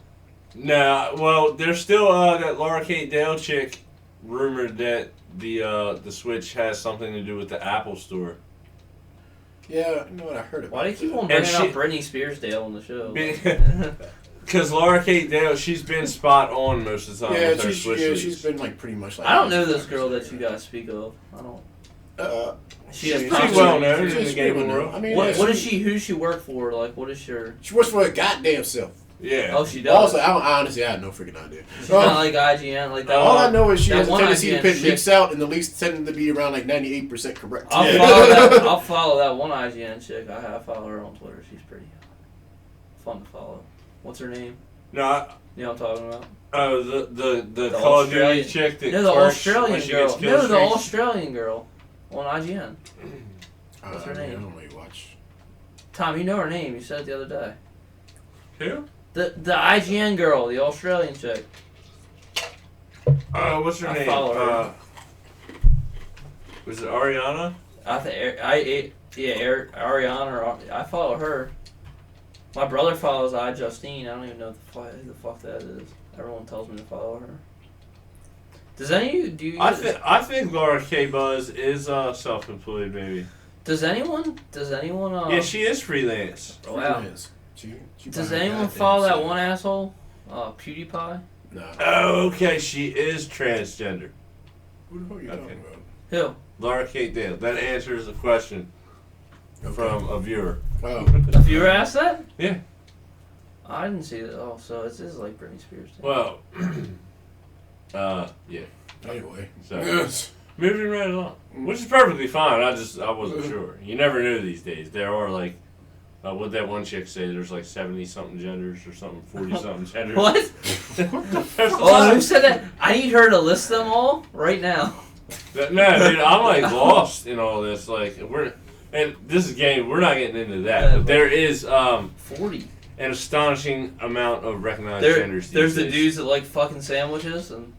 Nah, well, there's still that Laura Kate Dale chick rumored that the Switch has something to do with the Apple Store. Yeah, you know what I heard about. Why do you keep on And bringing up Britney Spears Dale on the show? Because Laura Kate Dale, she's been spot on most of the time Yeah, with her Switch leads. she's been like pretty much like. I don't know this girl that you guys speak of. I don't. She's has She's prostitute- well known in she's the gaming well known. world. I mean, What yeah, does she? Who does she work for? Like, what is your? She works for her goddamn self. Yeah. Oh, she does. Also, honestly, I had no freaking idea. She's not like IGN, like that. All I know is she that has a one tendency to IGN put chick- leaks out, and the leaks tend to be around like 98% correct. I'll follow that one IGN chick. I follow her on Twitter. She's pretty fun to follow. What's her name? No. You know what I'm talking about? Oh, the Call of Duty Australian- chick that No, the twerks Australian when she girl. gets kill No, the streaks. Australian girl on IGN. What's her name? I don't really watch. Tom, you know her name. You said it the other day. Who? The IGN girl, the Australian chick. What's her I name? follow her. Was it Ariana? I think Ariana. Or, I follow her. My brother follows Justine. I don't even know who the fuck that is. Everyone tells me to follow her. Does any of you do? You, I think Laura K. Buzz is self-employed, maybe. Does anyone? Yeah, she is freelance. Wow. She Does buying anyone goddamn follow that shit. one asshole? PewDiePie. No. Oh, okay, she is transgender. Who the fuck are you talking Okay. about? Who? Laura K. Dale. That answers the question from a viewer. Oh. A viewer asked that? Yeah. I didn't see that. Oh, so this is like Britney Spears. Thing. Well, yeah. Anyway. So, moving right along, which is perfectly fine. I wasn't sure. You never knew these days. There are like, what that one chick say? There's like 70-something genders or something, 40-something genders. What? Oh, who said that? I need her to list them all right now. No, dude, I'm like lost in all this. Like and this is game. We're not getting into that, Yeah, but there is 40. an astonishing amount of recognized genders. There's these the days. dudes that like fucking sandwiches and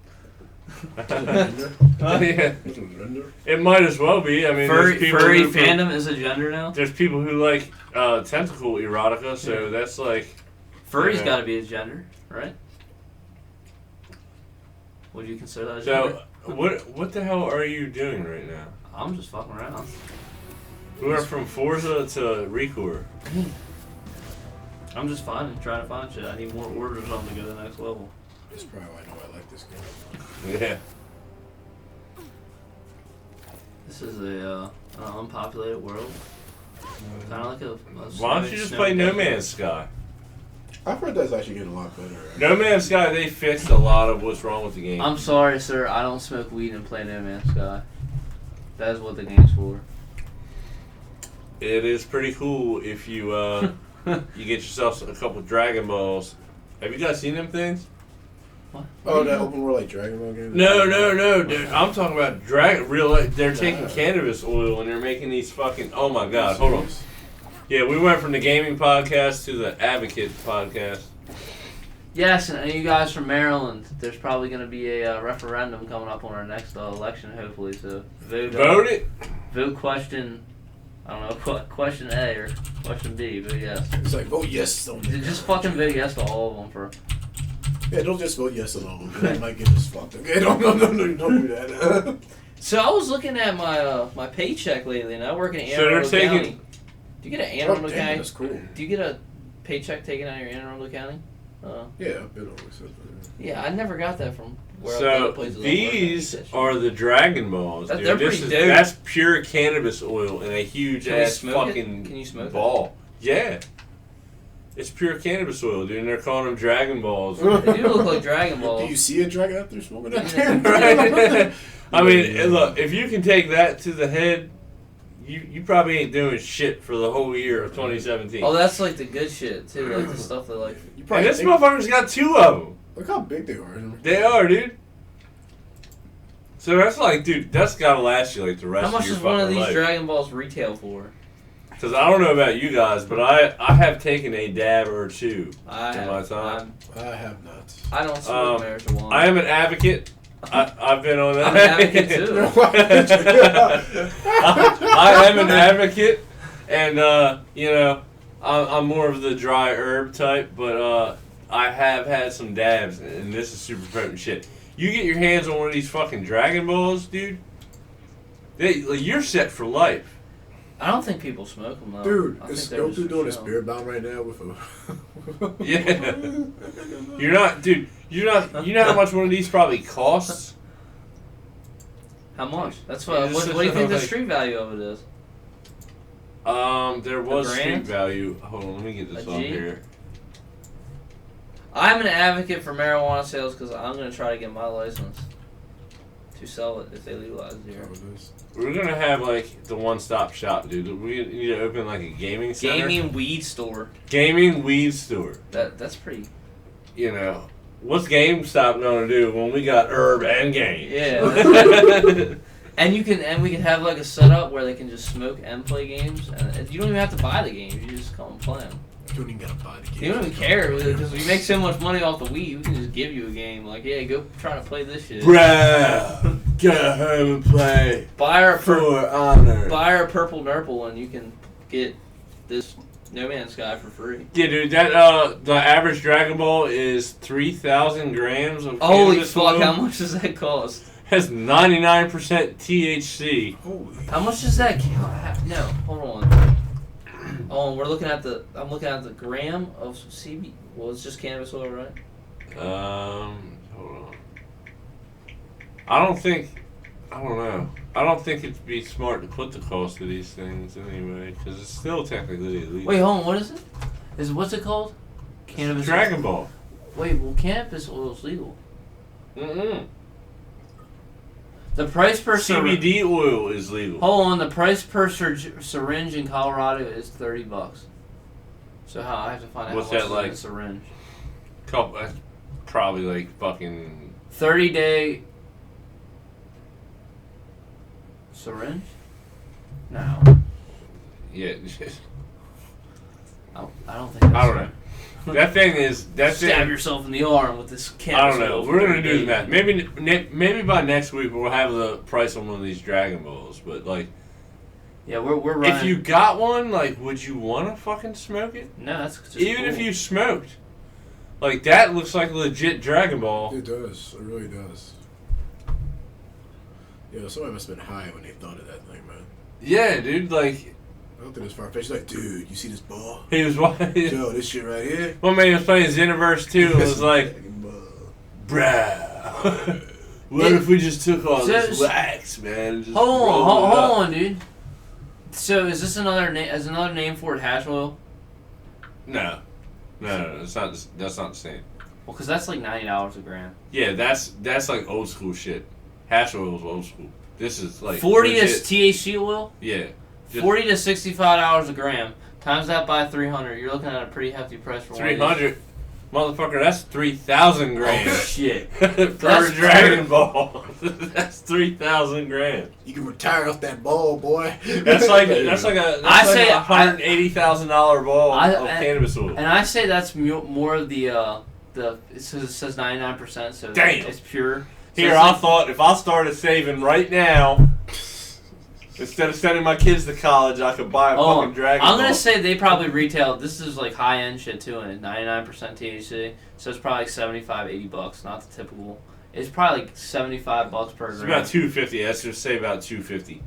Yeah. It might as well be. I mean, there's people furry who, fandom is a gender now. There's people who like tentacle erotica, so that's like. Furry's Yeah. got to be a gender, right? Would you consider that a gender? So what the hell are you doing right now? I'm just fucking around. We went from Forza to Recore. I'm just trying to find shit. I need more orders on to go to the next level. That's probably why I know I like this game. Yeah. This is an unpopulated world. Kind of like a Why don't you just play No Man's Sky? I've heard that's actually getting a lot better. No Man's Sky, they fixed a lot of what's wrong with the game. I'm sorry, sir. I don't smoke weed and play No Man's Sky. That is what the game's for. It is pretty cool if you you get yourself a couple Dragon Balls. Have you guys seen them things? What? Oh, that open world like Dragon Ball game? No, dude. I'm talking about they're taking cannabis oil and they're making these fucking. Oh my god, hold on. Yeah, we went from the gaming podcast to the Advocate podcast. Yes, and you guys from Maryland, there's probably going to be a referendum coming up on our next election, hopefully. So Vote it. Vote question. I don't know, question A or question B, but yes. It's like, vote yes on it. Just fucking vote yes to all of them for. Yeah, don't just vote yes on all of them. That might get us fucked. Okay, don't do that. So I was looking at my paycheck lately, and I work in Anne So they're Arundel taking- County. Do you get an Anne Oh, Arundel damn, County? that's cool. Do you get a paycheck taken out of your Anne Arundel County? Yeah, I've been always said that. Yeah, I never got that from where So other places I work. these are the Dragon Balls. That- Dude. they're This pretty is- dope. That's pure cannabis oil in a huge Can we ass smoke it? fucking Can you smoke it? ball. Yeah. It's pure cannabis oil, dude, and they're calling them Dragon Balls. They do look like Dragon Do Balls. you see a dragon out there smoking that Yeah. damn Right? I mean, look, if you can take that to the head, you probably ain't doing shit for the whole year of 2017. Oh, that's like the good shit too, like the stuff that like. You And probably this think, motherfucker's got 2 of them. look how big they are. They are, dude. So that's like, dude, that's gotta last you like the rest How much of your does one of fucking these life. Dragon Balls retail for? Because I don't know about you guys, but I have taken a dab or 2 I in my time. I have not. I don't smoke marijuana. I am an advocate. I've been on that. I'm an advocate too. I am an advocate, and you know, I'm more of the dry herb type, but I have had some dabs, and this is super potent shit. You get your hands on one of these fucking Dragon Balls, dude. You're set for life. I don't think people smoke them though. Dude, I is think they're Goku just doing a for show. spirit bomb right now with a... Yeah. You're not, dude. You're not. You know how much one of these probably costs? How much? That's what. Yeah, What do you think the street value of it is? There was A street grand? value. Hold on, let me get this A on G? here. I'm an advocate for marijuana sales because I'm going to try to get my license to sell it if they legalize it here. We're gonna have like the one-stop shop, dude. We need to open like a gaming center. Gaming weed store. Gaming weed store. That's pretty. You know, what's GameStop gonna do when we got herb and game? Yeah. And we can have like a setup where they can just smoke and play games, and you don't even have to buy the games. You just come and play them. You don't even gotta buy the game. You don't even care because we make so much money off the weed. We can just give you a game. Like, yeah, go try to play this shit. Bruh, go home and play Buy our for honor. Buy our purple nurple, and you can get this No Man's Sky for free. Yeah, dude. That the average Dragon Ball is 3,000 grams of Holy cannabis fuck! oil. How much does that cost? Has 99% THC. Holy. How much does that? No, hold on. Oh, I'm looking at the gram of CB. Well, it's just cannabis oil, right? Hold on. I don't know. I don't think it'd be smart to put the cost of these things anyway, because it's still technically illegal. Wait, hold on. What is it? What's it called? Cannabis. Dragon Ball. Wait, well, cannabis oil is legal. Mm-mm. The price per CBD oil is legal. Hold on, the price per syringe in Colorado is $30. So I have to find out What's how much that is like? in a syringe. Probably like fucking 30-day syringe? No. yeah. I don't think that's I don't know. That thing is Stab yourself in the arm with this I cannabis don't know. oil for We're gonna 30 do the days. math. Maybe by next week we'll have the price on one of these Dragon Balls. But like, Yeah, we're running. if you got one, like, would you want to fucking smoke it? No, that's just Even if cool. you smoked, like that looks like a legit Dragon Ball. It does. It really does. Yeah, somebody must have been high when they thought of that thing, man. Yeah, dude. Like I don't think it's far-fetched. Like, dude, you see this ball? he was watching. Yo, this shit right here? One man was playing Xenoverse 2 and was like, Fucking ball. bruh, what if we just took all this wax, man? And just Hold rolled it hold up?" on, dude. So is this another name? Is another name for it hash oil? No, it's not. That's not the same. Well, because that's like $90 a gram. Yeah, that's like old school shit. Hash oil is old school. This is like 40 legit. is THC oil. Yeah. Just $40 to $65 a gram. Times that by 300. You're looking at a pretty hefty price for 300, motherfucker. That's 3,000 grams. Oh, shit. per That's Dragon Ball. That's 3,000 grams. You can retire off that ball, boy. That's like a $180,000 ball of cannabis oil. And I say that's more of the it says 99%, so Damn. it's pure. So Here, it's I like- thought if I started saving right now, instead of sending my kids to college, I could buy a fucking Dragon Ball. I'm gonna say they probably retail. This is like high end shit too, and it's 99% THC, so it's probably like $75-$80, not the typical. It's probably like $75 per It's gram. about $250. Let's just say about $250.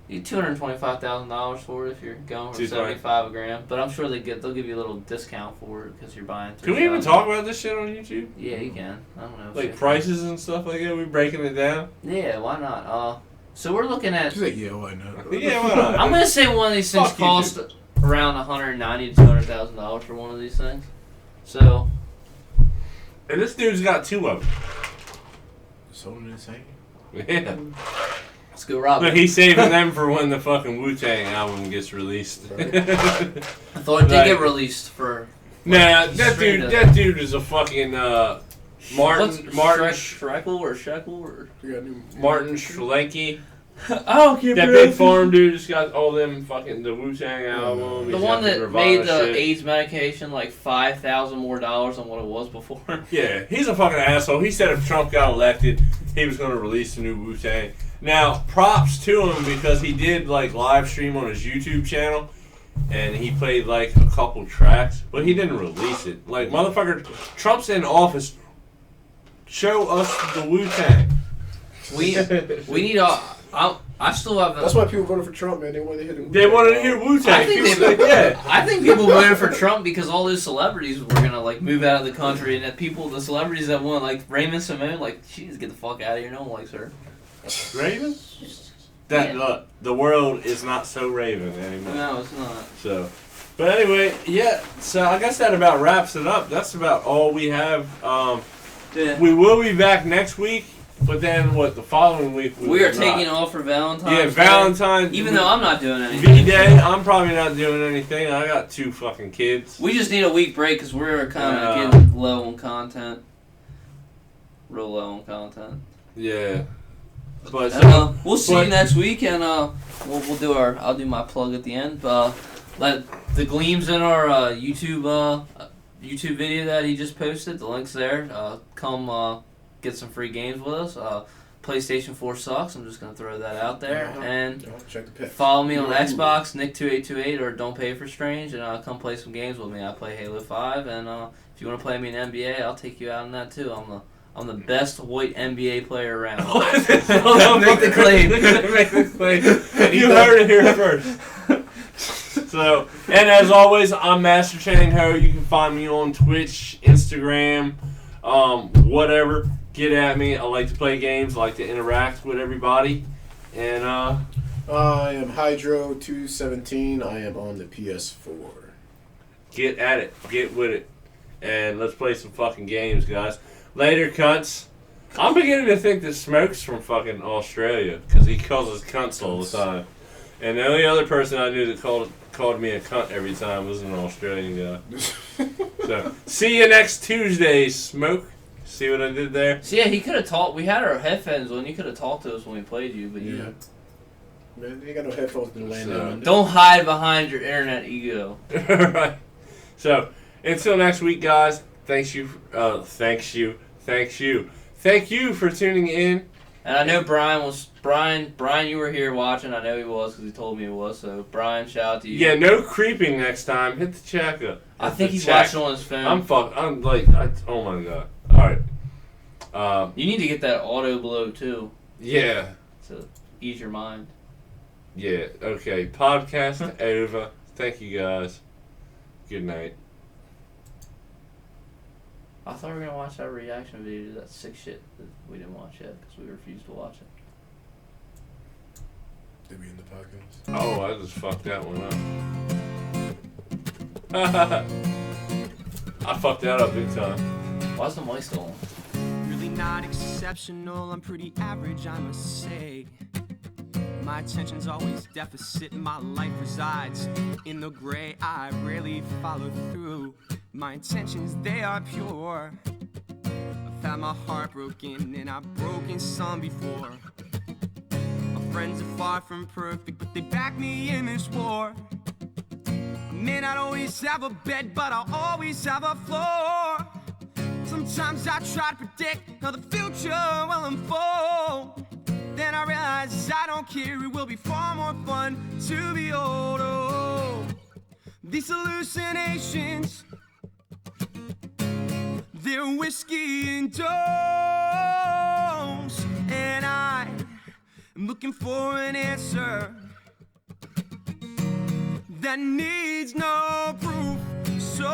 You get $225,000 for it if you're going for 220. 75 a gram, but I'm sure they'll give you a little discount for it because you're buying. Can we even 3,000. talk about this shit on YouTube? Yeah, you can. I don't know. Like shit. prices and stuff like that? We breaking it down? Yeah, why not? So we're looking at. She's like, yeah, why not? Yeah, why not? I'm gonna say one of these things Fuck you, cost around $190,000 to $200,000 for one of these things. So And this dude's got two of them. Someone in his hand? Yeah. let's go, Rob. But he's saving them for when the fucking Wu-Tang album gets released. I thought it did Like- get released for. Nah, that Straight up. dude is a fucking Martin Schreckle or Sheckle or. You got new. Martin Schlenke. Oh, That big farm dude just got all them fucking the Wu-Tang album. The He's one got that Nirvana made the shit. AIDS medication like $5,000 more than what it was before. Yeah, he's a fucking asshole. He said if Trump got elected, he was going to release the new Wu-Tang. Now, props to him because he did like live stream on his YouTube channel, and he played like a couple tracks, but he didn't release it. Like, motherfucker, Trump's in office. Show us the Wu-Tang. we need I still have. That's why people voted for Trump, man. They wanted to hear the They wanted to hear Wu-Tang. I think People said, yeah. I think people voted for Trump because all those celebrities were gonna like move out of the country, and that the celebrities that won, like Raymond Simone, like she needs to get the fuck out of here. No one likes her. Raven? That the world is not so Raven anymore. No, it's not. So, But anyway, yeah. So I guess that about wraps it up. That's about all we have. Yeah. We will be back next week, but then the following week We are taking off for Valentine's. Yeah, Day. Valentine's. Even though I'm not doing anything. V-Day, I'm probably not doing anything. I got 2 fucking kids. We just need a week break because we're kind of getting low on content. Real low on content. Yeah. But we'll see you next week, and we'll do I'll do my plug at the end. Let the gleams in our YouTube video that he just posted. The link's there. Come get some free games with us. PlayStation 4 sucks. I'm just gonna throw that out there. And check the pics. follow me on Xbox, Nick2828, or Don't Pay for Strange, and come play some games with me. I play Halo 5, and if you want to play me in NBA, I'll take you out on that too. I'm the best white NBA player around. Make the claim. Make the claim. You heard it here first. So, and as always, I'm Master Channing Ho. You can find me on Twitch, Instagram, whatever. Get at me. I like to play games. I like to interact with everybody. And I am hydro217. I am on the ps4. Get at it. Get with it. And let's play some fucking games, guys. Later, cunts. I'm beginning to think that Smoke's from fucking Australia because he calls us cunts all the time. And the only other person I knew that called me a cunt every time was an Australian guy. So, see you next Tuesday, Smoke. See what I did there? So yeah, he could have talked. We had our headphones on. You could have talked to us when we played you, but Yeah. Man, you got no headphones to land on. Don't hide behind your internet ego. Right. So, until next week, guys. Thank you for tuning in. And I know Brian, you were here watching. I know he was because he told me he was. So, Brian, shout out to you. Yeah, no creeping next time. Hit the check up. I think he's watching on his phone. Oh my god. Alright. You need to get that auto blow, too, Yeah. to ease your mind. Yeah. Okay. Podcast over. Thank you, guys. Good night. I thought we were going to watch that reaction video to that sick shit that we didn't watch yet because we refused to watch it. Did we end the podcast? Oh, I just fucked that one up. I fucked that up big time. Why's the mic still on? Really not exceptional, I'm pretty average, I must say. My attention's always deficit, my life resides in the gray, I rarely follow through. My intentions, they are pure. I've had my heart broken and I've broken some before. My friends are far from perfect, but they back me in this war. I may not always have a bed, but I'll always have a floor. Sometimes I try to predict how the future will unfold. Then I realize I don't care, it will be far more fun to be old. Oh, these hallucinations, they're whiskey and domes. And I am looking for an answer that needs no proof. So